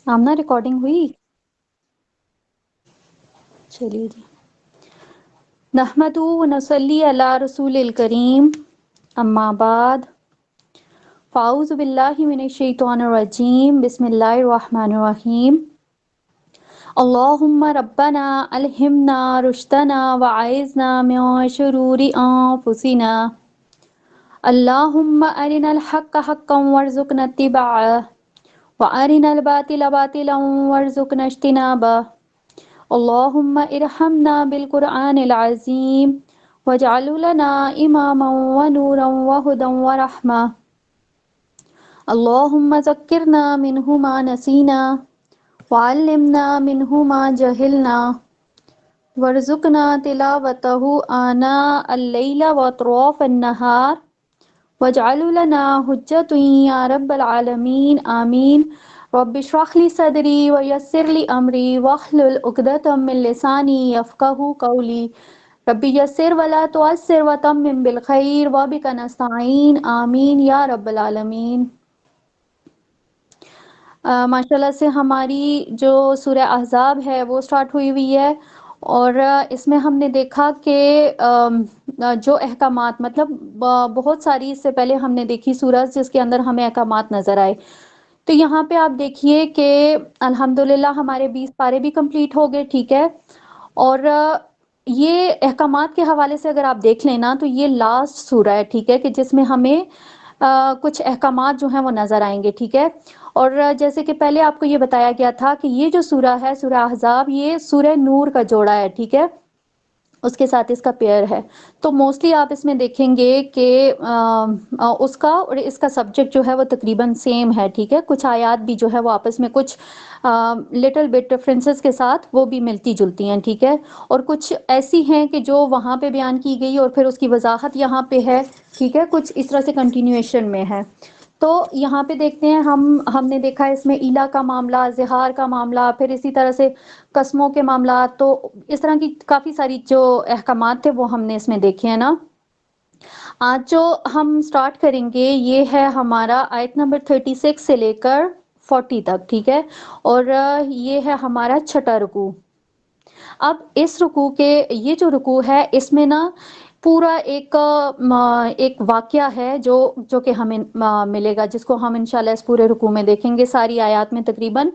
Amna recording ہوئی؟ چلیے جی. نحمدہ و نصلی علی رسول الکریم، اما بعد، فاعوذ باللہ من الشیطان الرجیم، بسم اللہ الرحمن الرحیم. اللہم ربنا الہمنا رشدنا وعائذنا من شرور انفسنا. اللہم ارنا الحق حقا وارزقنا اتباعہ وارنا الباطل باطلا وارزقنا اجتنابہ. اللہم ارحمنا بالقرآن العظیم واجعلہ لنا اماما ونورا وہدا ورحمہ. اللہم ذکرنا منہ ما نسینا وعلمنا منہ ما جہلنا وارزقنا تلاوتہ آناء اللیل واطراف النہار واجعل لنا حجۃ یا رب العالمین آمین. رب اشرح لی صدری ویسر لی امری واحلل عقدۃ من لسانی یفقہوا قولی. رب یسر ولا تعسر وتمم بالخیر وبک نستعین آمین یا رب العالمین. ماشاءاللہ سے ہماری جو سورہ احزاب ہے وہ سٹارٹ ہوئی ہے، اور اس میں ہم نے دیکھا کہ جو احکامات، مطلب بہت ساری اس سے پہلے ہم نے دیکھی سورج جس کے اندر ہمیں احکامات نظر آئے. تو یہاں پہ آپ دیکھیے کہ الحمدللہ ہمارے 20 پارے بھی کمپلیٹ ہو گئے، ٹھیک ہے. اور یہ احکامات کے حوالے سے اگر آپ دیکھ لینا تو یہ لاسٹ سورہ ہے، ٹھیک ہے، کہ جس میں ہمیں کچھ احکامات جو ہیں وہ نظر آئیں گے، ٹھیک ہے. اور جیسے کہ پہلے آپ کو یہ بتایا گیا تھا کہ یہ جو سورہ ہے، سورہ احزاب، یہ سورہ نور کا جوڑا ہے، ٹھیک ہے، اس کے ساتھ اس کا پیئر ہے. تو موسٹلی آپ اس میں دیکھیں گے کہ اس کا اور اس کا سبجیکٹ جو ہے وہ تقریباً سیم ہے، ٹھیک ہے. کچھ آیات بھی جو ہے وہ آپس میں کچھ لٹل بٹ ڈفرینسز کے ساتھ وہ بھی ملتی جلتی ہیں، ٹھیک ہے. اور کچھ ایسی ہیں کہ جو وہاں پہ بیان کی گئی اور پھر اس کی وضاحت یہاں پہ ہے، ٹھیک ہے. کچھ اس طرح سے کنٹینیویشن میں ہے. تو یہاں پہ دیکھتے ہیں ہم نے دیکھا اس میں ایلا کا معاملہ، زہار کا معاملہ، پھر اسی طرح سے قسموں کے معاملات. تو اس طرح کی کافی ساری جو احکامات تھے وہ ہم نے اس میں دیکھے ہیں نا. آج جو ہم سٹارٹ کریں گے یہ ہے ہمارا آیت نمبر 36 سے لے کر 40 تک، ٹھیک ہے. اور یہ ہے ہمارا چھٹا رکوع. اب اس رکوع کے یہ جو رکوع ہے اس میں نا پورا ایک واقعہ ہے جو کہ ہمیں ملے گا، جس کو ہم انشاءاللہ اس پورے رکوع میں دیکھیں گے. ساری آیات میں تقریباً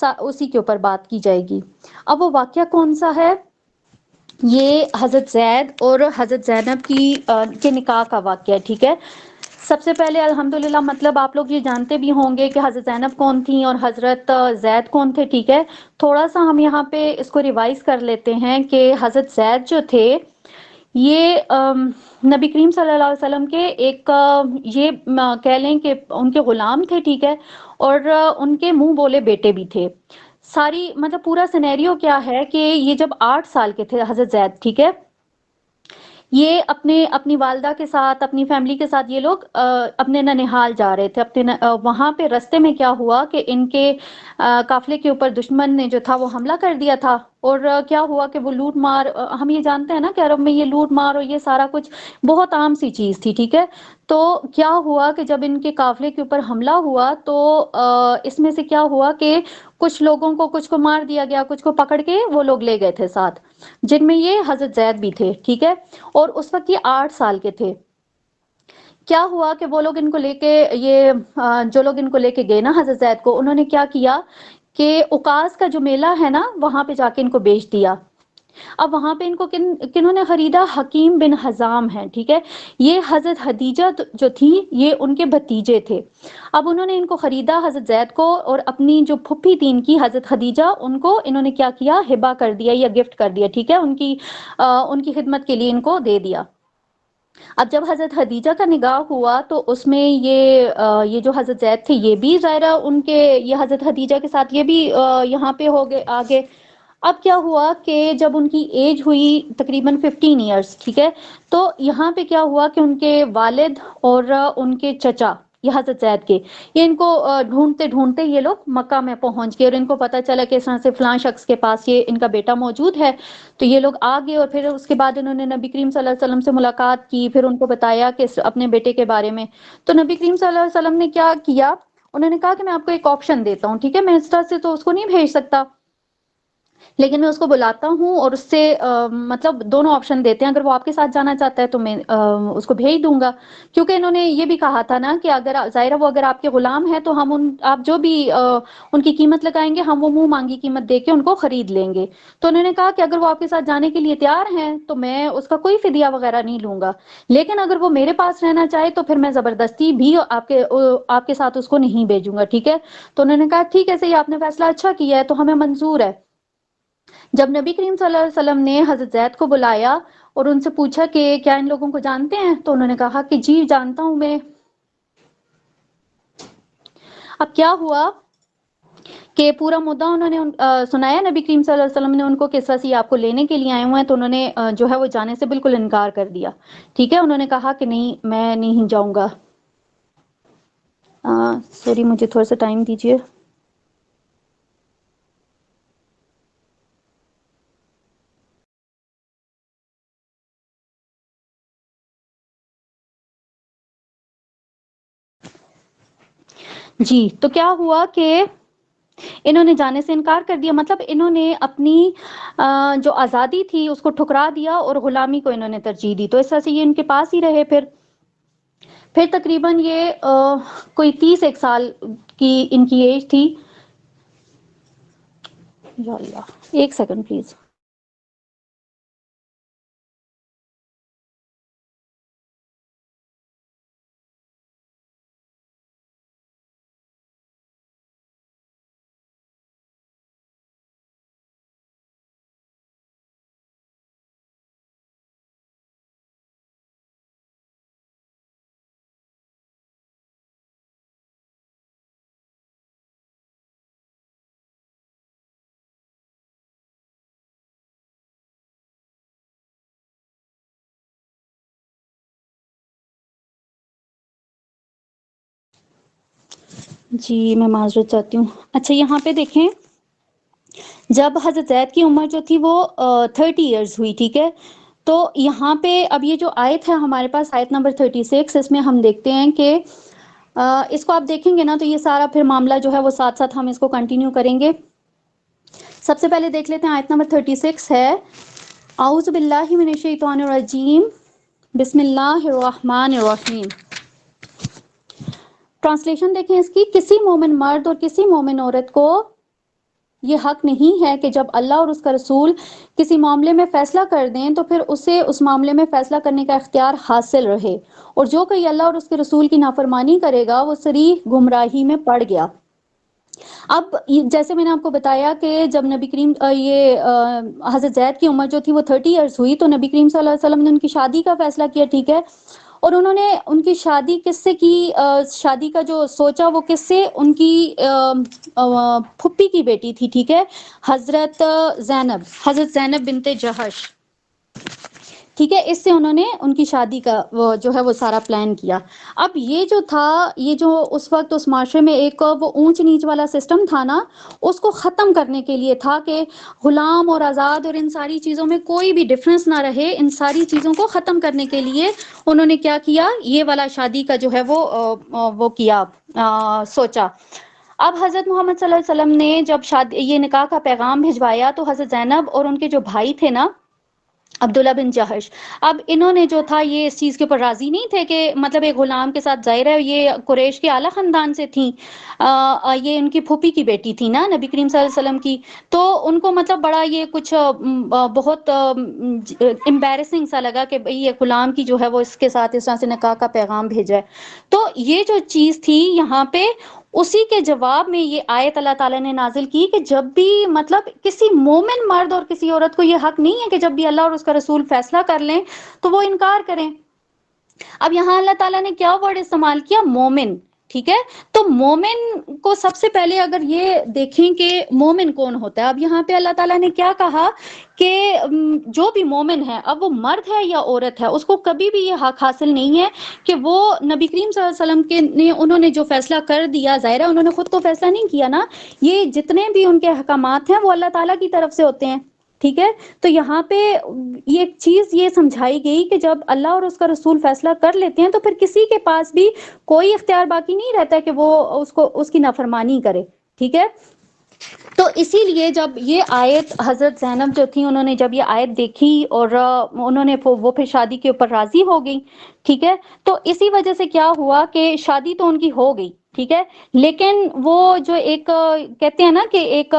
اسی کے اوپر بات کی جائے گی. اب وہ واقعہ کون سا ہے؟ یہ حضرت زید اور حضرت زینب کے نکاح کا واقعہ ہے، ٹھیک ہے. سب سے پہلے الحمدللہ مطلب آپ لوگ یہ جانتے بھی ہوں گے کہ حضرت زینب کون تھیں اور حضرت زید کون تھے، ٹھیک ہے. تھوڑا سا ہم یہاں پہ اس کو ریوائز کر لیتے ہیں کہ حضرت زید جو تھے یہ نبی کریم صلی اللہ علیہ وسلم کے ایک یہ کہہ لیں کہ ان کے غلام تھے، ٹھیک ہے. اور ان کے منہ بولے بیٹے بھی تھے. ساری مطلب پورا سینیریو کیا ہے کہ یہ جب 8 سال کے تھے حضرت زید، ٹھیک ہے، یہ اپنی والدہ کے ساتھ، اپنی فیملی کے ساتھ یہ لوگ اپنے ننھیال جا رہے تھے. وہاں پہ رستے میں کیا ہوا کہ ان کے قافلے کے اوپر دشمن نے جو تھا وہ حملہ کر دیا تھا. اور کیا ہوا کہ وہ لوٹ مار، ہم یہ جانتے ہیں نا کہ عرب میں یہ لوٹ مار اور یہ سارا کچھ بہت عام سی چیز تھی، ٹھیک ہے. تو کیا ہوا کہ جب ان کے قافلے کے اوپر حملہ ہوا تو اس میں سے کیا ہوا کہ کچھ لوگوں کو، کچھ کو مار دیا گیا، کچھ کو پکڑ کے وہ لوگ لے گئے تھے ساتھ، جن میں یہ حضرت زید بھی تھے، ٹھیک ہے. اور اس وقت یہ 8 سال کے تھے. کیا ہوا کہ وہ لوگ ان کو لے کے، جو لوگ ان کو لے کے گئے نا حضرت زید کو، انہوں نے کیا کیا کہ اوکاس کا جو میلہ ہے نا وہاں پہ جا کے ان کو بیچ دیا. اب وہاں پہ ان کو کنہوں نے خریدا؟ حکیم بن حزام ہے، ٹھیک ہے. یہ حضرت خدیجہ جو تھی یہ ان کے بھتیجے تھے. اب انہوں نے ان کو خریدا حضرت زید کو، اور اپنی جو پھپھی تھی ان کی حضرت خدیجہ، ان کو انہوں نے کیا کیا؟ ہبہ کر دیا یا گفٹ کر دیا، ٹھیک ہے. ان کی خدمت کے لیے ان کو دے دیا. اب جب حضرت خدیجہ کا نکاح ہوا تو اس میں یہ جو حضرت زید تھے یہ بھی ظاہرہ ان کے، یہ حضرت خدیجہ کے ساتھ یہ بھی یہاں پہ ہو گئے آگے. اب کیا ہوا کہ جب ان کی ایج ہوئی تقریباً 15 ایئرس، ٹھیک ہے، تو یہاں پہ کیا ہوا کہ ان کے والد اور ان کے چچا یہ حضرت زید کے، یہ ان کو ڈھونڈتے ڈھونڈتے یہ لوگ مکہ میں پہنچ گئے. اور ان کو پتہ چلا کہ اس طرح سے فلاں شخص کے پاس یہ ان کا بیٹا موجود ہے. تو یہ لوگ آ گئے اور پھر اس کے بعد انہوں نے نبی کریم صلی اللہ علیہ وسلم سے ملاقات کی، پھر ان کو بتایا کہ اپنے بیٹے کے بارے میں. تو نبی کریم صلی اللہ علیہ وسلم نے کیا کیا؟ انہوں نے کہا کہ میں آپ کو ایک آپشن دیتا ہوں، ٹھیک ہے، میں اس طرح سے تو اس کو نہیں بھیج سکتا، لیکن میں اس کو بلاتا ہوں اور اس سے مطلب دونوں آپشن دیتے ہیں، اگر وہ آپ کے ساتھ جانا چاہتا ہے تو میں اس کو بھیج دوں گا، کیونکہ انہوں نے یہ بھی کہا تھا نا کہ اگر ظاہرہ وہ اگر آپ کے غلام ہیں تو ہم آپ جو بھی ان کی قیمت لگائیں گے ہم وہ منہ مانگی قیمت دے کے ان کو خرید لیں گے. تو انہوں نے کہا کہ اگر وہ آپ کے ساتھ جانے کے لیے تیار ہیں تو میں اس کا کوئی فدیہ وغیرہ نہیں لوں گا، لیکن اگر وہ میرے پاس رہنا چاہے تو پھر میں زبردستی بھی آپ کے ساتھ اس کو نہیں بھیجوں گا، ٹھیک ہے. تو انہوں نے کہا ٹھیک ہے، صحیح، آپ نے فیصلہ اچھا کیا ہے تو ہمیں منظور ہے. جب نبی کریم صلی اللہ علیہ وسلم نے حضرت زید کو بلایا اور ان سے پوچھا کہ کیا ان لوگوں کو جانتے ہیں، تو انہوں نے کہا کہ جی جانتا ہوں میں. اب کیا ہوا کہ پورا مدعا انہوں نے سنایا نبی کریم صلی اللہ علیہ وسلم نے ان کو کس طرح سے آپ کو لینے کے لیے آئے ہوئے ہیں، تو انہوں نے جو ہے وہ جانے سے بالکل انکار کر دیا، ٹھیک ہے. انہوں نے کہا کہ نہیں میں نہیں جاؤں گا. سوری مجھے تھوڑا سا ٹائم دیجیے. جی تو کیا ہوا کہ انہوں نے جانے سے انکار کر دیا، مطلب انہوں نے اپنی جو آزادی تھی اس کو ٹھکرا دیا اور غلامی کو انہوں نے ترجیح دی. تو اس طرح سے یہ ان کے پاس ہی رہے. پھر تقریباً یہ کوئی 31 سال کی ان کی ایج تھی. یا اللہ، ایک سیکنڈ پلیز. جی میں معذرت چاہتی ہوں. اچھا یہاں پہ دیکھیں، جب حضرت زید کی عمر جو تھی وہ 30 ایئرز ہوئی، ٹھیک ہے. تو یہاں پہ اب یہ جو آیت ہے ہمارے پاس، آیت نمبر 36، اس میں ہم دیکھتے ہیں کہ اس کو آپ دیکھیں گے نا تو یہ سارا پھر معاملہ جو ہے وہ ساتھ ساتھ ہم اس کو کنٹینیو کریں گے. سب سے پہلے دیکھ لیتے ہیں آیت نمبر 36 ہے، اعوذ باللہ من الشیطان الرجیم، بسم اللہ الرحمن الرحیم. ٹرانسلیشن دیکھیں اس کی، کسی مومن مرد اور کسی مومن عورت کو یہ حق نہیں ہے کہ جب اللہ اور اس کا رسول کسی معاملے میں فیصلہ کر دیں تو پھر اسے اس معاملے میں فیصلہ کرنے کا اختیار حاصل رہے، اور جو کوئی اللہ اور اس کے رسول کی نافرمانی کرے گا وہ صریح گمراہی میں پڑ گیا. اب جیسے میں نے آپ کو بتایا کہ جب نبی کریم حضرت زید کی عمر جو تھی وہ 30 ایئرس ہوئی تو نبی کریم صلی اللہ علیہ وسلم نے ان کی شادی کا فیصلہ کیا، ٹھیک ہے. اور انہوں نے ان کی شادی کس سے کی، شادی کا جو سوچا وہ کس سے، ان کی پھپھی کی بیٹی تھی، ٹھیک ہے، حضرت زینب بنت جہش، ٹھیک ہے. اس سے انہوں نے ان کی شادی کا وہ جو ہے وہ سارا پلان کیا. اب یہ جو تھا، یہ جو اس وقت اس معاشرے میں ایک وہ اونچ نیچ والا سسٹم تھا نا، اس کو ختم کرنے کے لیے تھا کہ غلام اور آزاد اور ان ساری چیزوں میں کوئی بھی ڈفرنس نہ رہے. ان ساری چیزوں کو ختم کرنے کے لیے انہوں نے کیا کیا، یہ والا شادی کا جو ہے وہ کیا، سوچا. اب حضرت محمد صلی اللہ علیہ وسلم نے جب یہ نکاح کا پیغام بھجوایا تو حضرت زینب اور ان کے جو بھائی تھے نا عبداللہ بن جہش، اب انہوں نے جو تھا یہ اس چیز کے اوپر راضی نہیں تھے کہ مطلب ایک غلام کے ساتھ ظاہر ہے یہ قریش کے اعلیٰ خاندان سے تھیں، یہ ان کی پھوپھی کی بیٹی تھی نا نبی کریم صلی اللہ علیہ وسلم کی. تو ان کو مطلب بڑا یہ کچھ بہت امبیرسنگ سا لگا کہ بھئی یہ غلام کی جو ہے وہ اس کے ساتھ اس طرح سے نکاح کا پیغام بھیجا ہے. تو یہ جو چیز تھی یہاں پہ، اسی کے جواب میں یہ آیت اللہ تعالیٰ نے نازل کی کہ جب بھی مطلب کسی مومن مرد اور کسی عورت کو یہ حق نہیں ہے کہ جب بھی اللہ اور اس کا رسول فیصلہ کر لیں تو وہ انکار کریں. اب یہاں اللہ تعالیٰ نے کیا ورڈ استعمال کیا، مومن، ٹھیک ہے. تو مومن کو سب سے پہلے اگر یہ دیکھیں کہ مومن کون ہوتا ہے، اب یہاں پہ اللہ تعالیٰ نے کیا کہا کہ جو بھی مومن ہے، اب وہ مرد ہے یا عورت ہے، اس کو کبھی بھی یہ حق حاصل نہیں ہے کہ وہ نبی کریم صلی اللہ علیہ وسلم انہوں نے جو فیصلہ کر دیا، ظاہرہ انہوں نے خود تو فیصلہ نہیں کیا نا، یہ جتنے بھی ان کے احکامات ہیں وہ اللہ تعالیٰ کی طرف سے ہوتے ہیں. ٹھیک ہے. تو یہاں پہ یہ ایک چیز یہ سمجھائی گئی کہ جب اللہ اور اس کا رسول فیصلہ کر لیتے ہیں تو پھر کسی کے پاس بھی کوئی اختیار باقی نہیں رہتا کہ وہ اس کی نافرمانی کرے. ٹھیک ہے. تو اسی لیے جب یہ آیت حضرت زینب جو تھی انہوں نے جب یہ آیت دیکھی اور انہوں نے وہ پھر شادی کے اوپر راضی ہو گئی. ٹھیک ہے. تو اسی وجہ سے کیا ہوا کہ شادی تو ان کی ہو گئی. ٹھیک ہے. لیکن وہ جو ایک کہتے ہیں نا کہ ایک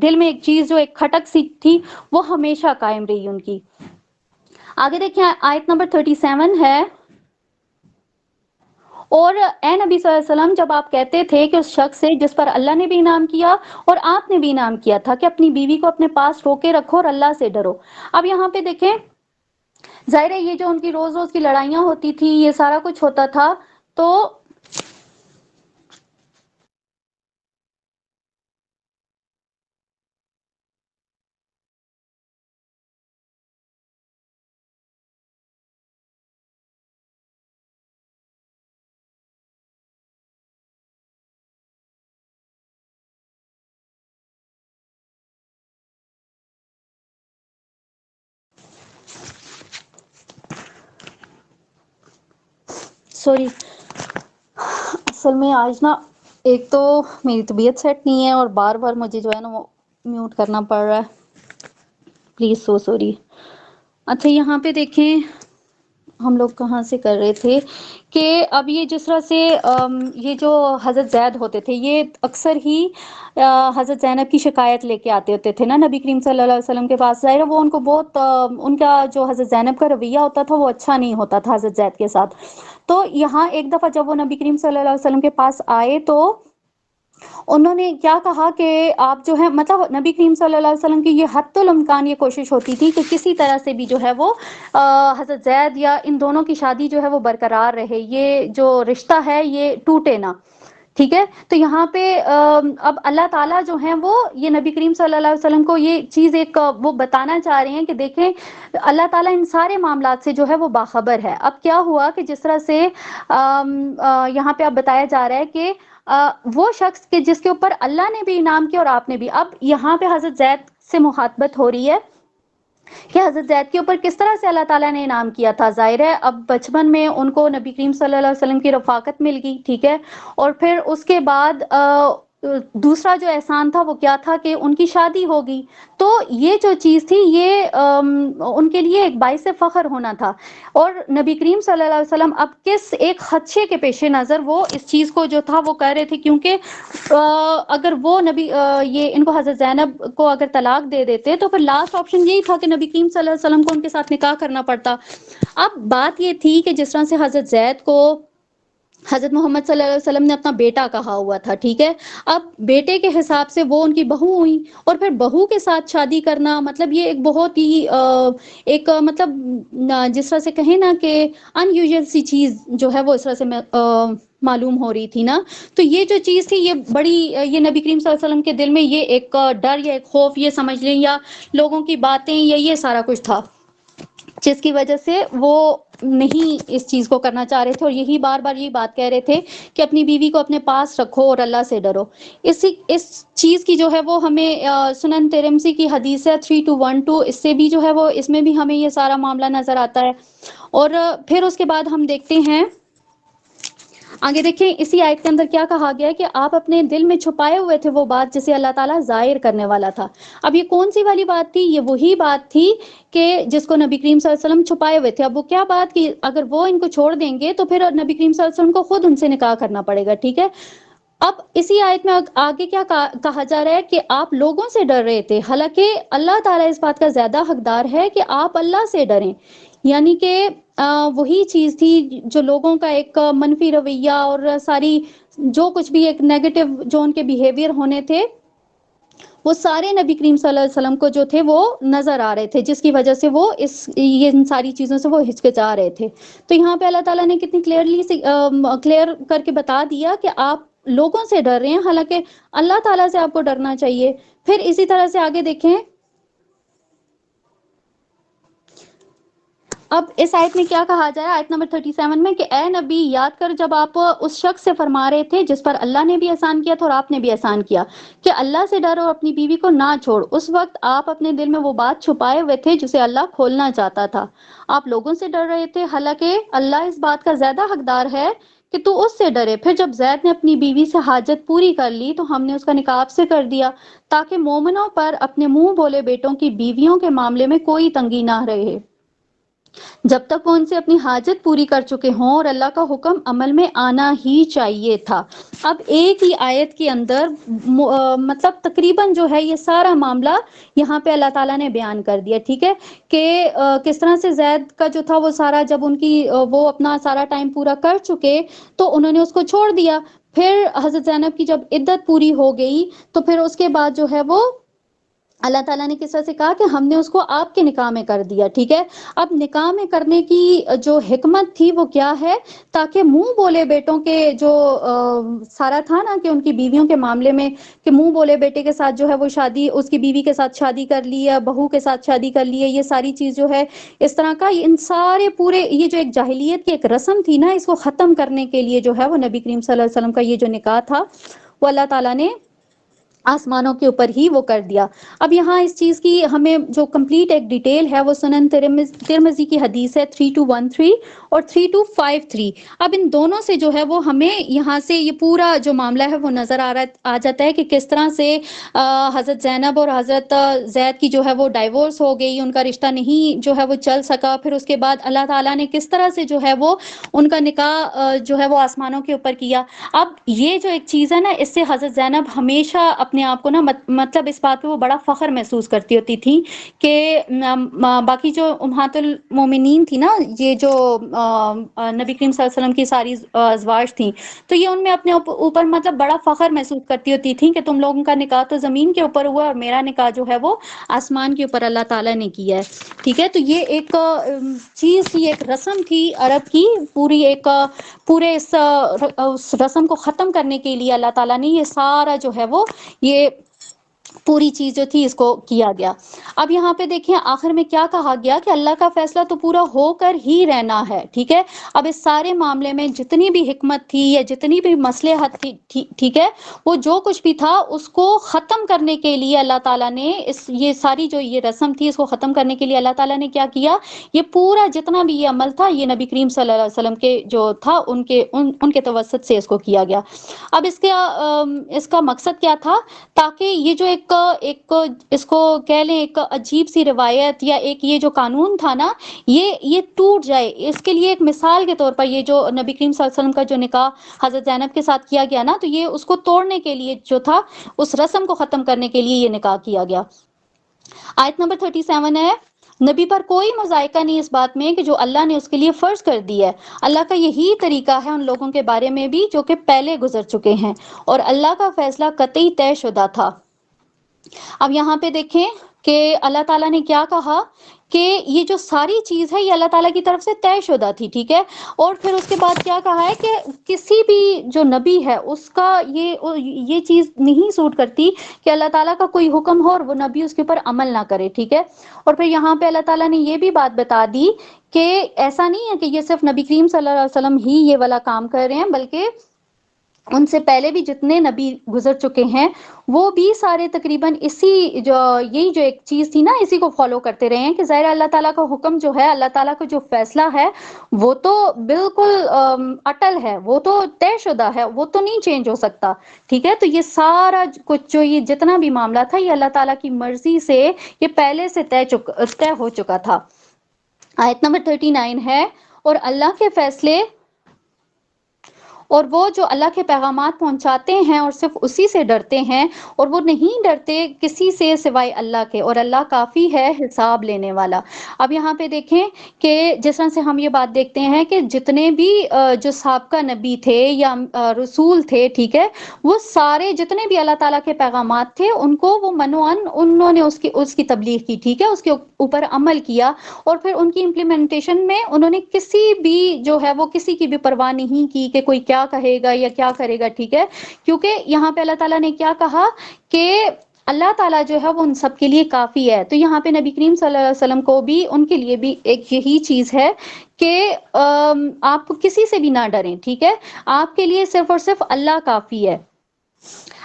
دل میں ایک چیز جو ایک کھٹک سی تھی وہ ہمیشہ قائم رہی ان کی. آگے دیکھیں آیت نمبر 37 ہے. اور اے نبی صلی اللہ علیہ وسلم جب آپ کہتے تھے کہ اس شخص سے جس پر اللہ نے بھی انعام کیا اور آپ نے بھی انعام کیا تھا کہ اپنی بیوی کو اپنے پاس روکے رکھو اور اللہ سے ڈرو. اب یہاں پہ دیکھیں ظاہر ہے یہ جو ان کی روز روز کی لڑائیاں ہوتی تھی یہ سارا کچھ ہوتا تھا. تو سوری اصل میں آج نا ایک تو میری طبیعت سیٹ نہیں ہے اور بار بار مجھے جو ہے نا وہ میوٹ کرنا پڑ رہا ہے. Please so sorry. اچھا یہاں پہ دیکھیں ہم لوگ کہاں سے کر رہے تھے کہ اب یہ جس طرح سے یہ جو حضرت زید ہوتے تھے یہ اکثر ہی حضرت زینب کی شکایت لے کے آتے ہوتے تھے نا نبی کریم صلی اللہ علیہ وسلم کے پاس. ظاہر وہ ان کو بہت ان کا جو حضرت زینب کا رویہ ہوتا تھا وہ اچھا نہیں ہوتا تھا حضرت زید کے ساتھ. تو یہاں ایک دفعہ جب وہ نبی کریم صلی اللہ علیہ وسلم کے پاس آئے تو انہوں نے کیا کہا کہ آپ جو ہے مطلب نبی کریم صلی اللہ علیہ وسلم کی یہ حتی الامکان یہ کوشش ہوتی تھی کہ کسی طرح سے بھی جو ہے وہ حضرت زید یا ان دونوں کی شادی جو ہے وہ برقرار رہے, یہ جو رشتہ ہے یہ ٹوٹے نہ. ٹھیک ہے. تو یہاں پہ اب اللہ تعالیٰ جو ہیں وہ یہ نبی کریم صلی اللہ علیہ وسلم کو یہ چیز ایک وہ بتانا چاہ رہے ہیں کہ دیکھیں اللہ تعالیٰ ان سارے معاملات سے جو ہے وہ باخبر ہے. اب کیا ہوا کہ جس طرح سے یہاں پہ اب بتایا جا رہا ہے کہ وہ شخص کہ جس کے اوپر اللہ نے بھی انعام کیا اور آپ نے بھی. اب یہاں پہ حضرت زید سے مخاطبت ہو رہی ہے کہ حضرت زید کے اوپر کس طرح سے اللہ تعالیٰ نے انعام کیا تھا. ظاہر ہے اب بچپن میں ان کو نبی کریم صلی اللہ علیہ وسلم کی رفاقت مل گئی. ٹھیک ہے. اور پھر اس کے بعد دوسرا جو احسان تھا وہ کیا تھا کہ ان کی شادی ہو گئی. تو یہ جو چیز تھی یہ ان کے لیے ایک باعث فخر ہونا تھا. اور نبی کریم صلی اللہ علیہ وسلم اب کس ایک خدشے کے پیش نظر وہ اس چیز کو جو تھا وہ کر رہے تھے کیونکہ اگر وہ نبی یہ ان کو حضرت زینب کو اگر طلاق دے دیتے تو پھر لاسٹ آپشن یہی تھا کہ نبی کریم صلی اللہ علیہ وسلم کو ان کے ساتھ نکاح کرنا پڑتا. اب بات یہ تھی کہ جس طرح سے حضرت زید کو حضرت محمد صلی اللہ علیہ وسلم نے اپنا بیٹا کہا ہوا تھا. ٹھیک ہے. اب بیٹے کے حساب سے وہ ان کی بہو ہوئی اور پھر بہو کے ساتھ شادی کرنا مطلب یہ ایک بہت ہی ایک مطلب جس طرح سے کہیں نا کہ ان یوزل سی چیز جو ہے وہ اس طرح سے میں معلوم ہو رہی تھی نا. تو یہ جو چیز تھی یہ بڑی یہ نبی کریم صلی اللہ علیہ وسلم کے دل میں یہ ایک ڈر یا ایک خوف یہ سمجھ لیں یا لوگوں کی باتیں یا یہ سارا کچھ تھا جس کی وجہ سے وہ نہیں اس چیز کو کرنا چاہ رہے تھے اور یہی بار بار یہی بات کہہ رہے تھے کہ اپنی بیوی کو اپنے پاس رکھو اور اللہ سے ڈرو. اس چیز کی جو ہے وہ ہمیں سنن ترمذی کی حدیث ہے 3212 اس سے بھی جو ہے وہ اس میں بھی ہمیں یہ سارا معاملہ نظر آتا ہے. اور پھر اس کے بعد ہم دیکھتے ہیں آگے دیکھیں اسی آیت کے اندر کیا کہا گیا ہے کہ آپ اپنے دل میں چھپائے ہوئے تھے وہ بات جسے اللہ تعالیٰ ظاہر کرنے والا تھا. اب یہ کون سی والی بات تھی؟ یہ وہی بات تھی کہ جس کو نبی کریم صلی اللہ علیہ وسلم چھپائے ہوئے تھے. اب وہ کیا بات کہ اگر وہ ان کو چھوڑ دیں گے تو پھر نبی کریم صلی اللہ علیہ وسلم کو خود ان سے نکاح کرنا پڑے گا. ٹھیک ہے. اب اسی آیت میں آگے کیا کہا جا رہا ہے کہ آپ لوگوں سے ڈر رہے تھے حالانکہ اللہ تعالیٰ اس بات کا زیادہ حقدار ہے کہ آپ اللہ سے ڈریں. یعنی کہ وہی چیز تھی جو لوگوں کا ایک منفی رویہ اور ساری جو کچھ بھی ایک نیگیٹو جو ان کے بیہیویئر ہونے تھے وہ سارے نبی کریم صلی اللہ علیہ وسلم کو جو تھے وہ نظر آ رہے تھے جس کی وجہ سے وہ ان ساری چیزوں سے وہ ہچکچا رہے تھے. تو یہاں پہ اللہ تعالیٰ نے کتنی کلیئر کر کے بتا دیا کہ آپ لوگوں سے ڈر رہے ہیں حالانکہ اللہ تعالیٰ سے آپ کو ڈرنا چاہیے. پھر اسی طرح سے آگے دیکھیں اب اس آیت میں کیا کہا جائے آیت نمبر 37 میں کہ اے نبی یاد کر جب آپ اس شخص سے فرما رہے تھے جس پر اللہ نے بھی احسان کیا تھا اور آپ نے بھی احسان کیا کہ اللہ سے ڈر اور اپنی بیوی کو نہ چھوڑ، اس وقت آپ اپنے دل میں وہ بات چھپائے ہوئے تھے جسے اللہ کھولنا چاہتا تھا، آپ لوگوں سے ڈر رہے تھے، حالانکہ اللہ اس بات کا زیادہ حقدار ہے کہ تو اس سے ڈرے۔ پھر جب زید نے اپنی بیوی سے حاجت پوری کر لی تو ہم نے اس کا نکاح آپ سے کر دیا تاکہ مومنوں پر اپنے منہ بولے بیٹوں کی بیویوں کے معاملے میں کوئی تنگی نہ رہے جب تک وہ ان سے اپنی حاجت پوری کر چکے ہوں، اور اللہ کا حکم عمل میں آنا ہی چاہیے تھا۔ اب ایک ہی آیت کے اندر مطلب تقریباً جو ہے یہ سارا معاملہ یہاں پہ اللہ تعالیٰ نے بیان کر دیا، ٹھیک ہے، کہ کس طرح سے زید کا جو تھا وہ سارا جب ان کی وہ اپنا سارا ٹائم پورا کر چکے تو انہوں نے اس کو چھوڑ دیا۔ پھر حضرت زینب کی جب عدت پوری ہو گئی تو پھر اس کے بعد جو ہے وہ اللہ تعالیٰ نے کس طرح سے کہا کہ ہم نے اس کو آپ کے نکاح میں کر دیا، ٹھیک ہے۔ اب نکاح میں کرنے کی جو حکمت تھی وہ کیا ہے، تاکہ منہ بولے بیٹوں کے جو سارا تھا نا کہ ان کی بیویوں کے معاملے میں کہ منہ بولے بیٹے کے ساتھ جو ہے وہ شادی، اس کی بیوی کے ساتھ شادی کر لی ہے، بہو کے ساتھ شادی کر لی ہے، یہ ساری چیز جو ہے اس طرح کا ان سارے پورے یہ جو ایک جاہلیت کی ایک رسم تھی نا، اس کو ختم کرنے کے لیے جو ہے وہ نبی کریم صلی اللہ علیہ وسلم کا یہ جو نکاح تھا وہ اللہ تعالیٰ نے آسمانوں کے اوپر ہی وہ کر دیا۔ اب یہاں اس چیز کی ہمیں جو کمپلیٹ ایک ڈیٹیل ہے وہ سنن ترمذی کی حدیث ہے 3213 اور 3253۔ اب ان دونوں سے جو ہے وہ ہمیں یہاں سے یہ پورا جو معاملہ ہے وہ نظر آ جاتا ہے کہ کس طرح سے حضرت زینب اور حضرت زید کی جو ہے وہ ڈائیورس ہو گئی، ان کا رشتہ نہیں جو ہے وہ چل سکا، پھر اس کے بعد اللہ تعالیٰ نے کس طرح سے جو ہے وہ ان کا نکاح جو ہے وہ آسمانوں کے اوپر کیا۔ اب یہ جو ایک چیز ہے نا، اس سے حضرت زینب ہمیشہ اپنے آپ کو نا مطلب اس بات پہ وہ بڑا فخر محسوس کرتی ہوتی تھی کہ باقی جو امہات المومنین تھی نا، یہ جو نبی کریم صلی اللہ علیہ وسلم کی ساری ازواج تھیں، تو یہ ان میں اپنے اوپر مطلب بڑا فخر محسوس کرتی ہوتی تھی کہ تم لوگوں کا نکاح تو زمین کے اوپر ہوا اور میرا نکاح جو ہے وہ آسمان کے اوپر اللہ تعالیٰ نے کیا ہے، ٹھیک ہے۔ تو یہ ایک چیز تھی، ایک رسم تھی عرب کی، پورے اس رسم کو ختم کرنے کے لیے اللہ تعالیٰ نے یہ سارا جو ہے وہ یہ پوری چیز جو تھی اس کو کیا گیا۔ اب یہاں پہ دیکھیں آخر میں کیا کہا گیا کہ اللہ کا فیصلہ تو پورا ہو کر ہی رہنا ہے، ٹھیک ہے۔ اب اس سارے معاملے میں جتنی بھی حکمت تھی یا جتنی بھی مصلحت تھی، ٹھیک ہے، وہ جو کچھ بھی تھا اس کو ختم کرنے کے لیے اللہ تعالیٰ نے یہ ساری جو یہ رسم تھی اس کو ختم کرنے کے لیے اللہ تعالیٰ نے کیا کیا، یہ پورا جتنا بھی یہ عمل تھا یہ نبی کریم صلی اللہ علیہ وسلم کے جو تھا ان کے توسط سے اس کو کیا گیا۔ اب اس کا مقصد کیا تھا، تاکہ یہ جو ایک اس کو کہہ لیں ایک عجیب سی روایت یا ایک یہ جو قانون تھا نا، یہ ٹوٹ جائے۔ اس کے لیے ایک مثال کے طور پر یہ جو نبی کریم صلی اللہ علیہ وسلم کا جو نکاح حضرت زینب کے ساتھ کیا گیا نا، تو یہ اس کو توڑنے کے لیے جو تھا، اس رسم کو ختم کرنے کے لیے یہ نکاح کیا گیا۔ آیت نمبر 37 ہے، نبی پر کوئی مذائقہ نہیں اس بات میں کہ جو اللہ نے اس کے لیے فرض کر دی ہے، اللہ کا یہی طریقہ ہے ان لوگوں کے بارے میں بھی جو کہ پہلے گزر چکے ہیں، اور اللہ کا فیصلہ قطعی طے شدہ تھا۔ اب یہاں پہ دیکھیں کہ اللہ تعالیٰ نے کیا کہا کہ یہ جو ساری چیز ہے یہ اللہ تعالیٰ کی طرف سے طے شدہ تھی، ٹھیک ہے۔ اور پھر اس کے بعد کیا کہا ہے کہ کسی بھی جو نبی ہے اس کا یہ چیز نہیں سوٹ کرتی کہ اللہ تعالیٰ کا کوئی حکم ہو اور وہ نبی اس کے اوپر عمل نہ کرے، ٹھیک ہے۔ اور پھر یہاں پہ اللہ تعالیٰ نے یہ بھی بات بتا دی کہ ایسا نہیں ہے کہ یہ صرف نبی کریم صلی اللہ علیہ وسلم ہی یہ والا کام کر رہے ہیں، بلکہ ان سے پہلے بھی جتنے نبی گزر چکے ہیں وہ بھی سارے تقریباً یہی جو ایک چیز تھی نا، اسی کو فالو کرتے رہے ہیں کہ ظاہر اللہ تعالیٰ کا حکم جو ہے، اللہ تعالیٰ کا جو فیصلہ ہے وہ تو بالکل اٹل ہے، وہ تو طے شدہ ہے، وہ تو نہیں چینج ہو سکتا، ٹھیک ہے۔ تو یہ سارا کچھ جو یہ جتنا بھی معاملہ تھا یہ اللہ تعالیٰ کی مرضی سے یہ پہلے سے طے ہو چکا تھا۔ آیت نمبر 39 ہے، اور اللہ کے فیصلے اور وہ جو اللہ کے پیغامات پہنچاتے ہیں اور صرف اسی سے ڈرتے ہیں، اور وہ نہیں ڈرتے کسی سے سوائے اللہ کے، اور اللہ کافی ہے حساب لینے والا۔ اب یہاں پہ دیکھیں کہ جس طرح سے ہم یہ بات دیکھتے ہیں کہ جتنے بھی جو سابقہ نبی تھے یا رسول تھے، ٹھیک ہے، وہ سارے جتنے بھی اللہ تعالیٰ کے پیغامات تھے ان کو وہ منوان انہوں نے اس کی تبلیغ کی، ٹھیک ہے، اس کے اوپر عمل کیا، اور پھر ان کی امپلیمنٹیشن میں انہوں نے کسی بھی جو ہے وہ کسی کی بھی پرواہ نہیں کی کہ کوئی کیا کہے گا یا کیا کرے گا، ٹھیک ہے۔ کیونکہ یہاں پہ اللہ تعالیٰ نے کیا کہا کہ اللہ تعالیٰ جو ہے وہ ان سب کے لیے کافی ہے. تو یہاں پہ نبی کریم صلی اللہ علیہ وسلم کو بھی ان کے لیے بھی ایک یہی چیز ہے کہ آپ کسی سے بھی نہ ڈریں. ٹھیک ہے, آپ کے لیے صرف اور صرف اللہ کافی ہے.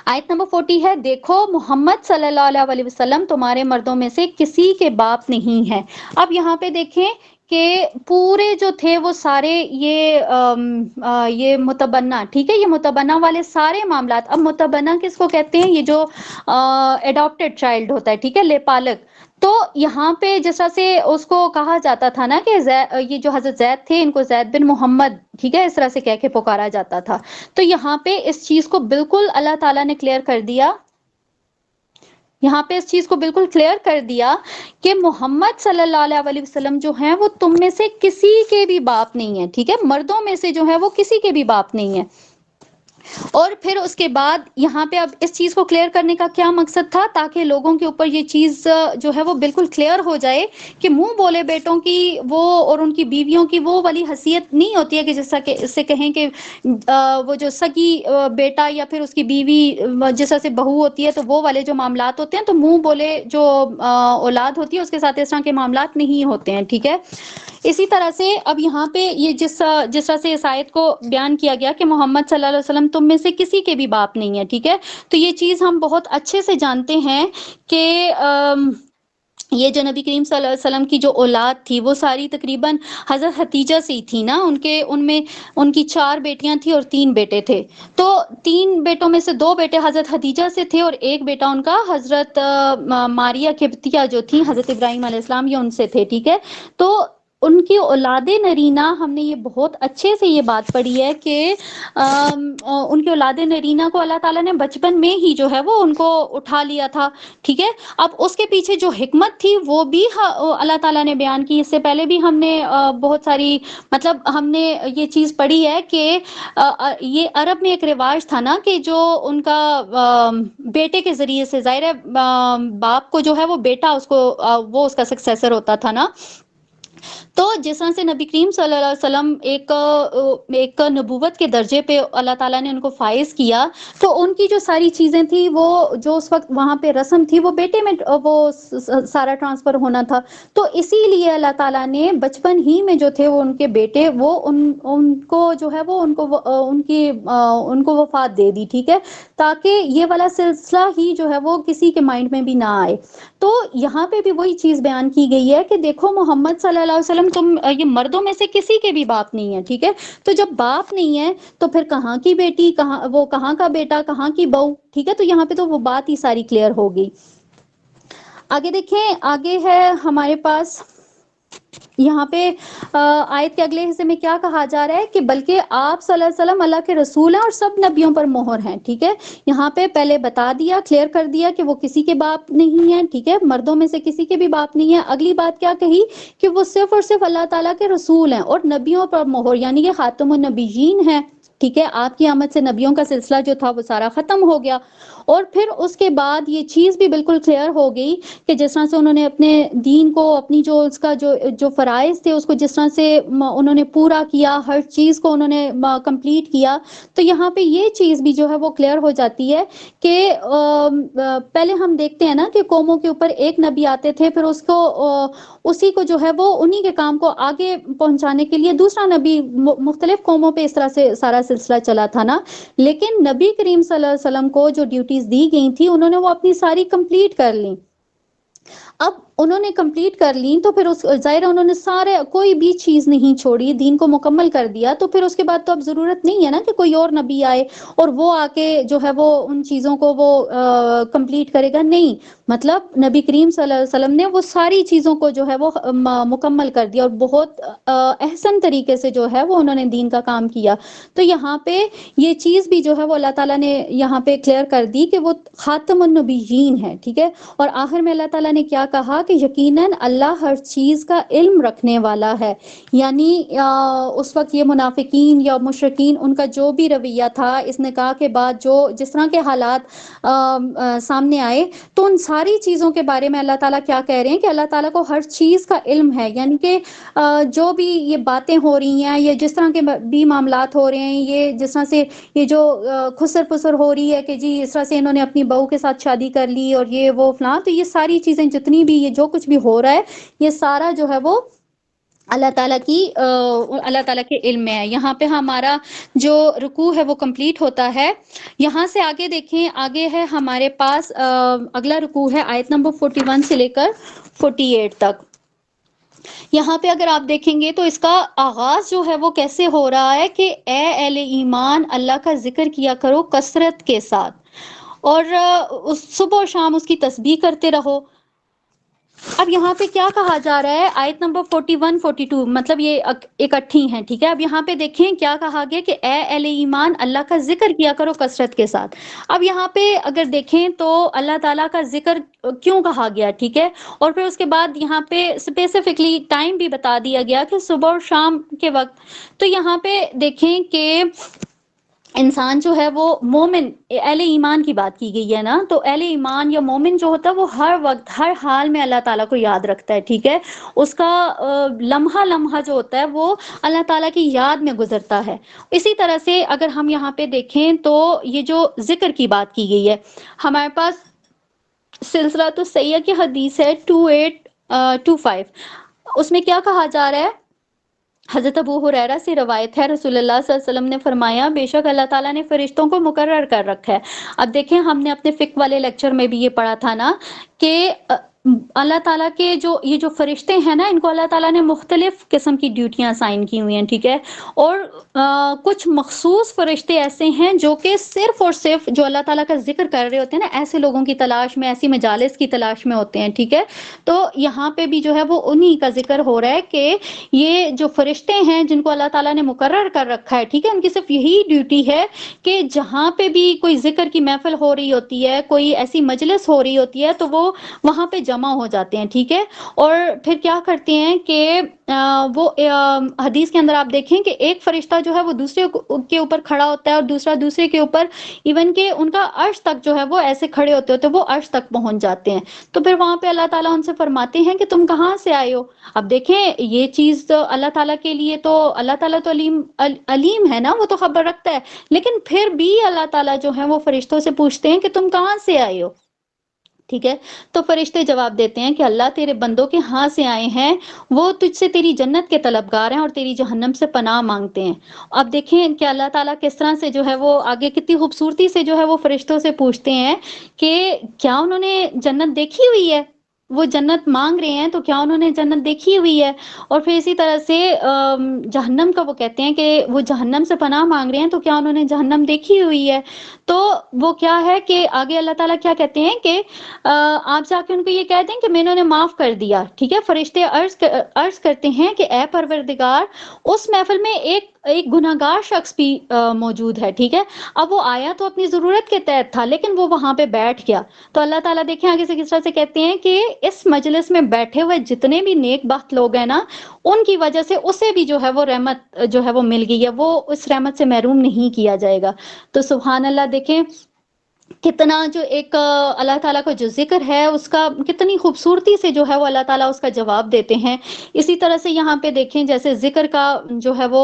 آیت نمبر 40 ہے, دیکھو محمد صلی اللہ علیہ وسلم تمہارے مردوں میں سے کسی کے باپ نہیں ہے. اب یہاں پہ دیکھیں کہ پورے جو تھے وہ سارے یہ متبنہ, ٹھیک ہے, یہ متبنہ والے سارے معاملات. اب متبنہ کس کو کہتے ہیں؟ یہ جو اڈاپٹیڈ چائلڈ ہوتا ہے, ٹھیک ہے, لے پالک. تو یہاں پہ جس طرح سے اس کو کہا جاتا تھا نا کہ یہ جو حضرت زید تھے ان کو زید بن محمد, ٹھیک ہے, اس طرح سے کہہ کے پکارا جاتا تھا. تو یہاں پہ اس چیز کو بالکل اللہ تعالیٰ نے کلیئر کر دیا, یہاں پہ اس چیز کو بالکل کلیئر کر دیا کہ محمد صلی اللہ علیہ وسلم جو ہیں وہ تم میں سے کسی کے بھی باپ نہیں ہے. ٹھیک ہے, مردوں میں سے جو ہے وہ کسی کے بھی باپ نہیں ہے. اور پھر اس کے بعد یہاں پہ اب اس چیز کو کلیئر کرنے کا کیا مقصد تھا؟ تاکہ لوگوں کے اوپر یہ چیز جو ہے وہ بالکل کلیئر ہو جائے کہ منہ بولے بیٹوں کی وہ اور ان کی بیویوں کی وہ والی حیثیت نہیں ہوتی ہے کہ جیسا کہ اس سے کہیں کہ وہ جو سگی بیٹا یا پھر اس کی بیوی جیسا سے بہو ہوتی ہے تو وہ والے جو معاملات ہوتے ہیں, تو منہ بولے جو اولاد ہوتی ہے اس کے ساتھ اس طرح کے معاملات نہیں ہوتے ہیں. ٹھیک ہے, اسی طرح سے اب یہاں پہ یہ جس طرح سے اس آیت کو بیان کیا گیا کہ محمد صلی اللہ علیہ وسلم تم میں سے کسی کے بھی باپ نہیں ہے. ٹھیک ہے, تو یہ چیز ہم بہت اچھے سے جانتے ہیں کہ یہ جو نبی کریم صلی اللہ علیہ وسلم کی جو اولاد تھی وہ ساری تقریباً حضرت خدیجہ سے ہی تھی نا. ان میں ان کی 4 بیٹیاں تھیں اور 3 بیٹے تھے. تو 3 بیٹوں میں سے 2 بیٹے حضرت خدیجہ سے تھے اور ایک بیٹا ان کا حضرت ماریہ قبطیہ جو تھی حضرت ابراہیم علیہ السلام, یہ ان سے تھے. ٹھیک ہے, تو ان کی اولاد نرینہ, ہم نے یہ بہت اچھے سے یہ بات پڑھی ہے کہ ان کی اولاد نرینہ کو اللہ تعالیٰ نے بچپن میں ہی جو ہے وہ ان کو اٹھا لیا تھا. ٹھیک ہے, اب اس کے پیچھے جو حکمت تھی وہ بھی اللہ تعالیٰ نے بیان کی. اس سے پہلے بھی ہم نے بہت ساری مطلب ہم نے یہ چیز پڑھی ہے کہ یہ عرب میں ایک رواج تھا نا کہ جو ان کا بیٹے کے ذریعے سے, ظاہر ہے باپ کو جو ہے وہ بیٹا اس کو وہ اس کا سکسیسر ہوتا تھا نا. تو جس طرح سے نبی کریم صلی اللہ علیہ وسلم ایک نبوت کے درجے پہ اللہ تعالیٰ نے ان کو فائز کیا, تو ان کی جو ساری چیزیں تھی وہ جو اس وقت وہاں پہ رسم تھی وہ بیٹے میں وہ سارا ٹرانسفر ہونا تھا. تو اسی لیے اللہ تعالیٰ نے بچپن ہی میں جو تھے وہ ان کے بیٹے وہ ان کو جو ہے وہ ان کو وفات دے دی. ٹھیک ہے, تاکہ یہ والا سلسلہ ہی جو ہے وہ کسی کے مائنڈ میں بھی نہ آئے. تو یہاں پہ بھی وہی چیز بیان کی گئی ہے کہ دیکھو محمد صلی اللہ علیہ وسلم تم یہ مردوں میں سے کسی کے بھی باپ نہیں ہے. ٹھیک ہے, تو جب باپ نہیں ہے تو پھر کہاں کی بیٹی, کہاں کا بیٹا, کہاں کی بہو. ٹھیک ہے, تو یہاں پہ تو وہ بات ہی ساری کلیئر ہو گئی. آگے دیکھیں, آگے ہے ہمارے پاس یہاں پہ آیت کے اگلے حصے میں کیا کہا جا رہا ہے کہ بلکہ آپ صلی اللہ علیہ وسلم اللہ کے رسول ہیں اور سب نبیوں پر مہر ہیں. ٹھیک ہے, یہاں پہ پہلے بتا دیا, کلیئر کر دیا کہ وہ کسی کے باپ نہیں ہے. ٹھیک ہے, مردوں میں سے کسی کے بھی باپ نہیں ہے. اگلی بات کیا کہی کہ وہ صرف اور صرف اللہ تعالیٰ کے رسول ہیں اور نبیوں پر مہر, یعنی کہ خاتم النبیین ہیں. ٹھیک ہے, آپ کی آمد سے نبیوں کا سلسلہ جو تھا وہ سارا ختم ہو گیا. اور پھر اس کے بعد یہ چیز بھی بالکل کلیئر ہو گئی کہ جس طرح سے انہوں نے اپنے دین کو, اپنی جو اس کا جو فرائض تھے اس کو جس طرح سے انہوں نے پورا کیا, ہر چیز کو انہوں نے کمپلیٹ کیا. تو یہاں پہ یہ چیز بھی جو ہے وہ کلیئر ہو جاتی ہے کہ پہلے ہم دیکھتے ہیں نا کہ قوموں کے اوپر ایک نبی آتے تھے, پھر اسی کو جو ہے وہ انہی کے کام کو آگے پہنچانے کے لیے دوسرا نبی, مختلف قوموں پہ اس طرح سے سارا سلسلہ چلا تھا نا. لیکن نبی کریم صلی اللہ علیہ وسلم کو جو ڈیوٹیز دی گئی تھی انہوں نے وہ اپنی ساری کمپلیٹ کر لی. اب انہوں نے کمپلیٹ کر لی تو پھر ظاہر انہوں نے سارے کوئی بھی چیز نہیں چھوڑی, دین کو مکمل کر دیا. تو پھر اس کے بعد تو اب ضرورت نہیں ہے نا کہ کوئی اور نبی آئے اور وہ آ کے جو ہے وہ ان چیزوں کو وہ کمپلیٹ کرے گا. نہیں, مطلب نبی کریم صلی اللہ علیہ وسلم نے وہ ساری چیزوں کو جو ہے وہ مکمل کر دیا اور بہت احسن طریقے سے جو ہے وہ انہوں نے دین کا کام کیا. تو یہاں پہ یہ چیز بھی جو ہے وہ اللہ تعالیٰ نے یہاں پہ کلیئر کر دی کہ وہ خاتم النبیین ہے. ٹھیک ہے, اور آخر میں اللہ تعالیٰ نے کیا کیا کہا کہ یقیناً اللہ ہر چیز کا علم رکھنے والا ہے، یعنی اس وقت یہ منافقین یا مشرکین ان کا جو بھی رویہ تھا اس نکاح کے بعد جو جس طرح کے حالات سامنے آئے، تو ان ساری چیزوں کے بارے میں اللہ تعالیٰ کیا کہہ رہے ہیں کہ اللہ تعالیٰ کو ہر چیز کا علم ہے، یعنی کہ جو بھی یہ باتیں ہو رہی ہیں، یہ جس طرح کے بھی معاملات ہو رہے ہیں، یہ جس طرح سے یہ جو خسر پسر ہو رہی ہے کہ جی اس طرح سے انہوں نے اپنی بہو کے ساتھ شادی کر لی اور یہ وہ فلاں، تو یہ ساری چیزیں جتنی بھی یہ جو کچھ بھی ہو رہا ہے یہ سارا جو ہے وہ اللہ تعالیٰ کی اللہ تعالیٰ کے علم میں ہے۔ یہاں پہ ہمارا جو رکوع ہے وہ کمپلیٹ ہوتا ہے۔ یہاں سے آگے دیکھیں، آگے ہے ہمارے پاس اگلا رکوع ہے آیت نمبر 41 سے لے کر 48 تک۔ یہاں پہ اگر آپ دیکھیں گے تو اس کا آغاز جو ہے وہ کیسے ہو رہا ہے کہ اے اہل ایمان اللہ کا ذکر کیا کرو کثرت کے ساتھ، اور صبح و شام اس کی تسبیح کرتے رہو۔ اب یہاں پہ کیا کہا جا رہا ہے، آیت نمبر 41 42 مطلب یہ اکٹھی ہیں، ٹھیک ہے۔ اب یہاں پہ دیکھیں کیا کہا گیا کہ اے اہل ایمان اللہ کا ذکر کیا کرو کثرت کے ساتھ۔ اب یہاں پہ اگر دیکھیں تو اللہ تعالیٰ کا ذکر کیوں کہا گیا، ٹھیک ہے، اور پھر اس کے بعد یہاں پہ اسپیسیفکلی ٹائم بھی بتا دیا گیا کہ صبح اور شام کے وقت۔ تو یہاں پہ دیکھیں کہ انسان جو ہے وہ مومن، اہل ایمان کی بات کی گئی ہے نا، تو اہل ایمان یا مومن جو ہوتا ہے وہ ہر وقت ہر حال میں اللہ تعالیٰ کو یاد رکھتا ہے، ٹھیک ہے، اس کا لمحہ لمحہ جو ہوتا ہے وہ اللہ تعالیٰ کی یاد میں گزرتا ہے۔ اسی طرح سے اگر ہم یہاں پہ دیکھیں تو یہ جو ذکر کی بات کی گئی ہے، ہمارے پاس سلسلہ تو سیاح کی حدیث ہے 2825، اس میں کیا کہا جا رہا ہے، حضرت ابو ہریرہ سے روایت ہے، رسول اللہ صلی اللہ علیہ وسلم نے فرمایا بے شک اللہ تعالیٰ نے فرشتوں کو مقرر کر رکھا ہے۔ اب دیکھیں ہم نے اپنے فقہ والے لیکچر میں بھی یہ پڑھا تھا نا کہ اللہ تعالیٰ کے یہ جو فرشتے ہیں نا، ان کو اللہ تعالیٰ نے مختلف قسم کی ڈیوٹیاں اسائن کی ہوئی ہیں، ٹھیک ہے، اور کچھ مخصوص فرشتے ایسے ہیں جو کہ صرف اور صرف جو اللہ تعالیٰ کا ذکر کر رہے ہوتے ہیں نا، ایسے لوگوں کی تلاش میں، ایسی مجالس کی تلاش میں ہوتے ہیں، ٹھیک ہے۔ تو یہاں پہ بھی جو ہے وہ انہی کا ذکر ہو رہا ہے کہ یہ جو فرشتے ہیں جن کو اللہ تعالیٰ نے مقرر کر رکھا ہے، ٹھیک ہے، ان کی صرف یہی ڈیوٹی ہے کہ جہاں پہ بھی کوئی ذکر کی محفل ہو رہی ہوتی ہے، کوئی ایسی مجلس ہو رہی ہوتی ہے، تو وہ وہاں پہ جمع ہو جاتے ہیں، ٹھیک ہے، اور پھر کیا کرتے ہیں کہ وہ حدیث کے اندر آپ دیکھیں کہ ایک فرشتہ جو ہے وہ دوسرے کے اوپر کھڑا ہوتا ہے اور دوسرا دوسرے کے اوپر، ایون کہ ان کا عرش تک جو ہے وہ ایسے کھڑے ہوتے ہوتے وہ عرش تک پہنچ جاتے ہیں۔ تو پھر وہاں پہ اللہ تعالیٰ ان سے فرماتے ہیں کہ تم کہاں سے آئے ہو۔ اب دیکھیں یہ چیز تو اللہ تعالیٰ کے لیے تو اللہ تعالیٰ تو علیم ہے نا، وہ تو خبر رکھتا ہے، لیکن پھر بھی اللہ تعالیٰ جو ہے وہ فرشتوں سے پوچھتے ہیں کہ تم کہاں سے آئے ہو، ٹھیک ہے۔ تو فرشتے جواب دیتے ہیں کہ اللہ تیرے بندوں کے ہاں سے آئے ہیں، وہ تجھ سے تیری جنت کے طلبگار ہیں اور تیری جہنم سے پناہ مانگتے ہیں۔ اب دیکھیں کہ اللہ تعالیٰ کس طرح سے جو ہے وہ آگے کتنی خوبصورتی سے جو ہے وہ فرشتوں سے پوچھتے ہیں کہ کیا انہوں نے جنت دیکھی ہوئی ہے، وہ جنت مانگ رہے ہیں تو کیا انہوں نے جنت دیکھی ہوئی ہے، اور پھر اسی طرح سے جہنم کا وہ کہتے ہیں کہ وہ جہنم سے پناہ مانگ رہے ہیں تو کیا انہوں نے جہنم دیکھی ہوئی ہے۔ تو وہ کیا ہے کہ آگے اللہ تعالیٰ کیا کہتے ہیں کہ آپ جا کے ان کو یہ کہہ دیں کہ میں انہوں نے معاف کر دیا، ٹھیک ہے۔ فرشتے عرض کرتے ہیں کہ اے پروردگار، اس محفل میں ایک گناہگار شخص بھی موجود ہے، ٹھیک ہے۔ اب وہ آیا تو اپنی ضرورت کے تحت تھا لیکن وہ وہاں پہ بیٹھ گیا، تو اللہ تعالیٰ دیکھیں آگے سے کس طرح سے کہتے ہیں کہ اس مجلس میں بیٹھے ہوئے جتنے بھی نیک بخت لوگ ہیں نا، ان کی وجہ سے اسے بھی جو ہے وہ رحمت جو ہے وہ مل گئی ہے، وہ اس رحمت سے محروم نہیں کیا جائے گا۔ تو سبحان اللہ، دیکھیں کتنا جو ایک اللہ تعالیٰ کا جو ذکر ہے اس کا کتنی خوبصورتی سے جو ہے وہ اللہ تعالیٰ اس کا جواب دیتے ہیں۔ اسی طرح سے یہاں پہ دیکھیں جیسے ذکر کا جو ہے وہ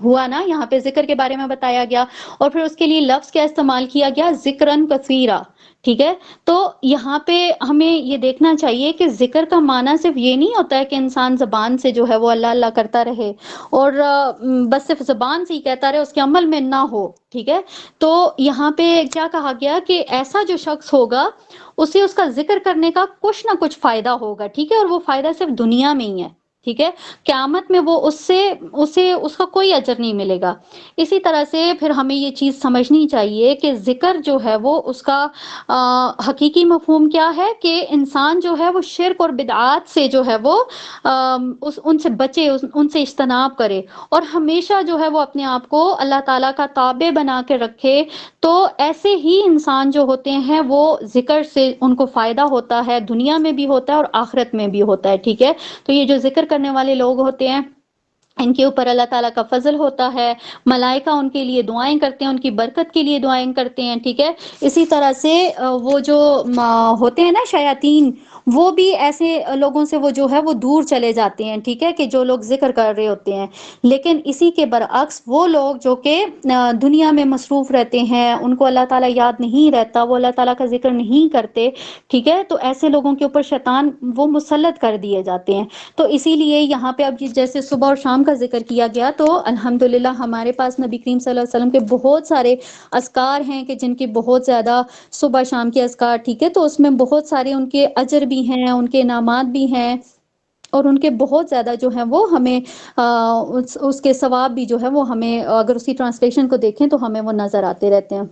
ہوا نا، یہاں پہ ذکر کے بارے میں بتایا گیا اور پھر اس کے لیے لفظ کیا استعمال کیا گیا، ذکرن کثیرا، ٹھیک ہے۔ تو یہاں پہ ہمیں یہ دیکھنا چاہیے کہ ذکر کا معنی صرف یہ نہیں ہوتا ہے کہ انسان زبان سے جو ہے وہ اللہ اللہ کرتا رہے اور بس صرف زبان سے ہی کہتا رہے، اس کے عمل میں نہ ہو، ٹھیک ہے۔ تو یہاں پہ کیا کہا گیا کہ ایسا جو شخص ہوگا اسے اس کا ذکر کرنے کا کچھ نہ کچھ فائدہ ہوگا، ٹھیک ہے، اور وہ فائدہ صرف دنیا میں ہی ہے، ٹھیک ہے، قیامت میں وہ اس کا کوئی اجر نہیں ملے گا۔ اسی طرح سے پھر ہمیں یہ چیز سمجھنی چاہیے کہ ذکر جو ہے وہ اس کا حقیقی مفہوم کیا ہے، کہ انسان جو ہے وہ شرک اور بدعات سے جو ہے وہ ان سے بچے، ان سے اجتناب کرے، اور ہمیشہ جو ہے وہ اپنے آپ کو اللہ تعالیٰ کا تابع بنا کے رکھے۔ تو ایسے ہی انسان جو ہوتے ہیں وہ ذکر سے ان کو فائدہ ہوتا ہے، دنیا میں بھی ہوتا ہے اور آخرت میں بھی ہوتا ہے، ٹھیک ہے۔ تو یہ جو ذکر کرنے والے لوگ ہوتے ہیں، ان کے اوپر اللہ تعالیٰ کا فضل ہوتا ہے، ملائکہ ان کے لیے دعائیں کرتے ہیں، ان کی برکت کے لیے دعائیں کرتے ہیں، ٹھیک ہے۔ اسی طرح سے وہ جو ہوتے ہیں نا شیاطین، وہ بھی ایسے لوگوں سے وہ جو ہے وہ دور چلے جاتے ہیں، ٹھیک ہے، کہ جو لوگ ذکر کر رہے ہوتے ہیں۔ لیکن اسی کے برعکس وہ لوگ جو کہ دنیا میں مصروف رہتے ہیں، ان کو اللہ تعالیٰ یاد نہیں رہتا، وہ اللہ تعالیٰ کا ذکر نہیں کرتے، ٹھیک ہے، تو ایسے لوگوں کے اوپر شیطان وہ مسلط کر دیے جاتے ہیں۔ تو اسی لیے یہاں پہ اب جیسے صبح اور شام کا ذکر کیا گیا، تو الحمدللہ ہمارے پاس نبی کریم صلی اللہ علیہ وسلم کے بہت سارے اذکار ہیں کہ جن کی بہت زیادہ صبح شام کے اذکار، ٹھیک ہے، تو اس میں بہت سارے ان کے اجر بھی ہیں، ان کے انعامات بھی ہیں، اور ان کے بہت زیادہ جو ہیں وہ ہمیں اس کے ثواب بھی جو ہے وہ ہمیں اگر اس کی ٹرانسلیشن کو دیکھیں تو ہمیں وہ نظر آتے رہتے ہیں۔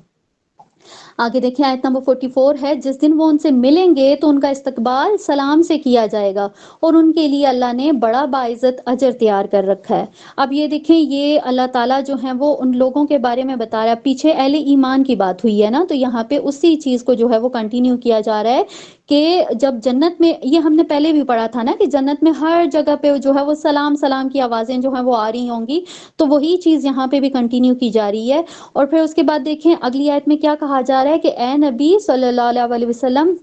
آگے دیکھیں آیت نمبر 44 ہے، جس دن وہ ان سے ملیں گے تو ان کا استقبال سلام سے کیا جائے گا، اور ان کے لیے اللہ نے بڑا باعزت اجر تیار کر رکھا ہے۔ اب یہ دیکھیں، یہ اللہ تعالیٰ جو ہیں وہ ان لوگوں کے بارے میں بتا رہا ہے، پیچھے اہل ایمان کی بات ہوئی ہے نا، تو یہاں پہ اسی چیز کو جو ہے وہ کنٹینیو کیا جا رہا ہے کہ جب جنت میں، یہ ہم نے پہلے بھی پڑھا تھا نا کہ جنت میں ہر جگہ پہ جو ہے وہ سلام سلام کی آوازیں جو ہیں وہ آ رہی ہوں گی، تو وہی چیز یہاں پہ بھی کنٹینیو کی جا رہی ہے۔ اور پھر اس کے بعد دیکھیں اگلی آیت میں کیا کہا جا رہا ہے کہ اے نبی صلی اللہ علیہ وسلم،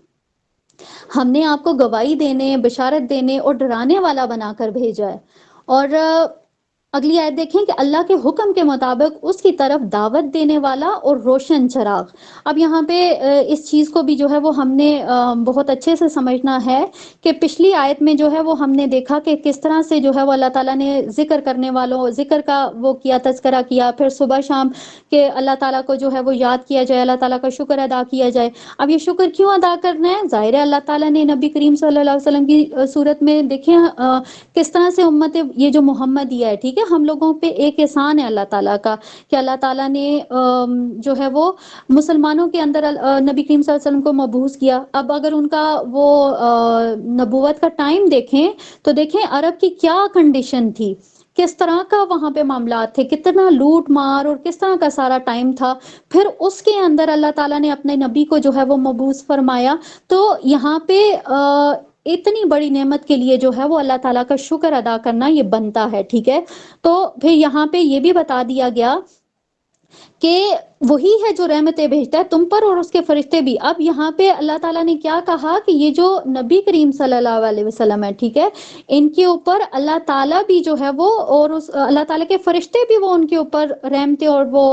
ہم نے آپ کو گواہی دینے، بشارت دینے اور ڈرانے والا بنا کر بھیجا ہے۔ اور اگلی آیت دیکھیں کہ اللہ کے حکم کے مطابق اس کی طرف دعوت دینے والا اور روشن چراغ۔ اب یہاں پہ اس چیز کو بھی جو ہے وہ ہم نے بہت اچھے سے سمجھنا ہے کہ پچھلی آیت میں جو ہے وہ ہم نے دیکھا کہ کس طرح سے جو ہے وہ اللہ تعالیٰ نے ذکر کرنے والوں، ذکر کا وہ کیا، تذکرہ کیا، پھر صبح شام کہ اللہ تعالیٰ کو جو ہے وہ یاد کیا جائے، اللہ تعالیٰ کا شکر ادا کیا جائے۔ اب یہ شکر کیوں ادا کرنا ہے؟ ظاہر ہے اللہ تعالیٰ نے نبی کریم صلی اللہ علیہ وسلم کی صورت میں دیکھیں کس طرح سے امت یہ جو محمدیہ ہے، ٹھیک ہے، ہم لوگوں پہ ایک احسان ہے اللہ تعالیٰ کا کہ اللہ تعالیٰ نے جو ہے وہ مسلمانوں کے اندر نبی کریم صلی اللہ علیہ وسلم کو مبعوث کیا۔ اب اگر ان کا وہ نبوت کا ٹائم دیکھیں تو دیکھیں عرب کی کیا کنڈیشن تھی، کس طرح کا وہاں پہ معاملات تھے، کتنا لوٹ مار اور کس طرح کا سارا ٹائم تھا، پھر اس کے اندر اللہ تعالیٰ نے اپنے نبی کو جو ہے وہ مبعوث فرمایا۔ تو یہاں پہ اتنی بڑی نعمت کے لیے جو ہے وہ اللہ تعالیٰ کا شکر ادا کرنا یہ بنتا ہے، ٹھیک ہے۔ تو پھر یہاں پہ یہ بھی بتا دیا گیا کہ وہی ہے جو رحمتیں بھیجتا ہے تم پر اور اس کے فرشتے بھی۔ اب یہاں پہ اللہ تعالیٰ نے کیا کہا کہ یہ جو نبی کریم صلی اللہ علیہ وسلم ہے، ٹھیک ہے، ان کے اوپر اللہ تعالیٰ بھی جو ہے وہ، اور اس اللہ تعالیٰ کے فرشتے بھی وہ ان کے اوپر رحمتیں اور وہ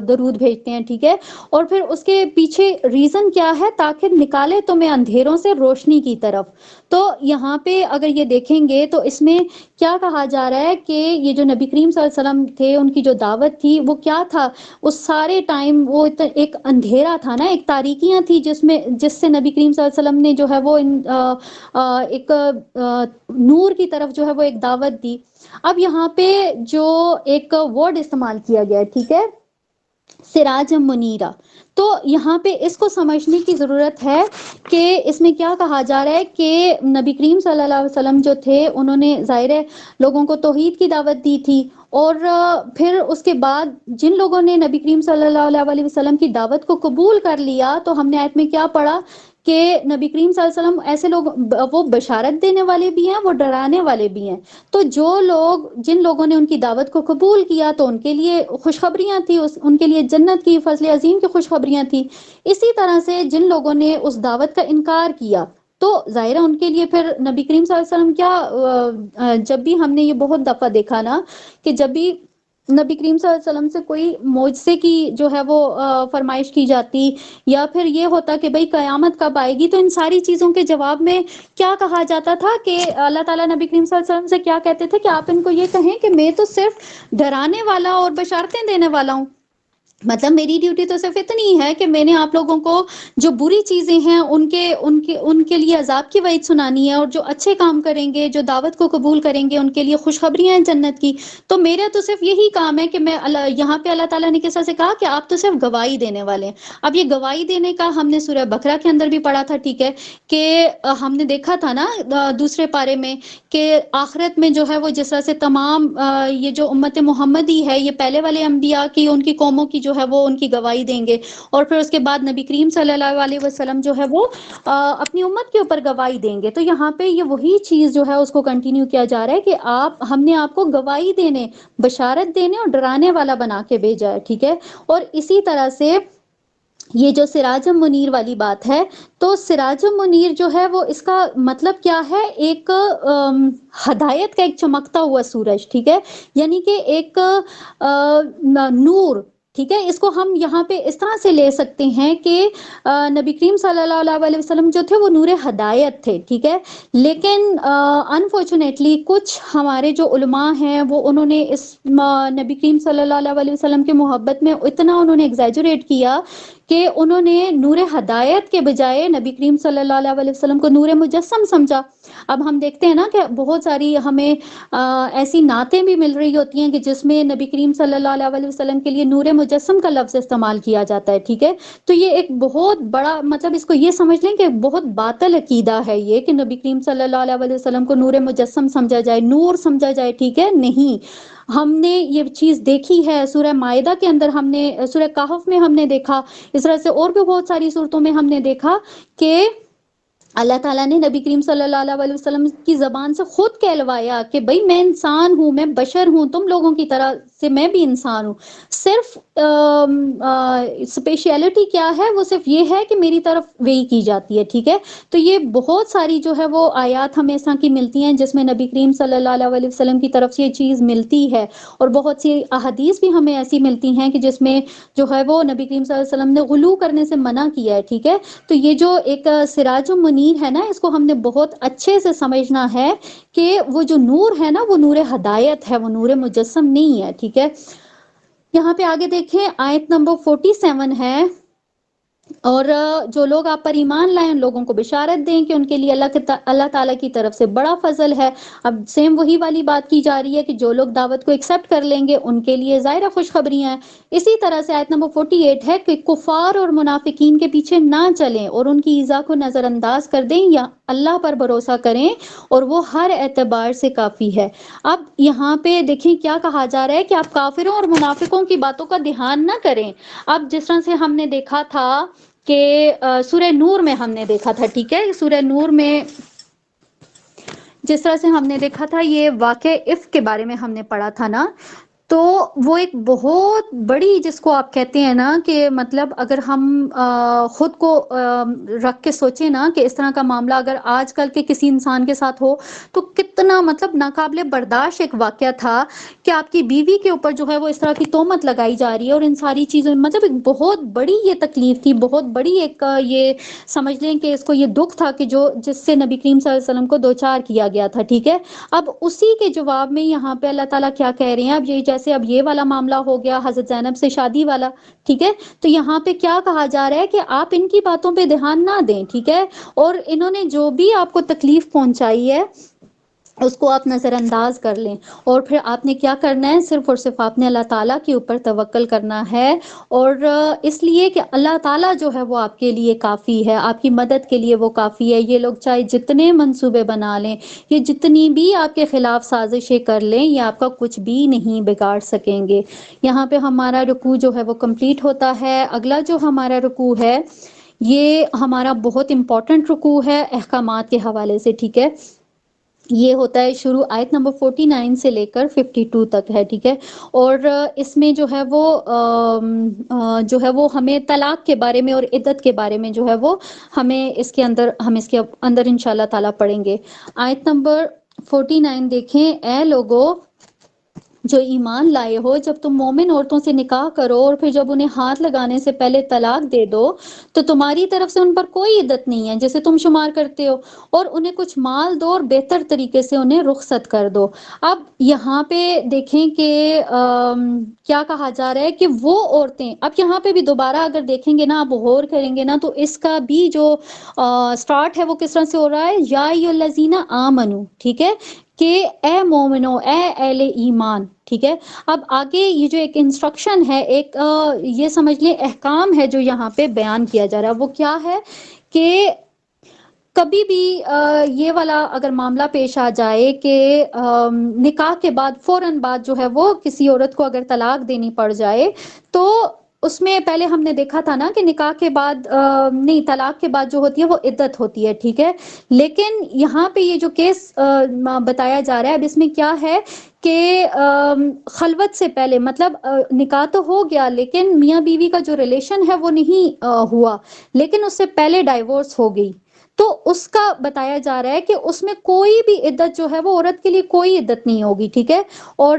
درود بھیجتے ہیں، ٹھیک ہے۔ اور پھر اس کے پیچھے ریزن کیا ہے؟ تاکہ نکالے تمہیں اندھیروں سے روشنی کی طرف۔ تو یہاں پہ اگر یہ دیکھیں گے تو اس میں کیا کہا جا رہا ہے کہ یہ جو نبی کریم صلی اللہ علیہ وسلم تھے، ان کی جو دعوت تھی وہ کیا تھا؟ اس سارے ٹائم وہ ایک اندھیرا تھا نا، ایک تاریکیاں تھی جس سے نبی کریم صلی اللہ علیہ وسلم نے جو ہے وہ ایک نور کی طرف جو ہے وہ ایک دعوت دی۔ اب یہاں پہ جو ایک ورڈ استعمال کیا گیا ہے، ٹھیک ہے، سراج منیرہ، تو یہاں پہ اس کو سمجھنے کی ضرورت ہے کہ اس میں کیا کہا جا رہا ہے کہ نبی کریم صلی اللہ علیہ وسلم جو تھے انہوں نے ظاہر ہے لوگوں کو توحید کی دعوت دی تھی، اور پھر اس کے بعد جن لوگوں نے نبی کریم صلی اللہ علیہ وسلم کی دعوت کو قبول کر لیا، تو ہم نے آیت میں کیا پڑھا کہ نبی کریم صلی اللہ علیہ وسلم ایسے لوگ، وہ بشارت دینے والے بھی ہیں، وہ ڈرانے والے بھی ہیں۔ تو جن لوگوں نے ان کی دعوت کو قبول کیا تو ان کے لیے خوشخبریاں تھی، ان کے لیے جنت کی، فضل عظیم کی خوشخبریاں تھی۔ اسی طرح سے جن لوگوں نے اس دعوت کا انکار کیا تو ظاہر ہے ان کے لیے پھر نبی کریم صلی اللہ علیہ وسلم کیا، جب بھی ہم نے یہ بہت دفعہ دیکھا نا کہ جب بھی نبی کریم صلی اللہ علیہ وسلم سے کوئی معجزے کی جو ہے وہ فرمائش کی جاتی، یا پھر یہ ہوتا کہ بھئی قیامت کب آئے گی، تو ان ساری چیزوں کے جواب میں کیا کہا جاتا تھا کہ اللہ تعالیٰ نبی کریم صلی اللہ علیہ وسلم سے کیا کہتے تھے کہ آپ ان کو یہ کہیں کہ میں تو صرف ڈرانے والا اور بشارتیں دینے والا ہوں، مطلب میری ڈیوٹی تو صرف اتنی ہے کہ میں نے آپ لوگوں کو جو بری چیزیں ہیں ان کے لیے عذاب کی وعید سنانی ہے، اور جو اچھے کام کریں گے، جو دعوت کو قبول کریں گے، ان کے لیے خوشخبریاں ہیں جنت کی۔ تو میرا تو صرف یہی کام ہے کہ میں یہاں پہ اللہ تعالیٰ نے کس طرح سے کہا کہ آپ تو صرف گواہی دینے والے ہیں۔ اب یہ گواہی دینے کا ہم نے سورہ بقرہ کے اندر بھی پڑھا تھا، ٹھیک ہے، کہ ہم نے دیکھا تھا نا دوسرے پارے میں کہ آخرت میں جو ہے وہ جس طرح سے تمام یہ جو امت محمدی ہے، یہ پہلے والے انبیاء کی، ان کی قوموں کی جو ہے وہ ان کی گواہی دیں گے، اور پھر اس کے بعد نبی کریم صلی اللہ علیہ وسلم جو ہے وہ اپنی امت کے اوپر گواہی دیں گے۔ تو یہاں پہ یہ وہی چیز جو ہے اس کو کنٹینیو کیا جا رہا ہے کہ ہم نے آپ کو گواہی دینے، بشارت دینے اور ڈرانے والا بنا کے بھیجا ہے، ٹھیک ہے۔ اور اسی طرح سے یہ جو سراج منیر والی بات ہے، تو سراج منیر جو ہے وہ اس کا مطلب کیا ہے؟ ایک ہدایت کا ایک چمکتا ہوا سورج، ٹھیک ہے، یعنی کہ ایک نور، ٹھیک ہے۔ اس کو ہم یہاں پہ اس طرح سے لے سکتے ہیں کہ نبی کریم صلی اللہ علیہ وسلم جو تھے وہ نور ہدایت تھے، ٹھیک ہے، لیکن انفارچونیٹلی کچھ ہمارے جو علماء ہیں وہ انہوں نے اس نبی کریم صلی اللہ علیہ وسلم کے محبت میں اتنا انہوں نے ایگزیجریٹ کیا کہ انہوں نے نور ہدایت کے بجائے نبی کریم صلی اللہ علیہ وسلم کو نور مجسم سمجھا۔ اب ہم دیکھتے ہیں نا کہ بہت ساری ہمیں ایسی نعتیں بھی مل رہی ہوتی ہیں کہ جس میں نبی کریم صلی اللہ علیہ وسلم کے لیے نور مجسم کا لفظ استعمال کیا جاتا ہے، ٹھیک ہے۔ تو یہ ایک بہت بڑا، مطلب اس کو یہ سمجھ لیں کہ بہت باطل عقیدہ ہے یہ، کہ نبی کریم صلی اللہ علیہ وسلم کو نور مجسم سمجھا جائے، نور سمجھا جائے، ٹھیک ہے، نہیں۔ ہم نے یہ چیز دیکھی ہے سورہ مائدہ کے اندر، ہم نے سورہ کہف میں ہم نے دیکھا، اس طرح سے اور بھی بہت ساری صورتوں میں ہم نے دیکھا کہ اللہ تعالیٰ نے نبی کریم صلی اللہ علیہ وسلم کی زبان سے خود کہلوایا کہ بھئی میں انسان ہوں، میں بشر ہوں، تم لوگوں کی طرح سے میں بھی انسان ہوں۔ صرف اسپیشلٹی کیا ہے؟ وہ صرف یہ ہے کہ میری طرف وحی کی جاتی ہے، ٹھیک ہے۔ تو یہ بہت ساری جو ہے وہ آیات ہمیں اس طرح کی ملتی ہیں جس میں نبی کریم صلی اللہ علیہ وسلم کی طرف سے یہ چیز ملتی ہے، اور بہت سی احادیث بھی ہمیں ایسی ملتی ہیں کہ جس میں جو ہے وہ نبی کریم صلی اللہ علیہ وسلم نے غلو کرنے سے منع کیا ہے، ٹھیک ہے۔ تو یہ جو ایک سراج منیر ہے نا، اس کو ہم نے بہت اچھے سے سمجھنا ہے کہ وہ جو نور ہے نا وہ نور ہدایت ہے، وہ نور مجسم نہیں ہے، ٹھیک ہے۔ یہاں پہ آگے دیکھیں آیت نمبر 47 ہے، اور جو لوگ آپ پر ایمان لائیں ان لوگوں کو بشارت دیں کہ ان کے لیے اللہ تعالیٰ کی طرف سے بڑا فضل ہے۔ اب سیم وہی والی بات کی جا رہی ہے کہ جو لوگ دعوت کو ایکسیپٹ کر لیں گے ان کے لیے ظاہرہ خوشخبریاں ہیں۔ اسی طرح سے آیت نمبر 48 ہے کہ کفار اور منافقین کے پیچھے نہ چلیں اور ان کی ایذا کو نظر انداز کر دیں، یا اللہ پر بھروسہ کریں اور وہ ہر اعتبار سے کافی ہے۔ اب یہاں پہ دیکھیں کیا کہا جا رہا ہے کہ آپ کافروں اور منافقوں کی باتوں کا دھیان نہ کریں۔ اب جس طرح سے ہم نے دیکھا تھا کہ سورہ نور میں ہم نے دیکھا تھا، ٹھیک ہے، سورہ نور میں جس طرح سے ہم نے دیکھا تھا یہ واقع عفق کے بارے میں ہم نے پڑھا تھا نا، تو وہ ایک بہت بڑی، جس کو آپ کہتے ہیں نا کہ مطلب اگر ہم خود کو رکھ کے سوچیں نا کہ اس طرح کا معاملہ اگر آج کل کے کسی انسان کے ساتھ ہو تو کتنا مطلب ناقابل برداشت ایک واقعہ تھا کہ آپ کی بیوی کے اوپر جو ہے وہ اس طرح کی تہمت لگائی جا رہی ہے، اور ان ساری چیزوں، مطلب ایک بہت بڑی یہ تکلیف تھی، بہت بڑی ایک یہ سمجھ لیں کہ اس کو یہ دکھ تھا کہ جس سے نبی کریم صلی اللہ علیہ وسلم کو دوچار کیا گیا تھا، ٹھیک ہے۔ اب اسی کے جواب میں یہاں پہ اللہ تعالیٰ کیا کہہ رہے ہیں؟ اب یہ جیسے اب یہ والا معاملہ ہو گیا حضرت زینب سے شادی والا، ٹھیک ہے، تو یہاں پہ کیا کہا جا رہا ہے کہ آپ ان کی باتوں پہ دھیان نہ دیں، ٹھیک ہے، اور انہوں نے جو بھی آپ کو تکلیف پہنچائی ہے اس کو آپ نظر انداز کر لیں، اور پھر آپ نے کیا کرنا ہے؟ صرف اور صرف آپ نے اللہ تعالیٰ کے اوپر توکل کرنا ہے، اور اس لیے کہ اللہ تعالیٰ جو ہے وہ آپ کے لیے کافی ہے، آپ کی مدد کے لیے وہ کافی ہے۔ یہ لوگ چاہے جتنے منصوبے بنا لیں، یہ جتنی بھی آپ کے خلاف سازشیں کر لیں، یہ آپ کا کچھ بھی نہیں بگاڑ سکیں گے۔ یہاں پہ ہمارا رکوع جو ہے وہ کمپلیٹ ہوتا ہے۔ اگلا جو ہمارا رکوع ہے یہ ہمارا بہت امپورٹنٹ رکوع ہے احکامات کے حوالے سے، ٹھیک ہے۔ یہ ہوتا ہے شروع آیت نمبر 49 سے لے کر 52 تک ہے، ٹھیک ہے، اور اس میں جو ہے وہ ہمیں طلاق کے بارے میں اور عدت کے بارے میں جو ہے وہ ہمیں اس کے اندر انشاءاللہ تعالیٰ پڑھیں گے۔ آیت نمبر 49 دیکھیں، اے لوگو جو ایمان لائے ہو، جب تم مومن عورتوں سے نکاح کرو اور پھر جب انہیں ہاتھ لگانے سے پہلے طلاق دے دو تو تمہاری طرف سے ان پر کوئی عدت نہیں ہے جیسے تم شمار کرتے ہو، اور انہیں کچھ مال دو اور بہتر طریقے سے انہیں رخصت کر دو۔ اب یہاں پہ دیکھیں کہ کیا کہا جا رہا ہے کہ وہ عورتیں، اب یہاں پہ بھی دوبارہ اگر دیکھیں گے نا، آپ غور کریں گے نا، تو اس کا بھی جو سٹارٹ ہے وہ کس طرح سے ہو رہا ہے، یا ایھا الذین آمنو، ٹھیک ہے، کہ اے مومنو، اے اہل ایمان، ٹھیک ہے۔ اب آگے یہ جو ایک انسٹرکشن ہے، ایک یہ سمجھ لیں احکام ہے جو یہاں پہ بیان کیا جا رہا ہے، وہ کیا ہے کہ کبھی بھی یہ والا اگر معاملہ پیش آ جائے کہ نکاح کے بعد فوراً بعد جو ہے وہ کسی عورت کو اگر طلاق دینی پڑ جائے تو اس میں پہلے ہم نے دیکھا تھا نا کہ نکاح کے بعد نہیں، طلاق کے بعد جو ہوتی ہے وہ عدت ہوتی ہے، ٹھیک ہے۔ لیکن یہاں پہ یہ جو کیس بتایا جا رہا ہے اب اس میں کیا ہے کہ خلوت سے پہلے، مطلب نکاح تو ہو گیا لیکن میاں بیوی کا جو ریلیشن ہے وہ نہیں ہوا، لیکن اس سے پہلے ڈائیورس ہو گئی، تو اس کا بتایا جا رہا ہے کہ اس میں کوئی بھی عدت جو ہے وہ عورت کے لیے کوئی عدت نہیں ہوگی، ٹھیک ہے۔ اور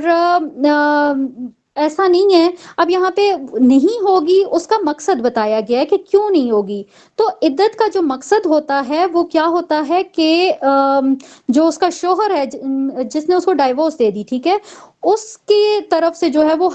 ایسا نہیں ہے، اب یہاں پہ نہیں ہوگی اس کا مقصد بتایا گیا ہے کہ کیوں نہیں ہوگی۔ تو عدت کا جو مقصد ہوتا ہے وہ کیا ہوتا ہے کہ جو اس کا شوہر ہے جس نے اس کو ڈائیورس دے دی، ٹھیک ہے، اس کی طرف سے جو ہے وہ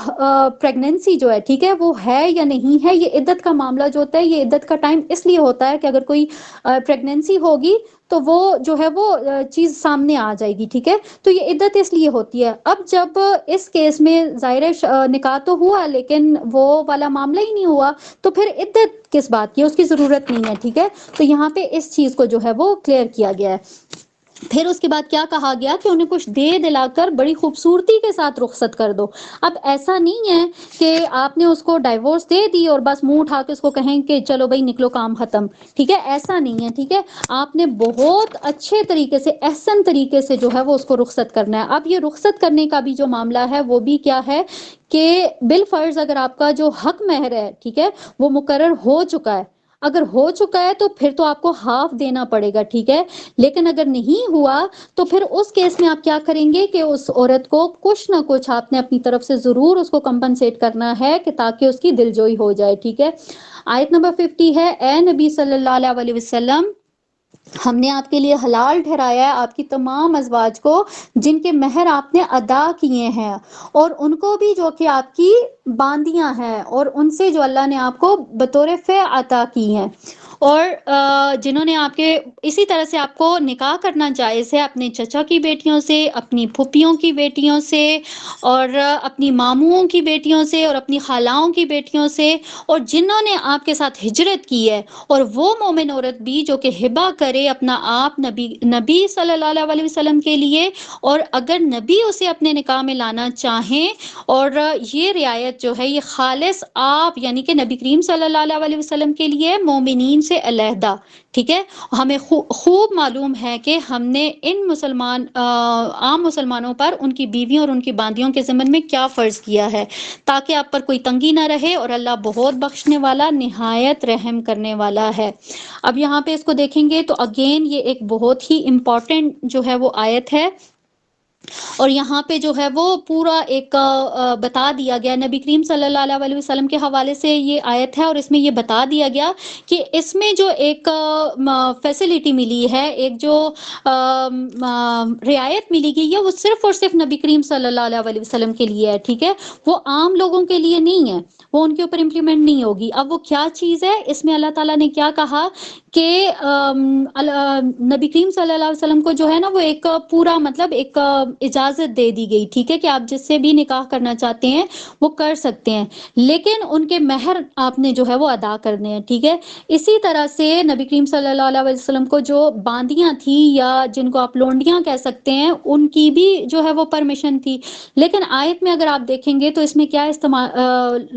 پریگنینسی جو ہے، ٹھیک ہے، وہ ہے یا نہیں ہے، یہ عدت کا معاملہ جو ہوتا ہے، یہ عدت کا ٹائم اس لیے ہوتا ہے کہ اگر کوئی پریگنینسی ہوگی تو وہ جو ہے وہ چیز سامنے آ جائے گی، ٹھیک ہے، تو یہ عدت اس لیے ہوتی ہے۔ اب جب اس کیس میں ظاہر نکاح تو ہوا لیکن وہ والا معاملہ ہی نہیں ہوا، تو پھر عدت کس بات کی، اس کی ضرورت نہیں ہے، ٹھیک ہے۔ تو یہاں پہ اس چیز کو جو ہے وہ کلیئر کیا گیا ہے۔ پھر اس کے بعد کیا کہا گیا کہ انہیں کچھ دے دلا کر بڑی خوبصورتی کے ساتھ رخصت کر دو۔ اب ایسا نہیں ہے کہ آپ نے اس کو ڈائیورس دے دی اور بس منہ اٹھا کے اس کو کہیں کہ چلو بھائی نکلو کام ختم، ٹھیک ہے، ایسا نہیں ہے، ٹھیک ہے۔ آپ نے بہت اچھے طریقے سے، احسن طریقے سے جو ہے وہ اس کو رخصت کرنا ہے۔ اب یہ رخصت کرنے کا بھی جو معاملہ ہے وہ بھی کیا ہے کہ بالفرض اگر آپ کا جو حق مہر ہے، ٹھیک ہے، وہ مقرر ہو چکا ہے، اگر ہو چکا ہے تو پھر تو آپ کو ہاف دینا پڑے گا، ٹھیک ہے، لیکن اگر نہیں ہوا تو پھر اس کیس میں آپ کیا کریں گے کہ اس عورت کو کچھ نہ کچھ آپ نے اپنی طرف سے ضرور اس کو کمپنسیٹ کرنا ہے کہ تاکہ اس کی دلجوئی ہو جائے، ٹھیک ہے۔ آیت نمبر 50 ہے، اے نبی صلی اللہ علیہ وسلم، ہم نے آپ کے لیے حلال ٹھہرایا ہے آپ کی تمام ازواج کو جن کے مہر آپ نے ادا کیے ہیں، اور ان کو بھی جو کہ آپ کی باندیاں ہیں، اور ان سے جو اللہ نے آپ کو بطور فے عطا کی ہیں، اور جنہوں نے آپ کے اسی طرح سے آپ کو نکاح کرنا جائز ہے اپنے چچا کی بیٹیوں سے، اپنی پھوپھیوں کی بیٹیوں سے، اور اپنی ماموؤں کی بیٹیوں سے، اور اپنی خالاؤں کی بیٹیوں سے، اور جنہوں نے آپ کے ساتھ ہجرت کی ہے، اور وہ مومن عورت بھی جو کہ ہبہ کرے اپنا آپ نبی صلی اللہ علیہ وسلم کے لیے، اور اگر نبی اسے اپنے نکاح میں لانا چاہیں، اور یہ رعایت جو ہے یہ خالص آپ یعنی کہ نبی کریم صلی اللہ علیہ وسلم کے لیے مومنین سے علیحدہ، ٹھیک ہے۔ ہمیں خوب معلوم ہے کہ ہم نے ان عام مسلمانوں پر ان کی بیویوں اور ان کی باندیوں کے ضمن میں کیا فرض کیا ہے، تاکہ آپ پر کوئی تنگی نہ رہے، اور اللہ بہت بخشنے والا، نہایت رحم کرنے والا ہے۔ اب یہاں پہ اس کو دیکھیں گے تو اگین یہ ایک بہت ہی امپورٹنٹ جو ہے وہ آیت ہے، اور یہاں پہ جو ہے وہ پورا ایک بتا دیا گیا، نبی کریم صلی اللہ علیہ وسلم کے حوالے سے یہ آیت ہے، اور اس میں یہ بتا دیا گیا کہ اس میں جو ایک فیسلٹی ملی ہے، ایک جو رعایت ملی گئی ہے، وہ صرف اور صرف نبی کریم صلی اللہ علیہ وسلم کے لیے ہے، ٹھیک ہے، وہ عام لوگوں کے لیے نہیں ہے، وہ ان کے اوپر امپلیمنٹ نہیں ہوگی۔ اب وہ کیا چیز ہے، اس میں اللہ تعالیٰ نے کیا کہا کہ نبی کریم صلی اللہ علیہ وسلم کو جو ہے نا وہ ایک پورا مطلب ایک اجازت دے دی گئی، ٹھیک ہے، کہ آپ جس سے بھی نکاح کرنا چاہتے ہیں وہ کر سکتے ہیں، لیکن ان کے مہر آپ نے جو ہے وہ ادا کرنے ہیں، ٹھیک ہے۔ اسی طرح سے نبی کریم صلی اللہ علیہ وسلم کو جو باندیاں تھیں یا جن کو آپ لونڈیاں کہہ سکتے ہیں، ان کی بھی جو ہے وہ پرمیشن تھی، لیکن آیت میں اگر آپ دیکھیں گے تو اس میں کیا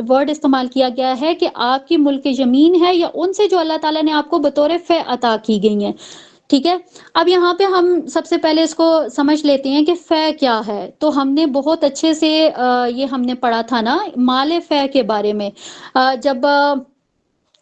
ورڈ استعمال کیا گیا ہے کہ آپ کی ملک زمین ہے یا ان سے جو اللہ تعالیٰ نے آپ کو بطور فے عطا کی گئی ہیں، ٹھیک ہے۔ اب یہاں پہ ہم سب سے پہلے اس کو سمجھ لیتے ہیں کہ فے کیا ہے، تو ہم نے بہت اچھے سے یہ ہم نے پڑھا تھا نا مال فے کے بارے میں، جب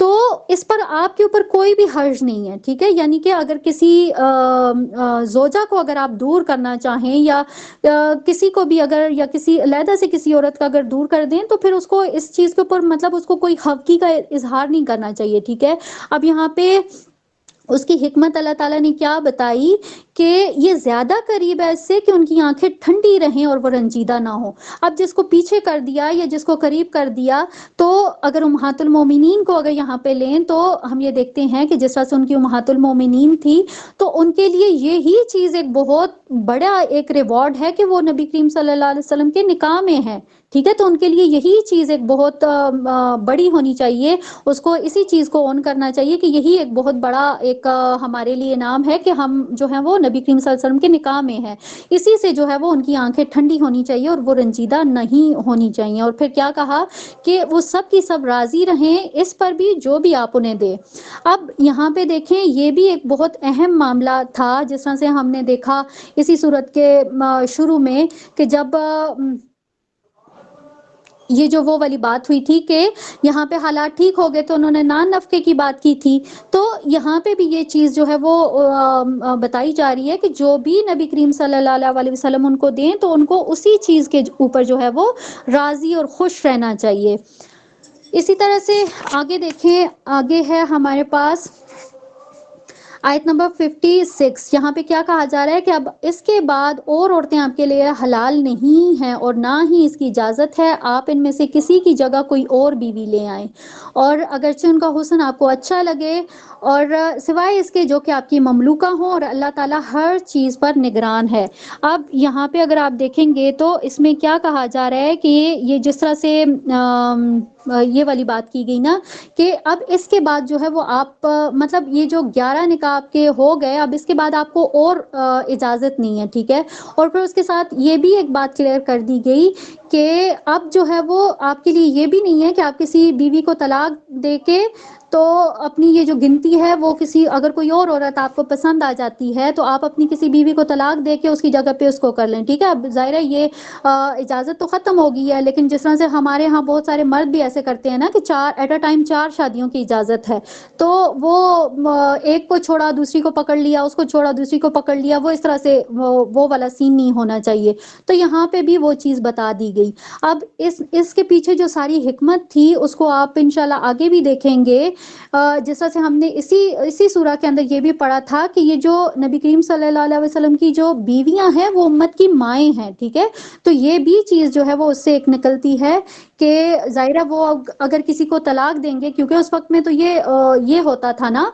تو اس پر آپ کے اوپر کوئی بھی حرج نہیں ہے، ٹھیک ہے، یعنی کہ اگر کسی زوجہ کو اگر آپ دور کرنا چاہیں یا کسی کو بھی اگر یا کسی علیحدہ سے کسی عورت کا اگر دور کر دیں تو پھر اس کو اس چیز کے اوپر مطلب اس کو کوئی خفگی کا اظہار نہیں کرنا چاہیے، ٹھیک ہے۔ اب یہاں پہ اس کی حکمت اللہ تعالیٰ نے کیا بتائی کہ یہ زیادہ قریب ہے اس سے کہ ان کی آنکھیں ٹھنڈی رہیں اور وہ رنجیدہ نہ ہو۔ اب جس کو پیچھے کر دیا یا جس کو قریب کر دیا، تو اگر امہات المومنین کو اگر یہاں پہ لیں تو ہم یہ دیکھتے ہیں کہ جس طرح سے ان کی امہات المومنین تھی تو ان کے لیے یہی چیز ایک بہت بڑا ایک ریوارڈ ہے کہ وہ نبی کریم صلی اللہ علیہ وسلم کے نکاح میں ہے، ٹھیک ہے۔ تو ان کے لیے یہی چیز ایک بہت بڑی ہونی چاہیے، اس کو اسی چیز کو اون کرنا چاہیے کہ یہی ایک بہت بڑا ایک ہمارے لیے نام ہے کہ ہم جو ہے وہ نبی کریم صلی اللہ علیہ وسلم کے نکاح میں ہے، اسی سے جو ہے وہ ان کی آنکھیں ٹھنڈی ہونی چاہیے اور وہ رنجیدہ نہیں ہونی چاہیے۔ اور پھر کیا کہا کہ وہ سب کی سب راضی رہیں اس پر بھی جو بھی آپ انہیں دے۔ اب یہاں پہ دیکھیں یہ بھی ایک بہت اہم معاملہ تھا، جس طرح سے ہم نے دیکھا اسی صورت کے شروع میں کہ جب یہ جو وہ والی بات ہوئی تھی کہ یہاں پہ حالات ٹھیک ہو گئے تو انہوں نے نان نفقے کی بات کی تھی، تو یہاں پہ بھی یہ چیز جو ہے وہ بتائی جا رہی ہے کہ جو بھی نبی کریم صلی اللہ علیہ وسلم ان کو دیں تو ان کو اسی چیز کے اوپر جو ہے وہ راضی اور خوش رہنا چاہیے۔ اسی طرح سے آگے دیکھیں، آگے ہے ہمارے پاس آیت نمبر 56، یہاں پہ کیا کہا جا رہا ہے کہ اب اس کے بعد اور عورتیں آپ کے لیے حلال نہیں ہیں اور نہ ہی اس کی اجازت ہے آپ ان میں سے کسی کی جگہ کوئی اور بیوی لے آئیں، اور اگرچہ ان کا حسن آپ کو اچھا لگے اور سوائے اس کے جو کہ آپ کی مملوکہ ہوں، اور اللہ تعالیٰ ہر چیز پر نگران ہے۔ اب یہاں پہ اگر آپ دیکھیں گے تو اس میں کیا کہا جا رہا ہے کہ یہ جس طرح سے یہ والی بات کی گئی نا کہ اب اس کے بعد جو ہے وہ آپ مطلب یہ جو 11 نکاح آپ کے ہو گئے، اب اس کے بعد آپ کو اور اجازت نہیں ہے، ٹھیک ہے۔ اور پھر اس کے ساتھ یہ بھی ایک بات کلیئر کر دی گئی کہ اب جو ہے وہ آپ کے لیے یہ بھی نہیں ہے کہ آپ کسی بیوی کو طلاق دے کے تو اپنی یہ جو گنتی ہے وہ کسی اگر کوئی اور عورت آپ کو پسند آ جاتی ہے تو آپ اپنی کسی بیوی کو طلاق دے کے اس کی جگہ پہ اس کو کر لیں، ٹھیک ہے۔ اب ظاہر ہے یہ اجازت تو ختم ہو گئی ہے، لیکن جس طرح سے ہمارے ہاں بہت سارے مرد بھی ایسے کرتے ہیں نا کہ ایٹ اے ٹائم 4 شادیوں کی اجازت ہے، تو وہ ایک کو چھوڑا دوسری کو پکڑ لیا، اس کو چھوڑا دوسری کو پکڑ لیا، وہ اس طرح سے وہ والا سین نہیں ہونا چاہیے۔ تو یہاں پہ بھی وہ چیز بتا دی گئی۔ اب اس کے پیچھے جو ساری حکمت تھی اس کو آپ انشاءاللہ آگے بھی دیکھیں گے، جس طرح سے ہم نے اسی سورہ کے اندر یہ بھی پڑھا تھا کہ یہ جو نبی کریم صلی اللہ علیہ وسلم کی جو بیویاں ہیں وہ امت کی مائیں ہیں، ٹھیک ہے۔ تو یہ بھی چیز جو ہے وہ اس سے ایک نکلتی ہے کہ ظاہرہ وہ اگر کسی کو طلاق دیں گے، کیونکہ اس وقت میں تو یہ ہوتا تھا نا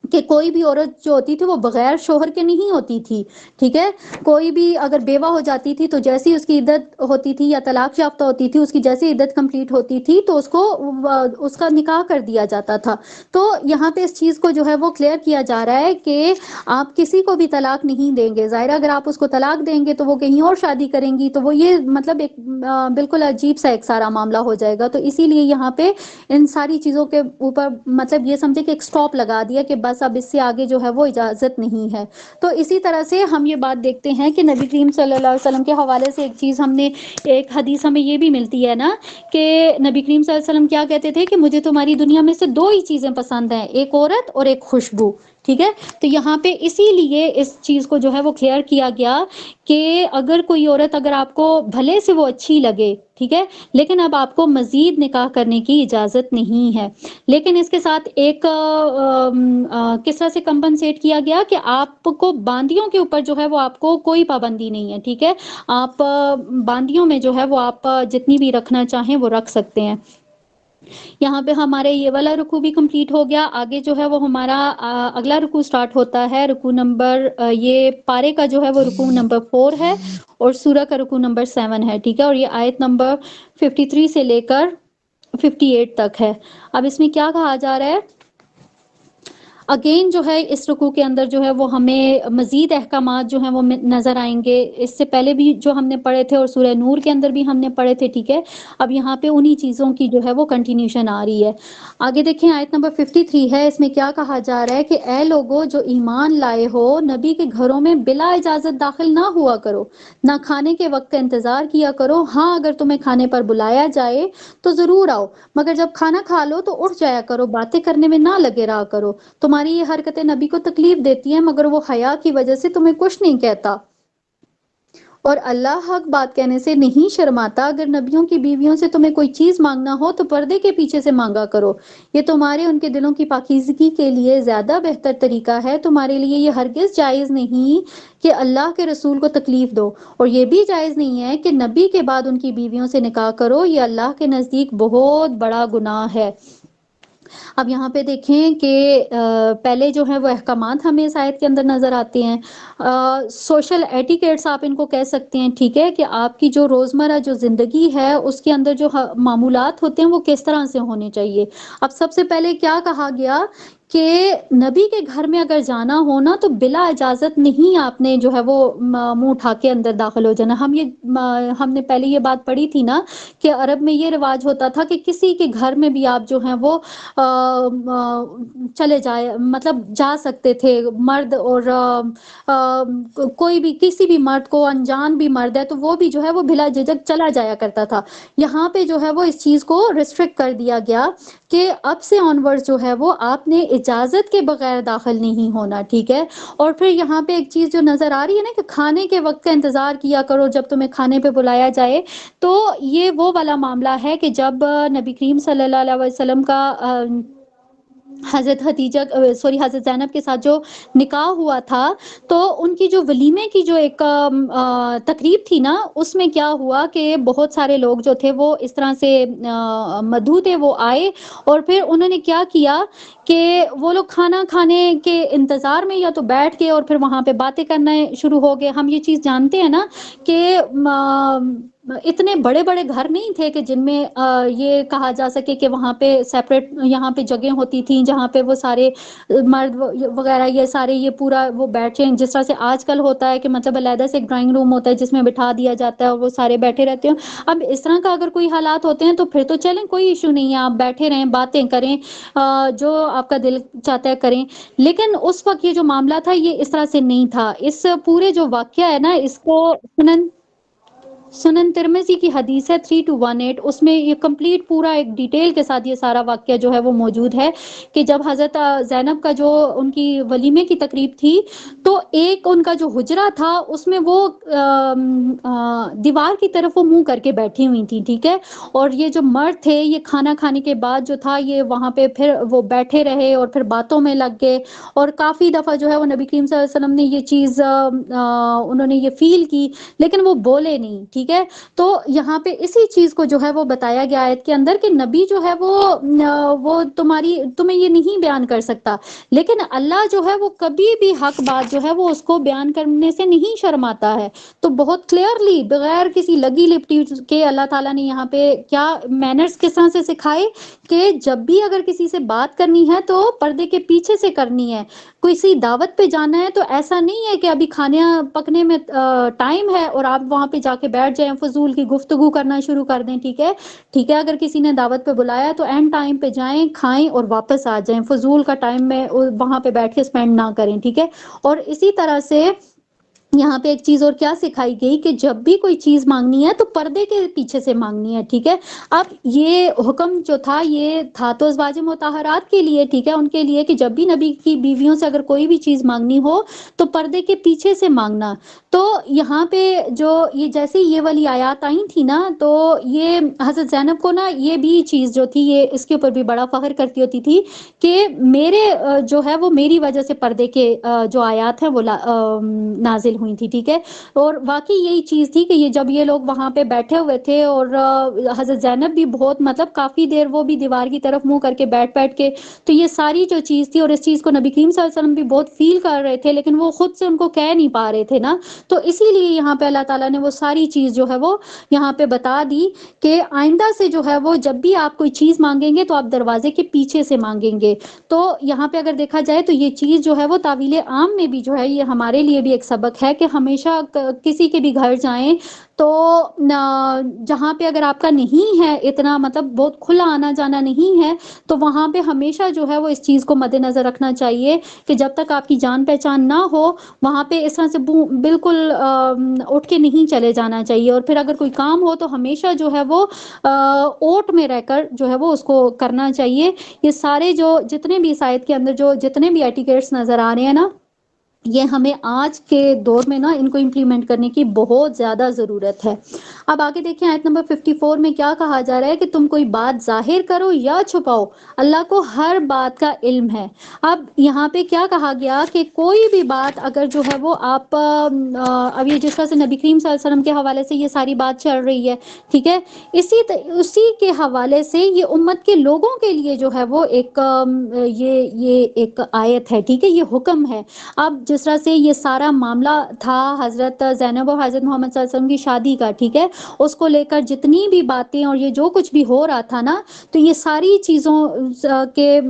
کہ کوئی بھی عورت جو ہوتی تھی وہ بغیر شوہر کے نہیں ہوتی تھی، ٹھیک ہے۔ کوئی بھی اگر بیوہ ہو جاتی تھی تو جیسی اس کی عدت ہوتی تھی یا طلاق یافتہ ہوتی تھی، اس کی جیسی عدت کمپلیٹ ہوتی تھی تو اس کا نکاح کر دیا جاتا تھا۔ تو یہاں پہ اس چیز کو جو ہے وہ کلیئر کیا جا رہا ہے کہ آپ کسی کو بھی طلاق نہیں دیں گے، ظاہر اگر آپ اس کو طلاق دیں گے تو وہ کہیں اور شادی کریں گی، تو وہ یہ مطلب ایک بالکل عجیب سا ایک سارا معاملہ ہو جائے گا۔ تو اسی لیے یہاں پہ ان ساری چیزوں کے اوپر مطلب یہ سمجھے کہ ایک سٹاپ لگا دیا کہ بس اب اس سے آگے جو ہے وہ اجازت نہیں ہے۔ تو اسی طرح سے ہم یہ بات دیکھتے ہیں کہ نبی کریم صلی اللہ علیہ وسلم کے حوالے سے ایک چیز ہم نے ایک حدیث ہمیں یہ بھی ملتی ہے نا کہ نبی کریم صلی اللہ علیہ وسلم کیا کہتے تھے کہ مجھے تمہاری دنیا میں سے 2 ہی چیزیں پسند ہیں، ایک عورت اور ایک خوشبو، ٹھیک ہے۔ تو یہاں پہ اسی لیے اس چیز کو جو ہے وہ کلیئر کیا گیا کہ اگر کوئی عورت اگر آپ کو بھلے سے وہ اچھی لگے، ٹھیک ہے، لیکن اب آپ کو مزید نکاح کرنے کی اجازت نہیں ہے۔ لیکن اس کے ساتھ ایک کس طرح سے کمپنسیٹ کیا گیا کہ آپ کو باندیوں کے اوپر جو ہے وہ آپ کو کوئی پابندی نہیں ہے، ٹھیک ہے۔ آپ باندیوں میں جو ہے وہ آپ جتنی بھی رکھنا چاہیں وہ رکھ سکتے ہیں۔ یہاں پہ ہمارے یہ والا رکوع بھی کمپلیٹ ہو گیا۔ آگے جو ہے وہ ہمارا اگلا رکوع سٹارٹ ہوتا ہے، رکوع نمبر یہ پارے کا جو ہے وہ رکوع نمبر 4 ہے اور سورہ کا رکوع نمبر 7 ہے، ٹھیک ہے۔ اور یہ آیت نمبر 53 سے لے کر 58 تک ہے۔ اب اس میں کیا کہا جا رہا ہے؟ اگین جو ہے اس رکوع کے اندر جو ہے وہ ہمیں مزید احکامات جو ہیں وہ نظر آئیں گے. اس سے پہلے بھی جو ہم نے پڑھے تھے اور سورہ نور کے اندر بھی ہم نے پڑھے تھے. ٹھیک ہے, اب یہاں پہ انہی چیزوں کی جو ہے وہ کنٹینیوشن آ رہی ہے. آگے دیکھیں آیت نمبر 53 ہے, اس میں کیا کہا جا رہا ہے کہ اے لوگو جو ایمان لائے ہو, نبی کے گھروں میں بلا اجازت داخل نہ ہوا کرو, نہ کھانے کے وقت کا انتظار کیا کرو. ہاں اگر تمہیں کھانے پر بلایا جائے تو ضرور آؤ, مگر جب کھانا کھا لو تو اٹھ جایا کرو, باتیں کرنے میں نہ لگے رہا کرو. تمہاری یہ حرکتیں نبی کو تکلیف دیتی ہیں, مگر وہ حیا کی وجہ سے تمہیں کچھ نہیں کہتا. اور اللہ حق بات کہنے سے نہیں شرماتا. اگر نبیوں کی بیویوں سے تمہیں کوئی چیز مانگنا ہو تو پردے کے پیچھے سے مانگا کرو, یہ تمہارے ان کے دلوں کی پاکیزگی کے لیے زیادہ بہتر طریقہ ہے. تمہارے لیے یہ ہرگز جائز نہیں کہ اللہ کے رسول کو تکلیف دو, اور یہ بھی جائز نہیں ہے کہ نبی کے بعد ان کی بیویوں سے نکاح کرو, یہ اللہ کے نزدیک بہت بڑا گناہ ہے. اب یہاں پہ دیکھیں کہ پہلے جو ہے وہ احکامات ہمیں اس آیت کے اندر نظر آتے ہیں. سوشل ایٹیکیٹس آپ ان کو کہہ سکتے ہیں. ٹھیک ہے, کہ آپ کی جو روزمرہ جو زندگی ہے اس کے اندر جو معمولات ہوتے ہیں وہ کس طرح سے ہونے چاہیے. اب سب سے پہلے کیا کہا گیا کہ نبی کے گھر میں اگر جانا ہو نا تو بلا اجازت نہیں آپ نے جو ہے وہ منہ اٹھا کے اندر داخل ہو جانا. ہم نے پہلے یہ بات پڑھی تھی نا کہ عرب میں یہ رواج ہوتا تھا کہ کسی کے گھر میں بھی آپ جو ہیں وہ چلے جائے, مطلب جا سکتے تھے مرد, اور کوئی بھی کسی بھی مرد کو, انجان بھی مرد ہے تو وہ بھی جو ہے وہ بلا جھجک چلا جایا کرتا تھا. یہاں پہ جو ہے وہ اس چیز کو ریسٹرکٹ کر دیا گیا کہ اب سے آنورڈ جو ہے وہ آپ نے اجازت کے بغیر داخل نہیں ہونا. ٹھیک ہے, اور پھر یہاں پہ ایک چیز جو نظر آ رہی ہے نا کہ کھانے کے وقت کا انتظار کیا کرو جب تمہیں کھانے پہ بلایا جائے. تو یہ وہ والا معاملہ ہے کہ جب نبی کریم صلی اللہ علیہ وسلم کا حضرت زینب کے ساتھ جو نکاح ہوا تھا تو ان کی جو ولیمے کی جو ایک تقریب تھی نا, اس میں کیا ہوا کہ بہت سارے لوگ جو تھے وہ اس طرح سے مدعو تھے, وہ آئے اور پھر انہوں نے کیا کیا کہ وہ لوگ کھانا کھانے کے انتظار میں یا تو بیٹھ کے اور پھر وہاں پہ باتیں کرنا شروع ہو گئے. ہم یہ چیز جانتے ہیں نا کہ اتنے بڑے بڑے گھر نہیں تھے کہ جن میں یہ کہا جا سکے کہ وہاں پہ سیپریٹ یہاں پہ جگہ ہوتی تھیں جہاں پہ وہ سارے مرد وغیرہ یہ سارے یہ پورا وہ بیٹھے ہیں جس طرح سے آج کل ہوتا ہے کہ مطلب علیحدہ سے ایک ڈرائنگ روم ہوتا ہے جس میں بٹھا دیا جاتا ہے اور وہ سارے بیٹھے رہتے ہیں. اب اس طرح کا اگر کوئی حالات ہوتے ہیں تو پھر تو چلیں کوئی ایشو نہیں ہے, آپ بیٹھے رہیں, باتیں کریں, جو آپ کا دل چاہتا ہے کریں. لیکن اس وقت یہ جو معاملہ تھا یہ اس طرح سے نہیں تھا. اس پورے جو واقعہ ہے نا اس کو سنن ترمذی کی حدیث ہے 3218, اس میں یہ کمپلیٹ پورا ایک ڈیٹیل کے ساتھ یہ سارا واقعہ جو ہے وہ موجود ہے کہ جب حضرت زینب کا جو ان کی ولیمے کی تقریب تھی تو ایک ان کا جو حجرہ تھا اس میں وہ دیوار کی طرف وہ منہ کر کے بیٹھی ہوئی تھی. ٹھیک ہے, اور یہ جو مرد تھے یہ کھانا کھانے کے بعد جو تھا یہ وہاں پہ پھر وہ بیٹھے رہے اور پھر باتوں میں لگ گئے, اور کافی دفعہ جو ہے وہ نبی کریم صلی اللہ علیہ وسلم نے یہ چیز انہوں نے یہ فیل کی لیکن وہ بولے نہیں. ٹھیک ہے, تو یہاں پہ اسی چیز کو جو ہے وہ بتایا گیا آیت کے اندر کہ نبی جو ہے وہ تمہیں یہ نہیں بیان کر سکتا, لیکن اللہ جو ہے وہ کبھی بھی حق بات جو ہے وہ اس کو بیان کرنے سے نہیں شرماتا ہے. تو بہت کلیئرلی بغیر کسی لگی لپٹی کے اللہ تعالیٰ نے یہاں پہ کیا مینرز کس طرح سے سکھائے کہ جب بھی اگر کسی سے بات کرنی ہے تو پردے کے پیچھے سے کرنی ہے. کسی دعوت پہ جانا ہے تو ایسا نہیں ہے کہ ابھی کھانے پکنے میں ٹائم ہے اور آپ وہاں پہ جا کے بیٹھ جائیں, فضول کی گفتگو کرنا شروع کر دیں. ٹھیک ہے, ٹھیک ہے, اگر کسی نے دعوت پہ بلایا تو اینڈ ٹائم پہ جائیں, کھائیں اور واپس آ جائیں, فضول کا ٹائم میں وہاں پہ بیٹھ کے اسپینڈ نہ کریں. ٹھیک ہے, اور اسی طرح سے یہاں پہ ایک چیز اور کیا سکھائی گئی کہ جب بھی کوئی چیز مانگنی ہے تو پردے کے پیچھے سے مانگنی ہے. ٹھیک ہے, اب یہ حکم جو تھا یہ تھا تو ازواج مطہرات کے لیے. ٹھیک ہے, ان کے لیے کہ جب بھی نبی کی بیویوں سے اگر کوئی بھی چیز مانگنی ہو تو پردے کے پیچھے سے مانگنا. تو یہاں پہ جو یہ جیسے یہ والی آیات آئی تھی نا تو یہ حضرت زینب کو نا یہ بھی چیز جو تھی یہ اس کے اوپر بھی بڑا فخر کرتی ہوتی تھی کہ میرے جو ہے وہ میری وجہ سے پردے کے جو آیات ہیں وہ نازل ہوئی تھی، ٹھیک ہے. اور واقعی یہی چیز تھی کہ یہ جب یہ لوگ وہاں پہ بیٹھے ہوئے تھے اور حضرت زینب بھی بہت مطلب کافی دیر وہ بھی دیوار کی طرف منہ کر کے بیٹھ کے، تو یہ ساری جو چیز تھی اور اس چیز کو نبی کریم صلی اللہ علیہ وسلم بھی بہت فیل کر رہے تھے، لیکن وہ خود سے ان کو کہہ نہیں پا رہے تھے نا. تو اسی لیے یہاں پہ اللہ تعالیٰ نے وہ ساری چیز جو ہے وہ یہاں پہ بتا دی کہ آئندہ سے جو ہے وہ جب بھی آپ کوئی چیز مانگیں گے تو آپ دروازے کے پیچھے سے مانگیں گے. تو یہاں پہ اگر دیکھا جائے تو یہ چیز جو ہے وہ تعویل عام میں بھی جو ہے یہ ہمارے لیے بھی ایک سبق ہے کہ ہمیشہ کسی کے بھی گھر جائیں تو جہاں پہ اگر آپ کا نہیں ہے اتنا مطلب بہت کھلا آنا جانا نہیں ہے تو وہاں پہ ہمیشہ جو ہے وہ اس چیز کو مد نظر رکھنا چاہیے کہ جب تک آپ کی جان پہچان نہ ہو وہاں پہ اس طرح سے بالکل اٹھ کے نہیں چلے جانا چاہیے. اور پھر اگر کوئی کام ہو تو ہمیشہ جو ہے وہ اوٹ میں رہ کر جو ہے وہ اس کو کرنا چاہیے. یہ سارے جو جتنے بھی اس آیت کے اندر جو جتنے بھی ایٹیکیٹس نظر آ رہے ہیں نا، یہ ہمیں آج کے دور میں نا ان کو امپلیمنٹ کرنے کی بہت زیادہ ضرورت ہے. اب آگے دیکھیں آیت نمبر 54 میں کیا کہا جا رہا ہے کہ تم کوئی بات ظاہر کرو یا چھپاؤ، اللہ کو ہر بات کا علم ہے. اب یہاں پہ کیا کہا گیا کہ کوئی بھی بات اگر جو ہے وہ آپ اب یہ جس طرح سے نبی کریم صلی اللہ علیہ وسلم کے حوالے سے یہ ساری بات چل رہی ہے، ٹھیک ہے، اسی کے حوالے سے یہ امت کے لوگوں کے لیے جو ہے وہ ایک یہ ایک آیت ہے، ٹھیک ہے، یہ حکم ہے. اب جس طرح سے یہ سارا معاملہ تھا حضرت زینب اور حضرت محمد صلی اللہ علیہ وسلم کی شادی کا، ٹھیک ہے، اس کو لے کر جتنی بھی باتیں اور یہ جو کچھ بھی ہو رہا تھا نا، تو یہ ساری چیزوں کے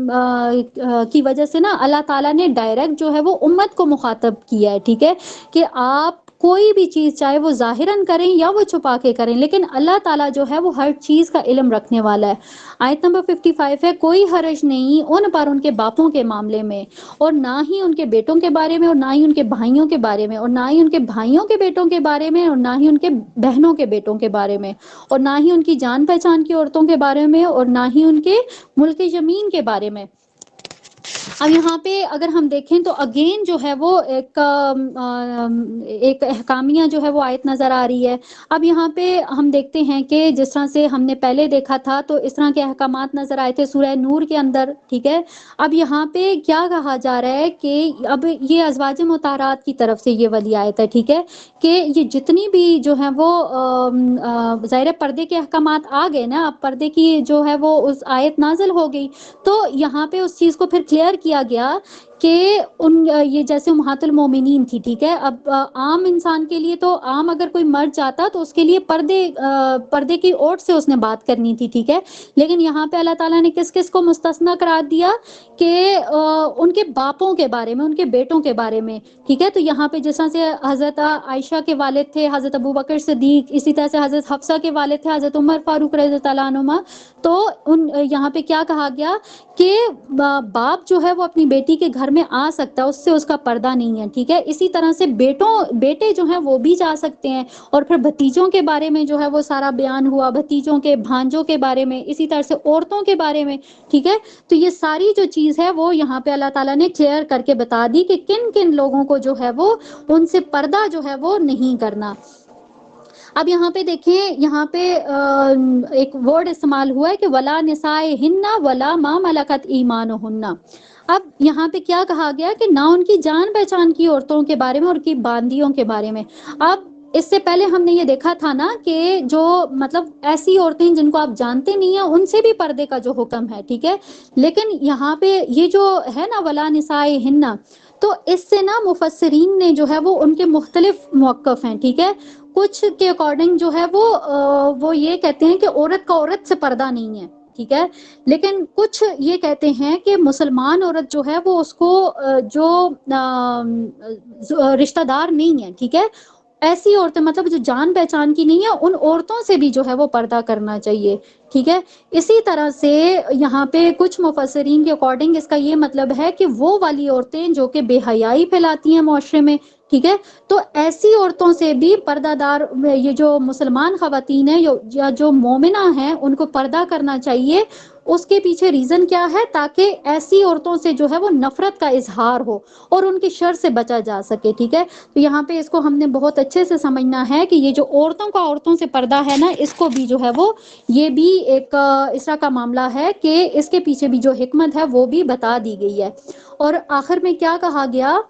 کی وجہ سے نا اللہ تعالیٰ نے ڈائریکٹ جو ہے وہ امت کو مخاطب کیا ہے، ٹھیک ہے، کہ آپ کوئی بھی چیز چاہے وہ ظاہراً کریں یا وہ چھپا کے کریں، لیکن اللہ تعالیٰ جو ہے وہ ہر چیز کا علم رکھنے والا ہے. آیت نمبر 55 ہے، کوئی حرج نہیں ان پر ان کے باپوں کے معاملے میں، اور نہ ہی ان کے بیٹوں کے بارے میں، اور نہ ہی ان کے بھائیوں کے بارے میں، اور نہ ہی ان کے بھائیوں کے بیٹوں کے بارے میں، اور نہ ہی ان کے بہنوں کے بیٹوں کے بارے میں، اور نہ ہی ان کی جان پہچان کی عورتوں کے بارے میں، اور نہ ہی ان کے ملک زمین کے بارے میں. اب یہاں پہ اگر ہم دیکھیں تو اگین جو ہے وہ ایک احکامیہ جو ہے وہ آیت نظر آ رہی ہے. اب یہاں پہ ہم دیکھتے ہیں کہ جس طرح سے ہم نے پہلے دیکھا تھا تو اس طرح کے احکامات نظر آئے تھے سورہ نور کے اندر، ٹھیک ہے. اب یہاں پہ کیا کہا جا رہا ہے کہ اب یہ ازواج مطہرات کی طرف سے یہ والی آیت ہے، ٹھیک ہے، کہ یہ جتنی بھی جو ہے وہ ظاہر پردے کے احکامات آ گئے نا، اب پردے کی جو ہے وہ اس آیت نازل ہو گئی تو یہاں پہ اس چیز کو پھر کلیئر کیا گیا کہ یہ جیسے امہات المومنین تھی، ٹھیک ہے. اب عام انسان کے لیے تو عام اگر کوئی مرد جاتا تو اس کے لیے پردے کی اوٹ سے اس نے بات کرنی تھی، ٹھیک ہے، لیکن یہاں پہ اللہ تعالیٰ نے کس کس کو مستثنا قرار دیا کہ ان کے باپوں کے بارے میں، ان کے بیٹوں کے بارے میں، ٹھیک ہے. تو یہاں پہ جس طرح سے حضرت عائشہ کے والد تھے حضرت ابوبکر صدیق، اسی طرح سے حضرت حفصہ کے والد تھے حضرت عمر فاروق رضی اللہ عنہما، تو یہاں پہ کیا کہا گیا کہ باپ جو ہے وہ اپنی بیٹی کے گھر میں آ سکتا ہے، اس سے اس کا پردہ نہیں ہے، ٹھیک ہے. اسی طرح سے بیٹے جو ہیں وہ بھی جا سکتے ہیں. اور پھر بھتیجوں کے بارے میں جو ہے وہ سارا بیان ہوا، بھتیجوں کے بھانجوں کے بارے میں، اسی طرح سے عورتوں کے بارے میں، ٹھیک ہے. تو یہ ساری جو چیز ہے وہ یہاں پہ اللہ تعالیٰ نے کلیئر کر کے بتا دی کہ کن کن لوگوں کو جو ہے وہ ان سے پردہ جو ہے وہ نہیں کرنا. اب یہاں پہ دیکھیں، یہاں پہ ایک ورڈ استعمال ہوا ہے کہ ولا نسائہن ولا ما ملکت ایمانہن. اب یہاں پہ کیا کہا گیا کہ نہ ان کی جان پہچان کی عورتوں کے بارے میں اور کی باندیوں کے بارے میں. اب اس سے پہلے ہم نے یہ دیکھا تھا نا کہ جو مطلب ایسی عورتیں جن کو آپ جانتے نہیں ہیں ان سے بھی پردے کا جو حکم ہے، ٹھیک ہے، لیکن یہاں پہ یہ جو ہے نا ولا نسائہن، تو اس سے نا مفسرین نے جو ہے وہ ان کے مختلف موقف ہیں، ٹھیک ہے. کچھ کے اکارڈنگ جو ہے وہ یہ کہتے ہیں کہ عورت کا عورت سے پردہ نہیں ہے، ٹھیک ہے، لیکن کچھ یہ کہتے ہیں کہ مسلمان عورت جو ہے وہ اس کو جو رشتہ دار نہیں ہے، ٹھیک ہے، ایسی عورتیں مطلب جو جان پہچان کی نہیں ہے ان عورتوں سے بھی جو ہے وہ پردہ کرنا چاہیے، ٹھیک ہے. اسی طرح سے یہاں پہ کچھ مفسرین کے اکارڈنگ اس کا یہ مطلب ہے کہ وہ والی عورتیں جو کہ بے حیائی پھیلاتی ہیں معاشرے میں، ٹھیک ہے، تو ایسی عورتوں سے بھی پردہ دار یہ جو مسلمان خواتین ہیں یا جو مومنہ ہیں ان کو پردہ کرنا چاہیے. اس کے پیچھے ریزن کیا ہے؟ تاکہ ایسی عورتوں سے جو ہے وہ نفرت کا اظہار ہو اور ان کی شر سے بچا جا سکے، ٹھیک ہے. تو یہاں پہ اس کو ہم نے بہت اچھے سے سمجھنا ہے کہ یہ جو عورتوں کا عورتوں سے پردہ ہے نا، اس کو بھی جو ہے وہ یہ بھی ایک اس طرح کا معاملہ ہے کہ اس کے پیچھے بھی جو حکمت ہے وہ بھی بتا دی گئی ہے. اور آخر میں کیا کہا گیا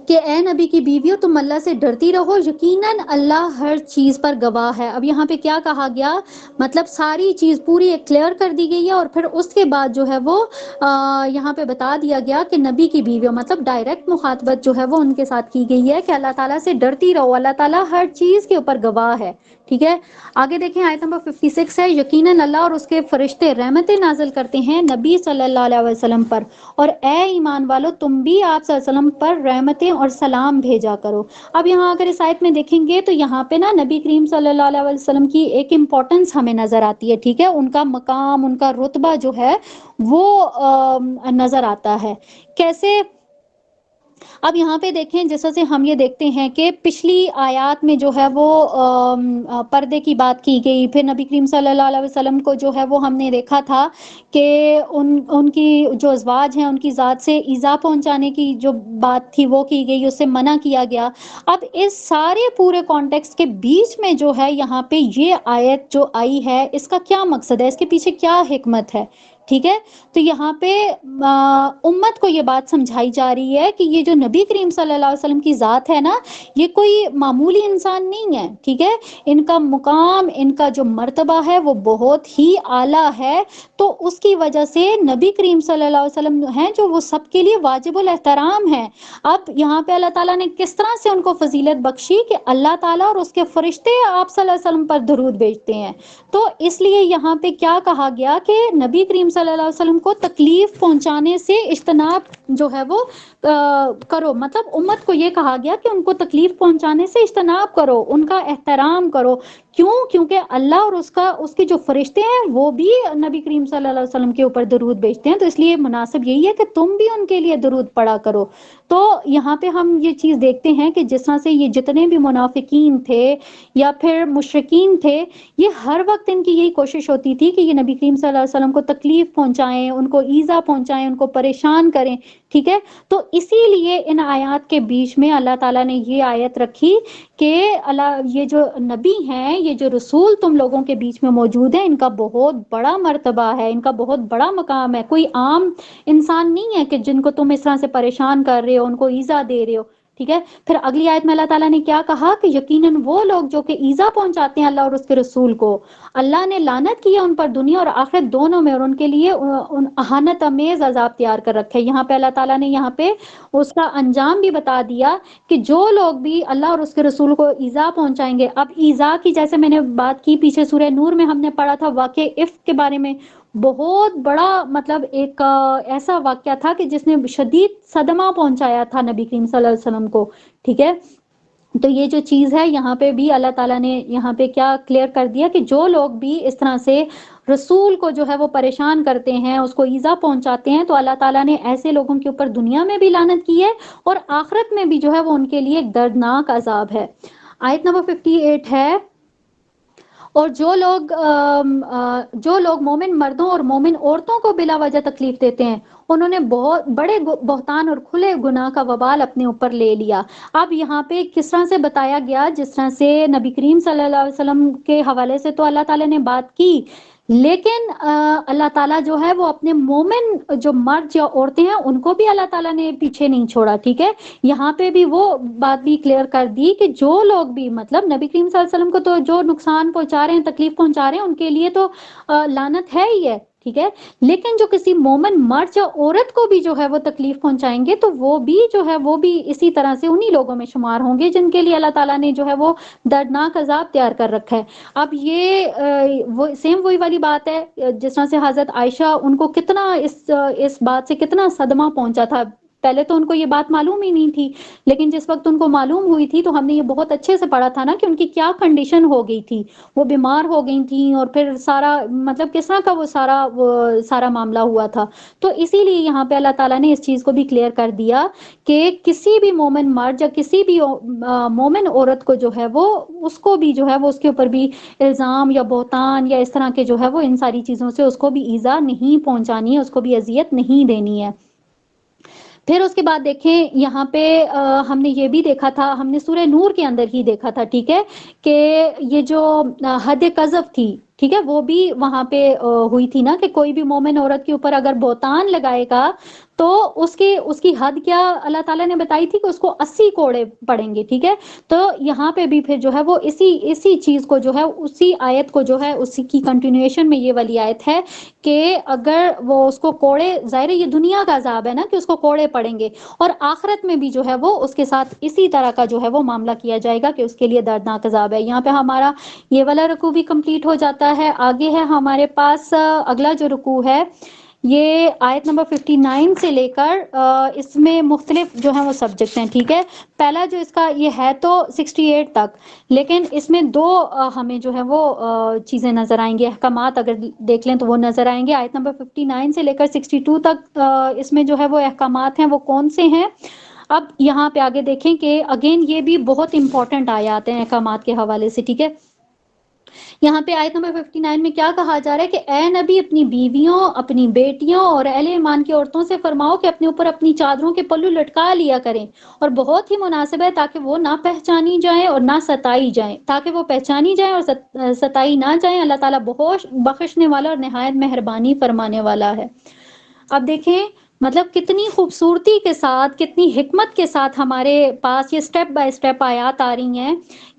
کہ اے نبی کی بیویوں تم اللہ سے ڈرتی رہو، یقیناً اللہ ہر چیز پر گواہ ہے۔ اب یہاں پہ کیا کہا گیا، مطلب ساری چیز پوری ایک کلیئر کر دی گئی ہے، اور پھر اس کے بعد جو ہے وہ یہاں پہ بتا دیا گیا کہ نبی کی بیویوں مطلب ڈائریکٹ مخاطبت جو ہے وہ ان کے ساتھ کی گئی ہے کہ اللہ تعالیٰ سے ڈرتی رہو، اللہ تعالیٰ ہر چیز کے اوپر گواہ ہے، ٹھیک ہے۔ آگے دیکھیں آیت نمبر 56 ہے، یقیناً اللہ اور اس کے فرشتے رحمتیں نازل کرتے ہیں نبی صلی اللہ علیہ وسلم پر، اور اے ایمان والو تم بھی آپ صلی اللہ علیہ وسلم پر رحمتیں اور سلام بھیجا کرو۔ اب یہاں اگر اس آیت میں دیکھیں گے تو یہاں پہ نا نبی کریم صلی اللہ علیہ وسلم کی ایک امپورٹنس ہمیں نظر آتی ہے، ٹھیک ہے، ان کا مقام، ان کا رتبہ جو ہے وہ نظر آتا ہے۔ کیسے؟ اب یہاں پہ دیکھیں جیسا سے ہم یہ دیکھتے ہیں کہ پچھلی آیات میں جو ہے وہ پردے کی بات کی گئی، پھر نبی کریم صلی اللہ علیہ وسلم کو جو ہے وہ ہم نے دیکھا تھا کہ ان کی جو ازواج ہیں ان کی ذات سے ایذا پہنچانے کی جو بات تھی وہ کی گئی، اس سے منع کیا گیا۔ اب اس سارے پورے کانٹیکسٹ کے بیچ میں جو ہے یہاں پہ یہ آیت جو آئی ہے اس کا کیا مقصد ہے، اس کے پیچھے کیا حکمت ہے، ٹھیک ہے۔ تو یہاں پہ امت کو یہ بات سمجھائی جا رہی ہے کہ یہ جو نبی کریم صلی اللہ علیہ وسلم کی ذات ہے نا، یہ کوئی معمولی انسان نہیں ہے، ٹھیک ہے، ان کا مقام، ان کا جو مرتبہ ہے وہ بہت ہی اعلیٰ ہے، تو اس کی وجہ سے نبی کریم صلی اللہ علیہ وسلم ہیں جو وہ سب کے لیے واجب الاحترام ہے۔ اب یہاں پہ اللہ تعالیٰ نے کس طرح سے ان کو فضیلت بخشی کہ اللہ تعالیٰ اور اس کے فرشتے آپ صلی اللہ علیہ وسلم پر درود بھیجتے ہیں، تو اس لیے یہاں پہ کیا کہا گیا کہ نبی کریم صلی اللہ علیہ وسلم کو تکلیف پہنچانے سے اجتناب جو ہے وہ کرو، مطلب امت کو یہ کہا گیا کہ ان کو تکلیف پہنچانے سے اجتناب کرو، ان کا احترام کرو۔ کیوں؟ کیونکہ اللہ اور اس کے جو فرشتے ہیں وہ بھی نبی کریم صلی اللہ علیہ وسلم کے اوپر درود بھیجتے ہیں، تو اس لیے مناسب یہی ہے کہ تم بھی ان کے لیے درود پڑھا کرو۔ تو یہاں پہ ہم یہ چیز دیکھتے ہیں کہ جس طرح سے یہ جتنے بھی منافقین تھے یا پھر مشرکین تھے، یہ ہر وقت ان کی یہی کوشش ہوتی تھی کہ یہ نبی کریم صلی اللہ علیہ وسلم کو تکلیف پہنچائیں، ان کو ایذا پہنچائیں، ان کو پریشان کریں، ٹھیک ہے۔ تو اسی لیے ان آیات کے بیچ میں اللہ تعالیٰ نے یہ آیت رکھی کہ اللہ، یہ جو نبی ہیں، یہ جو رسول تم لوگوں کے بیچ میں موجود ہیں، ان کا بہت بڑا مرتبہ ہے، ان کا بہت بڑا مقام ہے، کوئی عام انسان نہیں ہے کہ جن کو تم اس طرح سے پریشان کر رہے ہو، ان کو ایذا دے رہے ہو، ٹھیک ہے۔ پھر اگلی آیت میں اللہ تعالیٰ نے کیا کہا کہ یقیناً وہ لوگ جو کہ ایذا پہنچاتے ہیں اللہ اور اس کے رسول کو، اللہ نے لعنت کی ہے ان پر دنیا اور آخرت دونوں میں، اور ان کے لیے اہانت امیز عذاب تیار کر رکھے۔ یہاں پہ اللہ تعالیٰ نے یہاں پہ اس کا انجام بھی بتا دیا کہ جو لوگ بھی اللہ اور اس کے رسول کو ایذا پہنچائیں گے۔ اب ایذا کی جیسے میں نے بات کی پیچھے سورہ نور میں ہم نے پڑھا تھا واقعہ افک کے بارے میں، بہت بڑا مطلب ایک ایسا واقعہ تھا کہ جس نے شدید صدمہ پہنچایا تھا نبی کریم صلی اللہ علیہ وسلم کو، ٹھیک ہے۔ تو یہ جو چیز ہے یہاں پہ بھی اللہ تعالیٰ نے یہاں پہ کیا کلیئر کر دیا کہ جو لوگ بھی اس طرح سے رسول کو جو ہے وہ پریشان کرتے ہیں، اس کو ایذا پہنچاتے ہیں، تو اللہ تعالیٰ نے ایسے لوگوں کے اوپر دنیا میں بھی لعنت کی ہے اور آخرت میں بھی جو ہے وہ ان کے لیے ایک دردناک عذاب ہے۔ آیت نمبر 58 ہے، اور جو لوگ مومن مردوں اور مومن عورتوں کو بلا وجہ تکلیف دیتے ہیں، انہوں نے بہت بڑے بہتان اور کھلے گناہ کا وبال اپنے اوپر لے لیا۔ اب یہاں پہ کس طرح سے بتایا گیا، جس طرح سے نبی کریم صلی اللہ علیہ وسلم کے حوالے سے تو اللہ تعالیٰ نے بات کی، لیکن اللہ تعالیٰ جو ہے وہ اپنے مومن جو مرد یا عورتیں ہیں ان کو بھی اللہ تعالیٰ نے پیچھے نہیں چھوڑا، ٹھیک ہے۔ یہاں پہ بھی وہ بات بھی کلیئر کر دی کہ جو لوگ بھی مطلب نبی کریم صلی اللہ علیہ وسلم کو تو جو نقصان پہنچا رہے ہیں، تکلیف پہنچا رہے ہیں، ان کے لیے تو لعنت ہے ہی ہے، ٹھیک ہے، لیکن جو کسی مومن مرد یا عورت کو بھی جو ہے وہ تکلیف پہنچائیں گے تو وہ بھی جو ہے وہ بھی اسی طرح سے انہی لوگوں میں شمار ہوں گے جن کے لیے اللہ تعالیٰ نے جو ہے وہ دردناک عذاب تیار کر رکھا ہے۔ اب یہ وہ سیم وہی والی بات ہے جس طرح سے حضرت عائشہ، ان کو کتنا اس بات سے کتنا صدمہ پہنچا تھا، پہلے تو ان کو یہ بات معلوم ہی نہیں تھی، لیکن جس وقت ان کو معلوم ہوئی تھی تو ہم نے یہ بہت اچھے سے پڑھا تھا نا کہ ان کی کیا کنڈیشن ہو گئی تھی، وہ بیمار ہو گئی تھیں، اور پھر سارا مطلب کس طرح کا وہ سارا معاملہ ہوا تھا۔ تو اسی لیے یہاں پہ اللہ تعالیٰ نے اس چیز کو بھی کلیئر کر دیا کہ کسی بھی مومن مرد یا کسی بھی مومن عورت کو جو ہے وہ اس کو بھی جو ہے وہ اس کے اوپر بھی الزام یا بہتان یا اس طرح کے جو ہے وہ ان ساری چیزوں سے اس کو بھی ایذا نہیں پہنچانی ہے، اس کو بھی اذیت نہیں دینی ہے۔ پھر اس کے بعد دیکھیں یہاں پہ ہم نے یہ بھی دیکھا تھا، ہم نے سورہ نور کے اندر ہی دیکھا تھا، ٹھیک ہے، کہ یہ جو حد قذف تھی، ٹھیک ہے، وہ بھی وہاں پہ ہوئی تھی نا کہ کوئی بھی مومن عورت کے اوپر اگر بہتان لگائے گا تو اس کی حد کیا اللہ تعالیٰ نے بتائی تھی کہ اس کو 80 کوڑے پڑیں گے، ٹھیک ہے. تو یہاں پہ بھی پھر جو ہے وہ اسی چیز کو جو ہے اسی آیت کو جو ہے اسی کی کنٹینیوشن میں یہ والی آیت ہے کہ اگر وہ اس کو کوڑے، ظاہر یہ دنیا کا عذاب ہے نا کہ اس کو کوڑے پڑیں گے، اور آخرت میں بھی جو ہے وہ اس کے ساتھ اسی طرح کا جو ہے وہ معاملہ کیا جائے گا کہ اس کے لیے دردناک عذاب ہے. یہاں پہ ہمارا یہ والا رکوع بھی کمپلیٹ ہو جاتا ہے. آگے ہے ہمارے پاس اگلا جو رکوع ہے یہ آیت نمبر 59 سے لے کر اس میں مختلف جو ہیں وہ سبجیکٹ ہیں، ٹھیک ہے. پہلا جو اس کا یہ ہے تو 68 تک، لیکن اس میں دو ہمیں جو ہے وہ چیزیں نظر آئیں گی، احکامات اگر دیکھ لیں تو وہ نظر آئیں گے. آیت نمبر 59 سے لے کر 62 تک اس میں جو ہے وہ احکامات ہیں وہ کون سے ہیں. اب یہاں پہ آگے دیکھیں کہ اگین یہ بھی بہت امپورٹنٹ آیات ہیں احکامات کے حوالے سے، ٹھیک ہے. یہاں پہ آیت نمبر 59 میں کیا کہا جا رہا ہے کہ اے نبی اپنی بیویوں، اپنی بیٹیوں اور اہل ایمان کی عورتوں سے فرماؤ کہ اپنے اوپر اپنی چادروں کے پلو لٹکا لیا کریں، اور بہت ہی مناسب ہے تاکہ وہ نہ پہچانی جائیں اور نہ ستائی جائیں، تاکہ وہ پہچانی جائیں اور ستائی نہ جائیں. اللہ تعالیٰ بہت بخشنے والا اور نہایت مہربانی فرمانے والا ہے. اب دیکھیں مطلب کتنی خوبصورتی کے ساتھ، کتنی حکمت کے ساتھ ہمارے پاس یہ سٹیپ بائی سٹیپ آیات آ رہی ہیں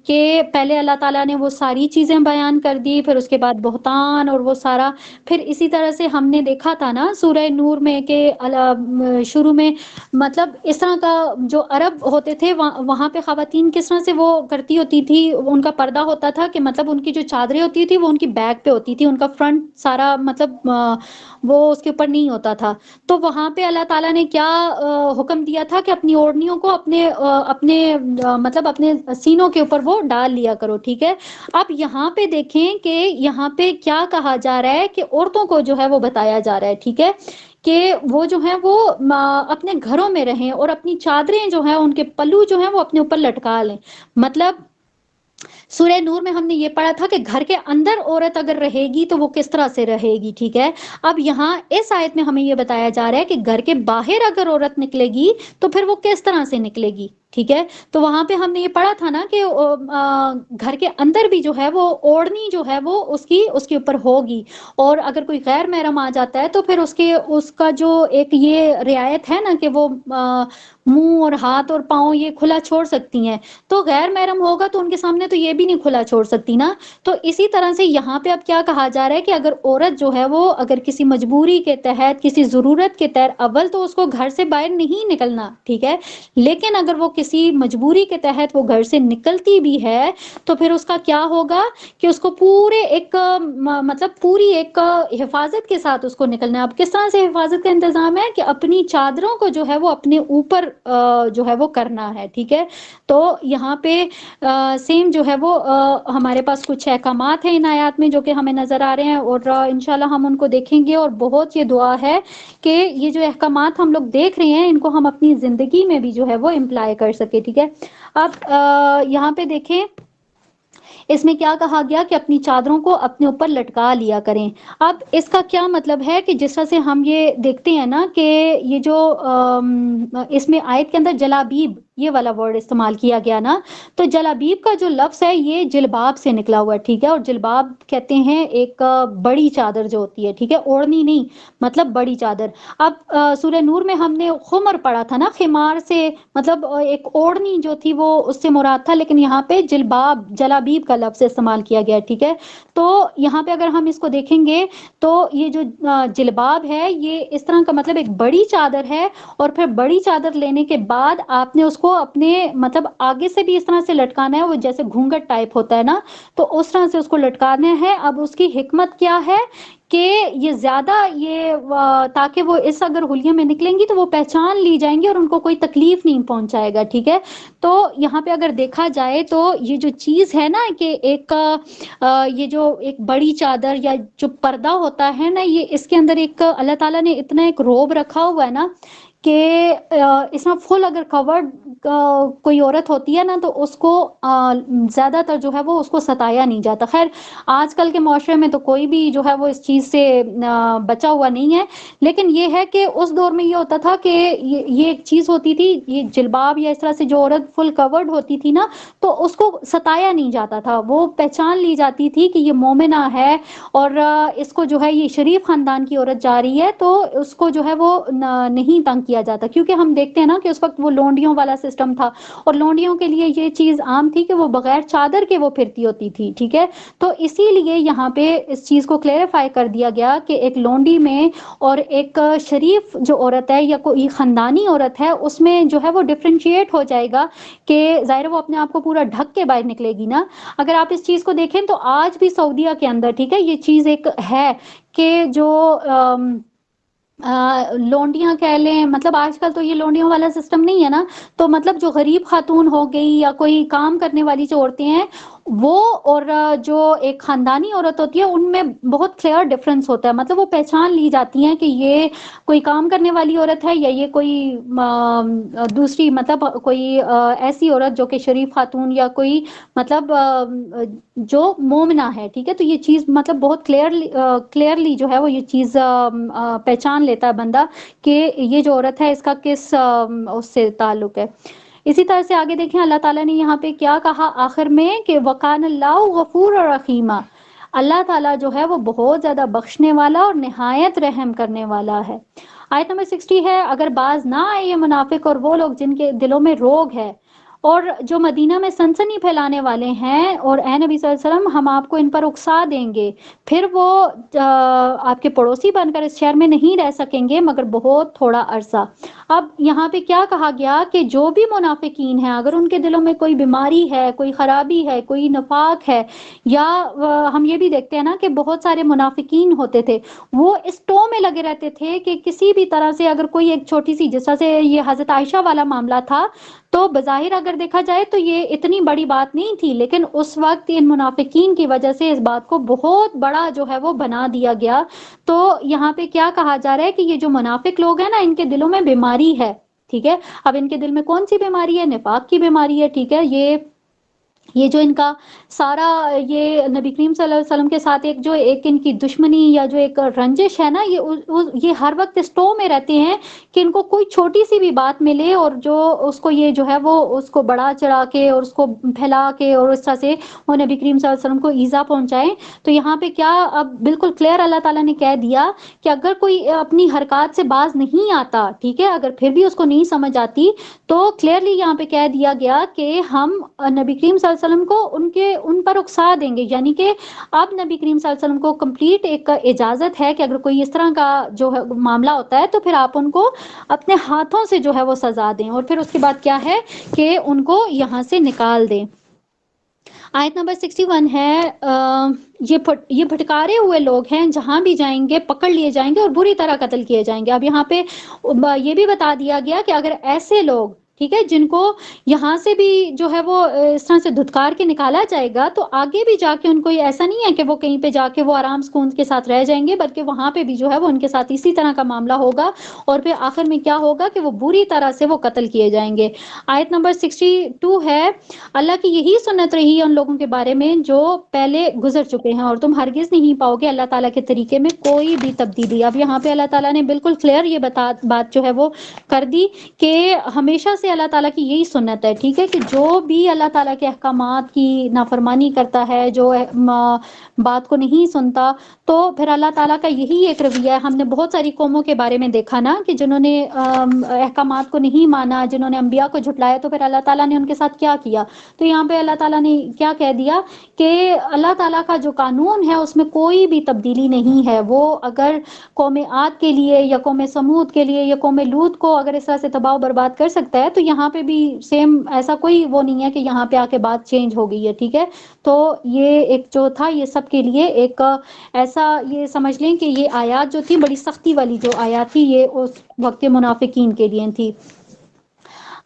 کہ پہلے اللہ تعالیٰ نے وہ ساری چیزیں بیان کر دی، پھر اس کے بعد بہتان اور وہ سارا، پھر اسی طرح سے ہم نے دیکھا تھا نا سورہ نور میں کہ شروع میں مطلب اس طرح کا جو عرب ہوتے تھے وہاں پہ خواتین کس طرح سے وہ کرتی ہوتی تھی، ان کا پردہ ہوتا تھا کہ مطلب ان کی جو چادریں ہوتی تھی وہ ان کی بیک پہ ہوتی تھی، ان کا فرنٹ سارا مطلب وہ اس کے اوپر نہیں ہوتا تھا. تو وہاں پہ اللہ تعالیٰ نے کیا حکم دیا تھا کہ اپنی اوڑھنیوں کو اپنے مطلب اپنے سینوں کے اوپر وہ ڈال لیا کرو، ٹھیک ہے. اب یہاں پہ دیکھیں کہ یہاں پہ کیا کہا جا رہا ہے کہ عورتوں کو جو ہے وہ بتایا جا رہا ہے، ٹھیک ہے، کہ وہ جو ہیں وہ اپنے گھروں میں رہیں اور اپنی چادریں جو ہیں ان کے پلو جو ہیں وہ اپنے اوپر لٹکا لیں. مطلب سورہ نور میں ہم نے یہ پڑھا تھا کہ گھر کے اندر عورت اگر رہے گی تو وہ کس طرح سے رہے گی، ٹھیک ہے. اب یہاں اس آیت میں ہمیں یہ بتایا جا رہا ہے کہ گھر کے باہر اگر عورت نکلے گی تو پھر وہ کس طرح سے نکلے گی، ٹھیک ہے. تو وہاں پہ ہم نے یہ پڑھا تھا نا کہ گھر کے اندر بھی جو ہے وہ اوڑھنی جو ہے وہ اس کے اوپر ہوگی، اور اگر کوئی غیر محرم آ جاتا ہے تو پھر اس کا جو ایک یہ رعایت ہے نا کہ وہ منہ اور ہاتھ اور پاؤں یہ کھلا چھوڑ سکتی ہیں، تو غیر محرم ہوگا تو ان کے سامنے تو یہ بھی نہیں کھلا چھوڑ سکتی نا. تو اسی طرح سے یہاں پہ اب کیا کہا جا رہا ہے کہ اگر عورت جو ہے وہ اگر کسی مجبوری کے تحت، کسی ضرورت کے تحت، اول تو اس کو گھر سے باہر نہیں نکلنا، ٹھیک ہے، لیکن اگر وہ کسی مجبوری کے تحت وہ گھر سے نکلتی بھی ہے تو پھر اس کا کیا ہوگا کہ اس کو پورے ایک مطلب پوری ایک حفاظت کے ساتھ اس کو نکلنا ہے. اب کس طرح سے حفاظت کا انتظام ہے کہ اپنی چادروں کو جو ہے وہ اپنے اوپر جو ہے وہ کرنا ہے، ٹھیک ہے. تو یہاں پہ سیم جو ہے وہ ہمارے پاس کچھ احکامات ہیں ان آیات میں جو کہ ہمیں نظر آ رہے ہیں، اور انشاءاللہ ہم ان کو دیکھیں گے، اور بہت یہ دعا ہے کہ یہ جو احکامات ہم لوگ دیکھ رہے ہیں ان کو ہم اپنی زندگی میں بھی جو ہے وہ امپلائی کر سکے، ٹھیک ہے. اب یہاں پہ دیکھیں اس میں کیا کہا گیا کہ اپنی چادروں کو اپنے اوپر لٹکا لیا کریں. اب اس کا کیا مطلب ہے کہ جس طرح سے ہم یہ دیکھتے ہیں نا کہ یہ جو اس میں آیت کے اندر جلابیب یہ والا ورڈ استعمال کیا گیا نا، تو جلابیب کا جو لفظ ہے یہ جلباب سے نکلا ہوا ہے، ٹھیک ہے. اور جلباب کہتے ہیں ایک بڑی چادر جو ہوتی ہے، ٹھیک ہے، اوڑھنی نہیں، مطلب بڑی چادر. اب سورہ نور میں ہم نے خمر پڑھا تھا نا، خمار سے مطلب ایک اوڑھنی جو تھی وہ اس سے مراد تھا، لیکن یہاں پہ جلابیب کا لفظ استعمال کیا گیا، ٹھیک ہے. تو یہاں پہ اگر ہم اس کو دیکھیں گے تو یہ جو جلباب ہے یہ اس طرح کا مطلب ایک بڑی چادر ہے، اور پھر بڑی چادر لینے کے بعد آپ نے اس کو اپنے مطلب آگے سے بھی اس طرح سے لٹکانا ہے، وہ جیسے گھونگٹ ٹائپ ہوتا ہے نا، تو اس طرح سے اس کو لٹکانا ہے. اب اس کی حکمت کیا ہے کہ یہ زیادہ تاکہ وہ اس اگر حلیے میں نکلیں گی تو وہ پہچان لی جائیں گی اور ان کو کوئی تکلیف نہیں پہنچائے گا، ٹھیک ہے. تو یہاں پہ اگر دیکھا جائے تو یہ جو چیز ہے نا کہ ایک یہ جو ایک بڑی چادر یا جو پردہ ہوتا ہے نا، یہ اس کے اندر ایک اللہ تعالیٰ نے اتنا ایک روب رکھا ہوا ہے نا کہ اس میں فل اگر کورڈ کوئی عورت ہوتی ہے نا تو اس کو زیادہ تر جو ہے وہ اس کو ستایا نہیں جاتا. خیر آج کل کے معاشرے میں تو کوئی بھی جو ہے وہ اس چیز سے بچا ہوا نہیں ہے, لیکن یہ ہے کہ اس دور میں یہ ہوتا تھا کہ یہ ایک چیز ہوتی تھی, یہ جلباب یا اس طرح سے جو عورت فل کورڈ ہوتی تھی نا تو اس کو ستایا نہیں جاتا تھا, وہ پہچان لی جاتی تھی کہ یہ مومنہ ہے اور اس کو جو ہے یہ شریف خاندان کی عورت جا رہی ہے, تو اس کو جو ہے وہ نہیں تنگ کیا جاتا, کیونکہ ہم دیکھتے ہیں نا کہ اس وقت وہ لونڈیوں والا سسٹم تھا اور لونڈیوں کے لیے یہ چیز عام تھی کہ وہ بغیر چادر کے وہ پھرتی ہوتی تھی. ٹھیک ہے, تو اسی لیے یہاں پہ اس چیز کو کلیریفائی کر دیا گیا کہ ایک لونڈی میں اور ایک شریف جو عورت ہے یا کوئی خاندانی عورت ہے اس میں جو ہے وہ ڈفرینشیٹ ہو جائے گا کہ ظاہر وہ اپنے آپ کو پورا ڈھک کے باہر نکلے گی نا. اگر آپ اس چیز کو دیکھیں تو آج بھی سعودیہ کے اندر ٹھیک ہے یہ چیز ایک ہے کہ جو لونڈیاں کہہ لیں, مطلب آج کل تو یہ لونڈیوں والا سسٹم نہیں ہے نا, تو مطلب جو غریب خاتون ہو گئی یا کوئی کام کرنے والی جو عورتیں ہیں وہ اور جو ایک خاندانی عورت ہوتی ہے ان میں بہت کلیئر ڈفرنس ہوتا ہے, مطلب وہ پہچان لی جاتی ہیں کہ یہ کوئی کام کرنے والی عورت ہے یا یہ کوئی دوسری مطلب کوئی ایسی عورت جو کہ شریف خاتون یا کوئی مطلب جو مومنہ ہے. ٹھیک ہے, تو یہ چیز مطلب بہت کلیئرلی جو ہے وہ یہ چیز پہچان لیتا ہے بندہ کہ یہ جو عورت ہے اس کا کس اس سے تعلق ہے. اسی طرح سے آگے دیکھیں اللہ تعالیٰ نے یہاں پہ کیا کہا آخر میں کہ وَقَانَ اللَّهُ غَفُورًا رَحِيمًا, اللہ تعالیٰ جو ہے وہ بہت زیادہ بخشنے والا اور نہایت رحم کرنے والا ہے. آیت نمبر 60 ہے, اگر باز نہ آئے یہ منافق اور وہ لوگ جن کے دلوں میں روگ ہے اور جو مدینہ میں سنسنی پھیلانے والے ہیں, اور اے نبی صلی اللہ علیہ وسلم ہم آپ کو ان پر اکسا دیں گے, پھر وہ آپ کے پڑوسی بن کر اس شہر میں نہیں رہ سکیں گے مگر بہت تھوڑا عرصہ. اب یہاں پہ کیا کہا گیا کہ جو بھی منافقین ہیں اگر ان کے دلوں میں کوئی بیماری ہے, کوئی خرابی ہے, کوئی نفاق ہے, یا ہم یہ بھی دیکھتے ہیں نا کہ بہت سارے منافقین ہوتے تھے وہ اس ٹو میں لگے رہتے تھے کہ کسی بھی طرح سے اگر کوئی ایک چھوٹی سی, جس طرح سے یہ حضرت عائشہ والا معاملہ تھا تو بظاہر اگر دیکھا جائے تو یہ اتنی بڑی بات نہیں تھی, لیکن اس وقت ان منافقین کی وجہ سے اس بات کو بہت بڑا جو ہے وہ بنا دیا گیا. تو یہاں پہ کیا کہا جا رہا ہے کہ یہ جو منافق لوگ ہیں نا ان کے دلوں میں بیماری ہے. ٹھیک ہے, اب ان کے دل میں کون سی بیماری ہے؟ نفاق کی بیماری ہے. ٹھیک ہے, یہ جو ان کا سارا یہ نبی کریم صلی اللہ علیہ وسلم کے ساتھ ایک جو ایک ان کی دشمنی یا جو ایک رنجش ہے نا, یہ ہر وقت اس ٹو میں رہتے ہیں کہ ان کو کوئی چھوٹی سی بھی بات ملے اور جو اس کو یہ جو ہے وہ اس کو بڑا چڑھا کے اور اس کو پھیلا کے اور اس طرح سے وہ نبی کریم صلی اللہ علیہ وسلم کو ایذا پہنچائیں. تو یہاں پہ کیا اب بالکل کلیئر اللہ تعالیٰ نے کہہ دیا کہ اگر کوئی اپنی حرکات سے باز نہیں آتا, ٹھیک ہے, اگر پھر بھی اس کو نہیں سمجھ آتی تو کلیئرلی یہاں پہ کہہ دیا گیا کہ ہم نبی کریم صلی اللہ علیہ وسلم کو ان پر اکسا دیں گے. یعنی کہ اب نبی کریم صلی اللہ علیہ وسلم کو کمپلیٹ ایک اجازت ہے کہ اگر کوئی اس طرح کا جو ہے معاملہ ہوتا ہے تو پھر آپ ان کو اپنے ہاتھوں سے جو ہے وہ سزا دیں, اور پھر اس کے بعد کیا ہے کہ ان کو یہاں سے نکال دیں. آیت نمبر 61 ہے, یہ بھٹکارے ہوئے لوگ ہیں, جہاں بھی جائیں گے پکڑ لیے جائیں گے اور بری طرح قتل کیے جائیں گے. اب یہاں پہ یہ بھی بتا دیا گیا کہ اگر ایسے لوگ, ٹھیک ہے, جن کو یہاں سے بھی جو ہے وہ اس طرح سے دھتکار کے نکالا جائے گا تو آگے بھی جا کے ان کو ایسا نہیں ہے کہ وہ کہیں پہ جا کے وہ آرام سکون کے ساتھ رہ جائیں گے, بلکہ وہاں پہ بھی جو ہے وہ ان کے ساتھ اسی طرح کا معاملہ ہوگا اور پھر آخر میں کیا ہوگا کہ وہ بری طرح سے وہ قتل کیے جائیں گے. آیت نمبر 62 ہے, اللہ کی یہی سنت رہی ہے ان لوگوں کے بارے میں جو پہلے گزر چکے ہیں اور تم ہرگز نہیں پاؤ گے اللہ تعالیٰ کے طریقے میں کوئی بھی تبدیلی. اب یہاں پہ اللہ تعالیٰ نے بالکل کلیئر یہ بات جو ہے وہ کر دی کہ ہمیشہ سے اللہ تعالیٰ کی یہی سنت ہے. ٹھیک ہے, کہ جو بھی اللہ تعالیٰ کے احکامات کی نافرمانی کرتا ہے, جو بات کو نہیں سنتا, تو پھر اللہ تعالیٰ کا یہی ایک رویہ ہے. ہم نے بہت ساری قوموں کے بارے میں دیکھا نا کہ جنہوں نے احکامات کو نہیں مانا, جنہوں نے انبیاء کو جھٹلایا, تو پھر اللہ تعالیٰ نے ان کے ساتھ کیا کیا. تو یہاں پہ اللہ تعالیٰ نے کیا کہہ دیا کہ اللہ تعالیٰ کا جو قانون ہے اس میں کوئی بھی تبدیلی نہیں ہے. وہ اگر قوم عاد کے لیے یا قوم سمود کے لیے یا قوم لوط کو اگر اس طرح سے تباہ و برباد کر سکتا ہے تو یہاں پہ بھی سیم ایسا کوئی وہ نہیں ہے کہ یہاں پہ آ کے بات چینج ہو گئی ہے. ٹھیک ہے, تو یہ ایک جو تھا یہ سب کے لیے ایک ایسا یہ سمجھ لیں کہ یہ آیات جو تھی بڑی سختی والی جو آیات تھی یہ اس وقت منافقین کے لیے تھی.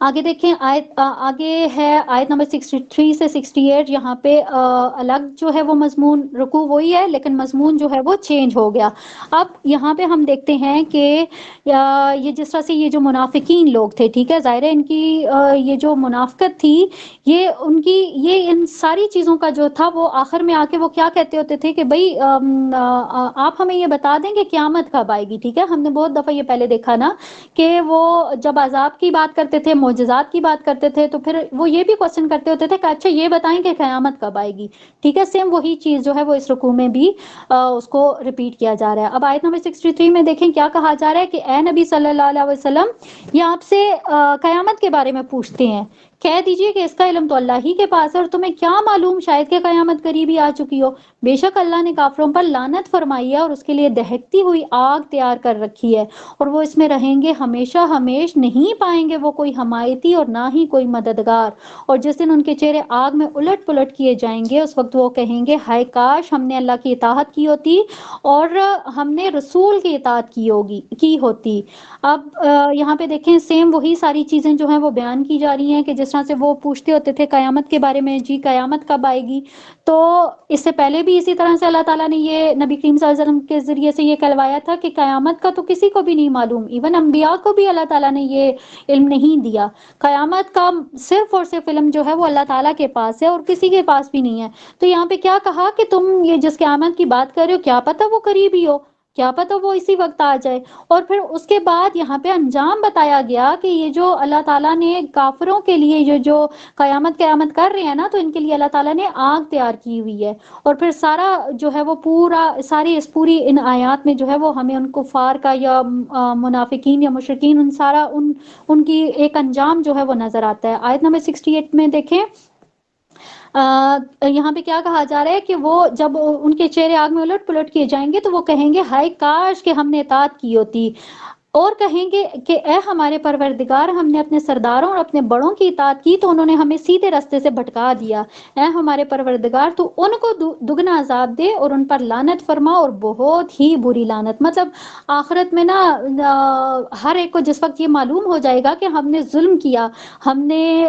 آگے دیکھیں آگے ہے آیت نمبر 63 سے 68، یہاں پہ الگ جو ہے وہ مضمون، رکوع وہی ہے لیکن مضمون جو ہے وہ چینج ہو گیا۔ اب یہاں پہ ہم دیکھتے ہیں کہ یہ جس طرح سے یہ جو منافقین لوگ تھے، ٹھیک ہے، ظاہر ہے ان کی یہ جو منافقت تھی، یہ ان کی یہ ان ساری چیزوں کا جو تھا وہ آخر میں آ کے وہ کیا کہتے ہوتے تھے کہ بھائی آپ ہمیں یہ بتا دیں کہ قیامت کب آئے گی، ٹھیک ہے۔ ہم نے بہت دفعہ یہ پہلے دیکھا نا کہ وہ جب عذاب کی بات کرتے تھے، معجزات کی بات کرتے تھے، تو پھر وہ یہ بھی کوشچن کرتے ہوتے تھے کہ اچھا یہ بتائیں کہ قیامت کب آئے گی، ٹھیک ہے۔ سیم وہی چیز جو ہے وہ اس رکوع میں بھی اس کو ریپیٹ کیا جا رہا ہے۔ اب آیت نمبر 63 میں دیکھیں کیا کہا جا رہا ہے کہ اے نبی صلی اللہ علیہ وسلم، یہ آپ سے قیامت کے بارے میں پوچھتے ہیں، کہہ دیجئے کہ اس کا علم تو اللہ ہی کے پاس ہے، اور تمہیں کیا معلوم شاید کہ قیامت قریبی آ چکی ہو۔ بے شک اللہ نے کافروں پر لعنت فرمائی ہے اور اس کے لیے دہکتی ہوئی آگ تیار کر رکھی ہے، اور وہ اس میں رہیں گے ہمیشہ ہمیش، نہیں پائیں گے وہ کوئی حمایتی اور نہ ہی کوئی مددگار۔ اور جس دن ان کے چہرے آگ میں الٹ پلٹ کیے جائیں گے، اس وقت وہ کہیں گے ہائے کاش ہم نے اللہ کی اطاعت کی ہوتی اور ہم نے رسول کی اطاعت کی ہوتی۔ اب یہاں پہ دیکھیں سیم وہی ساری چیزیں جو ہیں وہ بیان کی جا رہی ہیں کہ جس طرح سے وہ پوچھتے ہوتے تھے قیامت کے بارے میں، جی قیامت کب آئے گی، تو اس سے پہلے بھی اسی طرح سے اللہ تعالیٰ نے یہ نبی کریم صلی اللہ علیہ وسلم کے ذریعے سے یہ کہلوایا تھا کہ قیامت کا تو کسی کو بھی نہیں معلوم، ایون انبیاء کو بھی اللہ تعالیٰ نے یہ علم نہیں دیا۔ قیامت کا صرف اور صرف علم جو ہے وہ اللہ تعالیٰ کے پاس ہے اور کسی کے پاس بھی نہیں ہے۔ تو یہاں پہ کیا کہا کہ تم یہ جس قیامت کی بات کر رہے ہو، کیا پتہ وہ قریب ہی ہو، کیا پتہ وہ اسی وقت آ جائے۔ اور پھر اس کے بعد یہاں پہ انجام بتایا گیا کہ یہ جو اللہ تعالیٰ نے کافروں کے لیے یہ جو قیامت کر رہے ہیں نا، تو ان کے لیے اللہ تعالیٰ نے آگ تیار کی ہوئی ہے۔ اور پھر سارا جو ہے وہ پوری ان آیات میں جو ہے وہ ہمیں ان کفار کا یا منافقین یا مشرکین ان کی ایک انجام جو ہے وہ نظر آتا ہے۔ آیت نمبر 68 میں دیکھیں یہاں پہ کیا کہا جا رہا ہے کہ وہ جب ان کے چہرے آگ میں الٹ پلٹ کیے جائیں گے تو وہ کہیں گے ہائے کاش کہ ہم نے اطاعت کی ہوتی، اور کہیں گے کہ اے ہمارے پروردگار، ہم نے اپنے سرداروں اور اپنے بڑوں کی اطاعت کی تو انہوں نے ہمیں سیدھے راستے سے بھٹکا دیا۔ اے ہمارے پروردگار، تو ان کو دگنا عذاب دے اور ان پر لعنت فرما، اور بہت ہی بری لعنت۔ مطلب آخرت میں نا ہر ایک کو جس وقت یہ معلوم ہو جائے گا کہ ہم نے ظلم کیا، ہم نے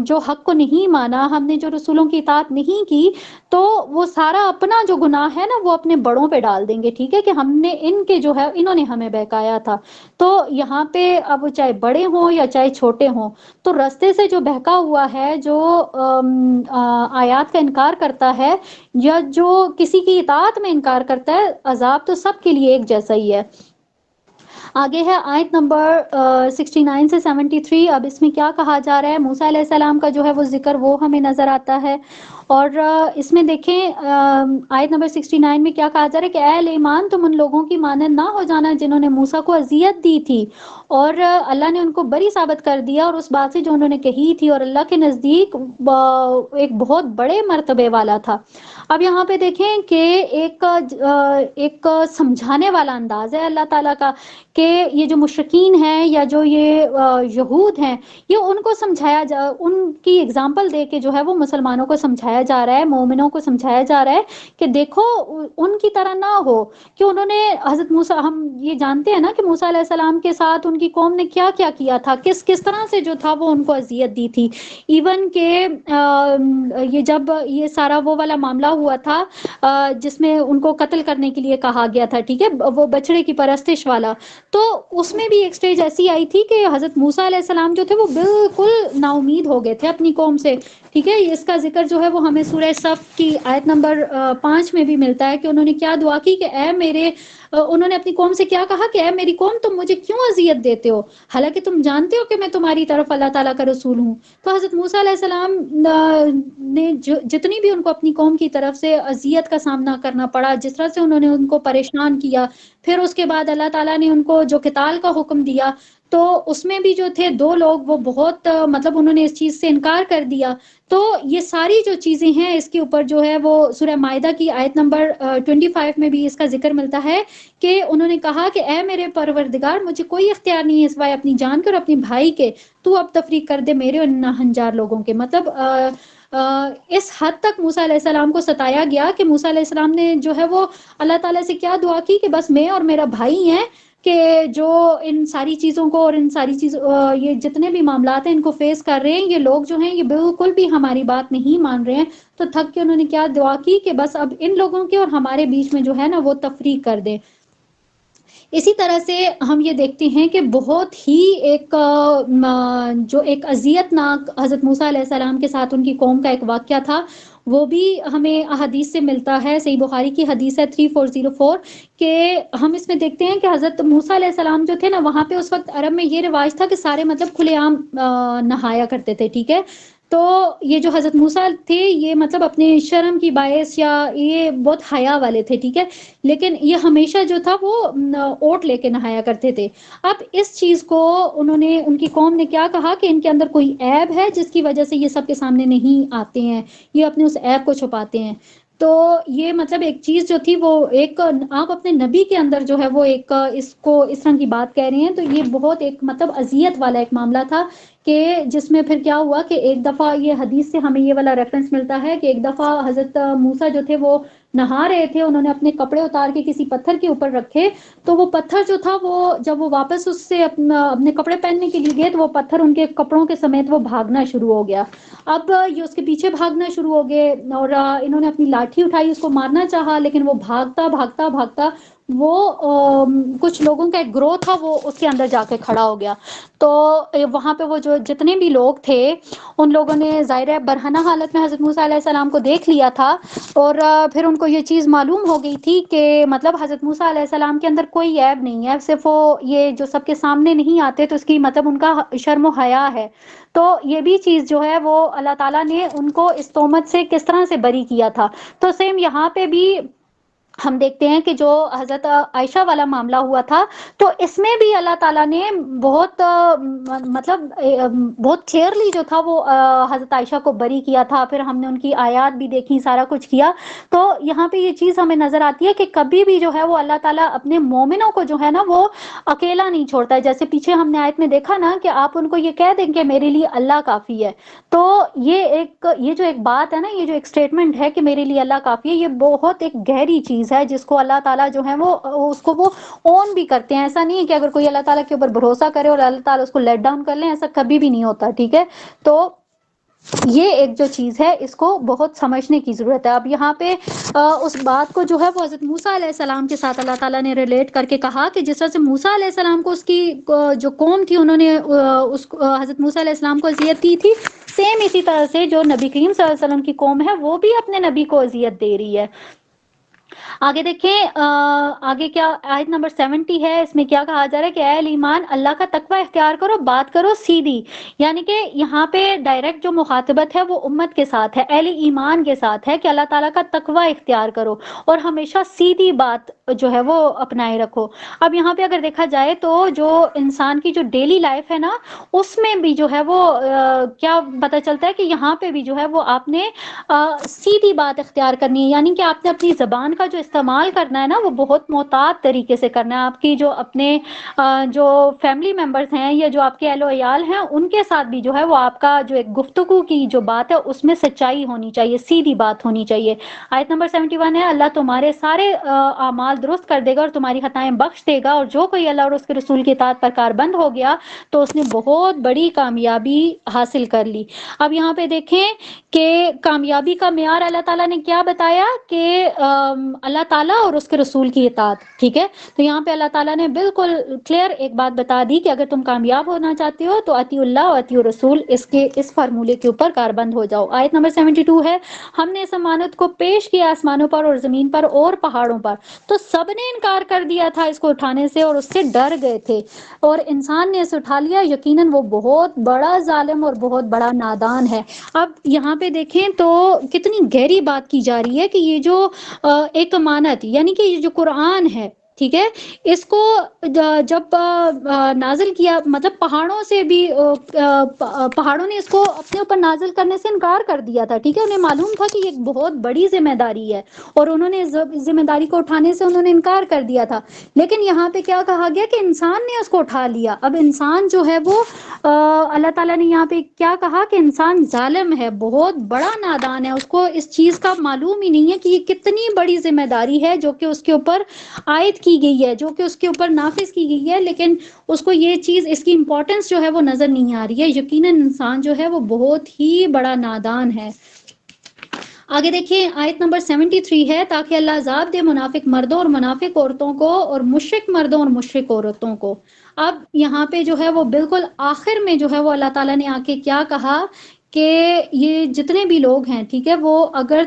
جو حق کو نہیں مانا، ہم نے جو رسولوں کی اطاعت نہیں کی، تو وہ سارا اپنا جو گناہ ہے نا وہ اپنے بڑوں پہ ڈال دیں گے، ٹھیک ہے، کہ ہم نے انہوں نے ہمیں بہکایا تھا۔ تو یہاں پہ اب چاہے بڑے ہوں یا چاہے چھوٹے ہوں، تو رستے سے جو بہکا ہوا ہے، جو آیات کا انکار کرتا ہے یا جو کسی کی اطاعت میں انکار کرتا ہے، عذاب تو سب کے لیے ایک جیسا ہی ہے۔ آگے ہے آیت نمبر 69 سے 73۔ اب اس میں کیا کہا جا رہا ہے، موسیٰ علیہ السلام کا جو ہے وہ ذکر وہ ہمیں نظر آتا ہے، اور اس میں دیکھیں آیت نمبر 69 میں کیا کہا جا رہا ہے کہ اے اہل ایمان، تم ان لوگوں کی مانند نہ ہو جانا جنہوں نے موسیٰ کو اذیت دی تھی، اور اللہ نے ان کو بری ثابت کر دیا اور اس بات سے جو انہوں نے کہی تھی، اور اللہ کے نزدیک ایک بہت بڑے مرتبے والا تھا۔ اب یہاں پہ دیکھیں کہ ایک سمجھانے والا انداز ہے اللہ تعالیٰ کا کہ یہ جو مشرکین ہیں یا جو یہ یہود ہیں، یہ ان کو ان کی اگزامپل دے کے جو ہے وہ مسلمانوں کو سمجھایا جا رہا ہے، مومنوں کو سمجھایا جا رہا ہے کہ دیکھو ان کی طرح نہ ہو، کہ انہوں نے حضرت موسیٰ، ہم یہ جانتے ہیں نا کہ موسیٰ علیہ السلام کے ساتھ ان کی قوم نے کیا کیا کیا تھا، کس طرح سے جو تھا وہ ان کو اذیت دی تھی، ایون کہ یہ جب یہ سارا وہ والا معاملہ ہوا تھا جس میں ان کو قتل کرنے کے لیے کہا گیا تھا، ٹھیک ہے، وہ بچڑے کی پرستش والا، تو اس میں بھی ایک سٹیج ایسی آئی تھی کہ حضرت موسیٰ علیہ السلام جو تھے وہ بالکل نا امید ہو گئے تھے اپنی قوم سے، ٹھیک ہے۔ اس کا ذکر جو ہے وہ ہمیں سورہ صف کی آیت نمبر 5 میں بھی ملتا ہے کہ انہوں نے کیا دعا کی کہ انہوں نے اپنی قوم سے کیا کہا کہ اے میری قوم، تم مجھے کیوں اذیت دیتے ہو، حالانکہ تم جانتے ہو کہ میں تمہاری طرف اللہ تعالیٰ کا رسول ہوں۔ تو حضرت موسیٰ علیہ السلام نے جتنی بھی ان کو اپنی قوم کی طرف سے اذیت کا سامنا کرنا پڑا، جس طرح سے انہوں نے ان کو پریشان کیا، پھر اس کے بعد اللہ تعالیٰ نے ان کو جو قتال کا حکم دیا، تو اس میں بھی جو تھے دو لوگ وہ بہت مطلب انہوں نے اس چیز سے انکار کر دیا۔ تو یہ ساری جو چیزیں ہیں اس کے اوپر جو ہے وہ سورہ مائدہ کی آیت نمبر 25 میں بھی اس کا ذکر ملتا ہے کہ انہوں نے کہا کہ اے میرے پروردگار، مجھے کوئی اختیار نہیں ہے سوائے اپنی جان کے اور اپنے بھائی کے، تو اب تفریق کر دے میرے اور ناہنجار لوگوں کے۔ مطلب اس حد تک موسیٰ علیہ السلام کو ستایا گیا کہ موسیٰ علیہ السلام نے جو ہے وہ اللہ تعالیٰ سے کیا دعا کی کہ بس میں اور میرا بھائی ہیں، کہ جو ان ساری چیزوں کو اور ان ساری یہ جتنے بھی معاملات ہیں ان کو فیس کر رہے ہیں، یہ لوگ جو ہیں یہ بالکل بھی ہماری بات نہیں مان رہے ہیں. تو تھک کے انہوں نے کیا دعا کی کہ بس اب ان لوگوں کے اور ہمارے بیچ میں جو ہے نا وہ تفریق کر دیں. اسی طرح سے ہم یہ دیکھتے ہیں کہ بہت ہی ایک جو ایک اذیت ناک حضرت موسیٰ علیہ السلام کے ساتھ ان کی قوم کا ایک واقعہ تھا، وہ بھی ہمیں احادیث سے ملتا ہے. صحیح بخاری کی حدیث ہے 3404 کہ ہم اس میں دیکھتے ہیں کہ حضرت موسیٰ علیہ السلام جو تھے نا، وہاں پہ اس وقت عرب میں یہ رواج تھا کہ سارے مطلب کھلے عام نہایا کرتے تھے. ٹھیک ہے، تو یہ جو حضرت موسیٰ تھے یہ مطلب اپنے شرم کی باعث یا یہ بہت حیا والے تھے. ٹھیک ہے، لیکن یہ ہمیشہ جو تھا وہ اوٹ لے کے نہایا کرتے تھے. اب اس چیز کو انہوں نے، ان کی قوم نے کیا کہا کہ ان کے اندر کوئی عیب ہے جس کی وجہ سے یہ سب کے سامنے نہیں آتے ہیں، یہ اپنے اس عیب کو چھپاتے ہیں. تو یہ مطلب ایک چیز جو تھی وہ ایک آپ اپنے نبی کے اندر جو ہے وہ ایک اس کو اس طرح کی بات کہہ رہے ہیں. تو یہ بہت ایک مطلب اذیت والا ایک معاملہ تھا کہ جس میں پھر کیا ہوا کہ ایک دفعہ یہ حدیث سے ہمیں یہ والا ریفرنس ملتا ہے کہ ایک دفعہ حضرت موسیٰ جو تھے وہ نہا رہے تھے، انہوں نے اپنے کپڑے اتار کے کسی پتھر کے اوپر رکھے، تو وہ پتھر جو تھا وہ جب وہ واپس اس سے اپنے کپڑے پہننے کے لیے گئے تو وہ پتھر ان کے کپڑوں کے سمیت وہ بھاگنا شروع ہو گیا. اب یہ اس کے پیچھے بھاگنا شروع ہو گئے اور انہوں نے اپنی لاٹھی اٹھائی، اس کو مارنا چاہا، لیکن وہ بھاگتا بھاگتا بھاگتا وہ کچھ لوگوں کا ایک گروہ تھا وہ اس کے اندر جا کے کھڑا ہو گیا. تو وہاں پہ وہ جو جتنے بھی لوگ تھے ان لوگوں نے ظاہر برہنہ حالت میں حضرت موسیٰ علیہ السلام کو دیکھ لیا تھا، اور پھر ان کو یہ چیز معلوم ہو گئی تھی کہ مطلب حضرت موسیٰ علیہ السلام کے اندر کوئی عیب نہیں ہے، صرف وہ یہ جو سب کے سامنے نہیں آتے تو اس کی مطلب ان کا شرم و حیا ہے. تو یہ بھی چیز جو ہے وہ اللہ تعالیٰ نے ان کو اس تہمت سے کس طرح سے بری کیا تھا. تو سیم یہاں پہ بھی ہم دیکھتے ہیں کہ جو حضرت عائشہ والا معاملہ ہوا تھا تو اس میں بھی اللہ تعالیٰ نے بہت مطلب بہت کلیئرلی جو تھا وہ حضرت عائشہ کو بری کیا تھا. پھر ہم نے ان کی آیات بھی دیکھی، سارا کچھ کیا. تو یہاں پہ یہ چیز ہمیں نظر آتی ہے کہ کبھی بھی جو ہے وہ اللہ تعالیٰ اپنے مومنوں کو جو ہے نا وہ اکیلا نہیں چھوڑتا ہے. جیسے پیچھے ہم نے آیت میں دیکھا نا کہ آپ ان کو یہ کہہ دیں کہ میرے لیے اللہ کافی ہے. تو یہ جو ایک بات ہے نا، یہ جو ایک سٹیٹمنٹ ہے کہ میرے لیے اللہ کافی ہے، یہ بہت ایک گہری چیز ہے جس کو اللہ تعالیٰ جو ہے وہ اس کو وہ اون بھی کرتے ہیں. ایسا نہیں ہے کہ اگر کوئی اللہ تعالیٰ کے اوپر بھروسہ کرے اور اللہ تعالیٰ اس کو لیٹ ڈاؤن کر لیں، ایسا کبھی بھی نہیں ہوتا. ٹھیک ہے، تو یہ ایک جو چیز ہے اس کو بہت سمجھنے کی ضرورت ہے. اب یہاں پہ اس بات کو جو ہے وہ حضرت موسیٰ علیہ السلام کے ساتھ اللہ تعالیٰ نے ریلیٹ کر کے کہا کہ جس طرح سے موسیٰ علیہ السلام کو اس کی جو قوم تھی انہوں نے حضرت موسیٰ علیہ السلام کو اذیت دی تھی، سیم اسی طرح سے جو نبی کریم صلی اللہ علیہ وسلم کی قوم ہے وہ بھی اپنے نبی کو اذیت دے رہی ہے. آگے دیکھیں آگے کیا آیت نمبر 70 ہے، اس میں کیا کہا جا رہا ہے کہ اے ایمان اللہ کا تقوی اختیار کرو، بات کرو سیدھی. یعنی کہ یہاں پہ ڈائریکٹ جو مخاطبت ہے وہ امت کے ساتھ ہے، اہل ایمان کے ساتھ ہے کہ اللہ تعالیٰ کا تقوی اختیار کرو اور ہمیشہ سیدھی بات جو ہے وہ اپنائے رکھو. اب یہاں پہ اگر دیکھا جائے تو جو انسان کی جو ڈیلی لائف ہے نا اس میں بھی جو ہے وہ کیا پتہ چلتا ہے کہ یہاں پہ بھی جو ہے وہ آپ نے سیدھی بات اختیار کرنی ہے. یعنی کہ آپ نے اپنی زبان کا جو استعمال کرنا ہے نا وہ بہت محتاط طریقے سے کرنا ہے. آپ کی جو اپنے جو فیملی ممبرز ہیں یا جو آپ کے اہل و عیال ہیں ان کے ساتھ بھی جو ہے وہ آپ کا جو ایک گفتگو کی جو بات ہے اس میں سچائی ہونی چاہیے، سیدھی بات ہونی چاہیے. آیت نمبر 71 ہے، اللہ تمہارے سارے اعمال درست کر دے گا اور تمہاری خطائیں بخش دے گا، اور جو کوئی اللہ اور اس کے رسول کی اطاعت پر کاربند ہو گیا تو اس نے بہت بڑی کامیابی حاصل کر لی. اب یہاں پہ دیکھیں کہ کامیابی کا معیار اللہ تعالیٰ نے کیا بتایا کہ اللہ تعالیٰ اور اس کے رسول کی اطاعت. ٹھیک ہے، تو یہاں پہ اللہ تعالیٰ نے بالکل کلیئر ایک بات بتا دی کہ اگر تم کامیاب ہونا چاہتے ہو تو اطیع اللہ و اطیع الرسول اس فارمولے کے اوپر کاربند ہو جاؤ. آیت نمبر 72 ہے، ہم نے اس امانت کو پیش کیا آسمانوں پر اور زمین پر اور پہاڑوں پر، تو سب نے انکار کر دیا تھا اس کو اٹھانے سے اور اس سے ڈر گئے تھے، اور انسان نے اسے اٹھا لیا، یقیناً وہ بہت بڑا ظالم اور بہت بڑا نادان ہے. اب یہاں پہ دیکھیں تو کتنی گہری بات کی جا رہی ہے کہ یہ جو ایک امانت یعنی کہ یہ جو قرآن ہے، ٹھیک ہے، اس کو جب نازل کیا مطلب پہاڑوں سے بھی پہاڑوں نے اس کو اپنے اوپر نازل کرنے سے انکار کر دیا تھا. ٹھیک ہے، انہیں معلوم تھا کہ یہ ایک بہت بڑی ذمہ داری ہے اور انہوں نے ذمہ داری کو اٹھانے سے انہوں نے انکار کر دیا تھا. لیکن یہاں پہ کیا کہا گیا کہ انسان نے اس کو اٹھا لیا. اب انسان جو ہے وہ اللہ تعالیٰ نے یہاں پہ کیا کہا کہ انسان ظالم ہے، بہت بڑا نادان ہے، اس کو اس چیز کا معلوم ہی نہیں ہے کہ یہ کتنی بڑی ذمہ داری ہے جو کہ اس کے اوپر عائد کی کی گئی ہے، جو کہ اس کے اوپر نافذ کی گئی ہے، لیکن اس کو یہ چیز، اس کی امپورٹنس جو ہے وہ نظر نہیں آ رہی ہے. یقیناً انسان جو ہے وہ بہت ہی بڑا نادان ہے. آگے دیکھیں آیت نمبر 73 ہے، تاکہ اللہ عذاب دے منافق مردوں اور منافق عورتوں کو اور مشرک مردوں اور مشرک عورتوں کو. اب یہاں پہ جو ہے وہ بالکل آخر میں جو ہے وہ اللہ تعالیٰ نے آ کے کیا کہا کہ یہ جتنے بھی لوگ ہیں، ٹھیک ہے، وہ اگر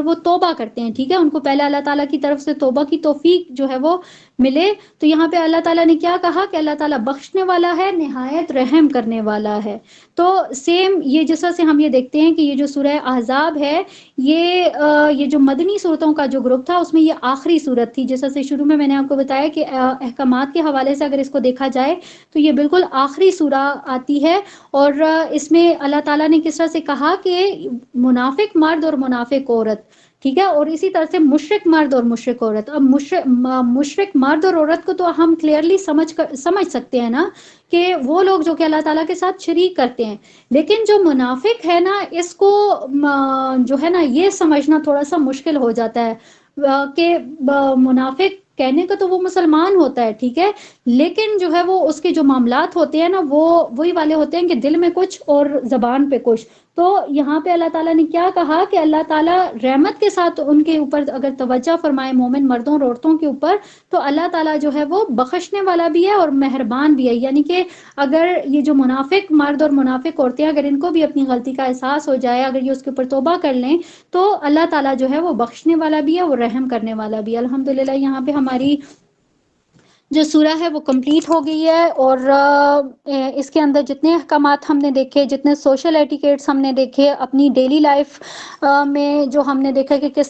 وہ توبہ کرتے ہیں، ٹھیک ہے، ان کو پہلے اللہ تعالیٰ کی طرف سے توبہ کی توفیق جو ہے وہ ملے، تو یہاں پہ اللہ تعالیٰ نے کیا کہا کہ اللہ تعالیٰ بخشنے والا ہے، نہایت رحم کرنے والا ہے. تو سیم یہ جس طرح سے ہم یہ دیکھتے ہیں کہ یہ جو سورہ احزاب ہے، یہ جو مدنی صورتوں کا جو گروپ تھا، اس میں یہ آخری صورت تھی. جیسا سے شروع میں نے آپ کو بتایا کہ احکامات کے حوالے سے اگر اس کو دیکھا جائے تو یہ بالکل آخری سورہ آتی ہے. اور اس میں اللہ تعالیٰ نے کس طرح سے کہا کہ منافق مرد اور منافق عورت، ٹھیک ہے، اور اسی طرح سے مشرک مرد اور مشرک عورت. اب مشرک مرد اور عورت کو تو ہم کلیئرلی سمجھ سکتے ہیں نا، کہ وہ لوگ جو کہ اللہ تعالیٰ کے ساتھ شریک کرتے ہیں. لیکن جو منافق ہے نا، اس کو جو ہے نا یہ سمجھنا تھوڑا سا مشکل ہو جاتا ہے کہ منافق کہنے کا تو وہ مسلمان ہوتا ہے، ٹھیک ہے، لیکن جو ہے وہ اس کے جو معاملات ہوتے ہیں نا، وہ وہی والے ہوتے ہیں کہ دل میں کچھ اور زبان پہ کچھ. تو یہاں پہ اللہ تعالیٰ نے کیا کہا کہ اللہ تعالیٰ رحمت کے ساتھ ان کے اوپر اگر توجہ فرمائے مومن مردوں اور عورتوں کے اوپر، تو اللہ تعالیٰ جو ہے وہ بخشنے والا بھی ہے اور مہربان بھی ہے. یعنی کہ اگر یہ جو منافق مرد اور منافق عورتیں اگر ان کو بھی اپنی غلطی کا احساس ہو جائے، اگر یہ اس کے اوپر توبہ کر لیں، تو اللہ تعالیٰ جو ہے وہ بخشنے والا بھی ہے اور رحم کرنے والا بھی ہے. الحمدللہ یہاں پہ ہماری جو سورہ ہے وہ کمپلیٹ ہو گئی ہے. اور اس کے اندر جتنے احکامات ہم نے دیکھے، جتنے سوشل ایٹیکیٹس ہم نے دیکھے اپنی ڈیلی لائف میں، جو ہم نے دیکھا کہ کس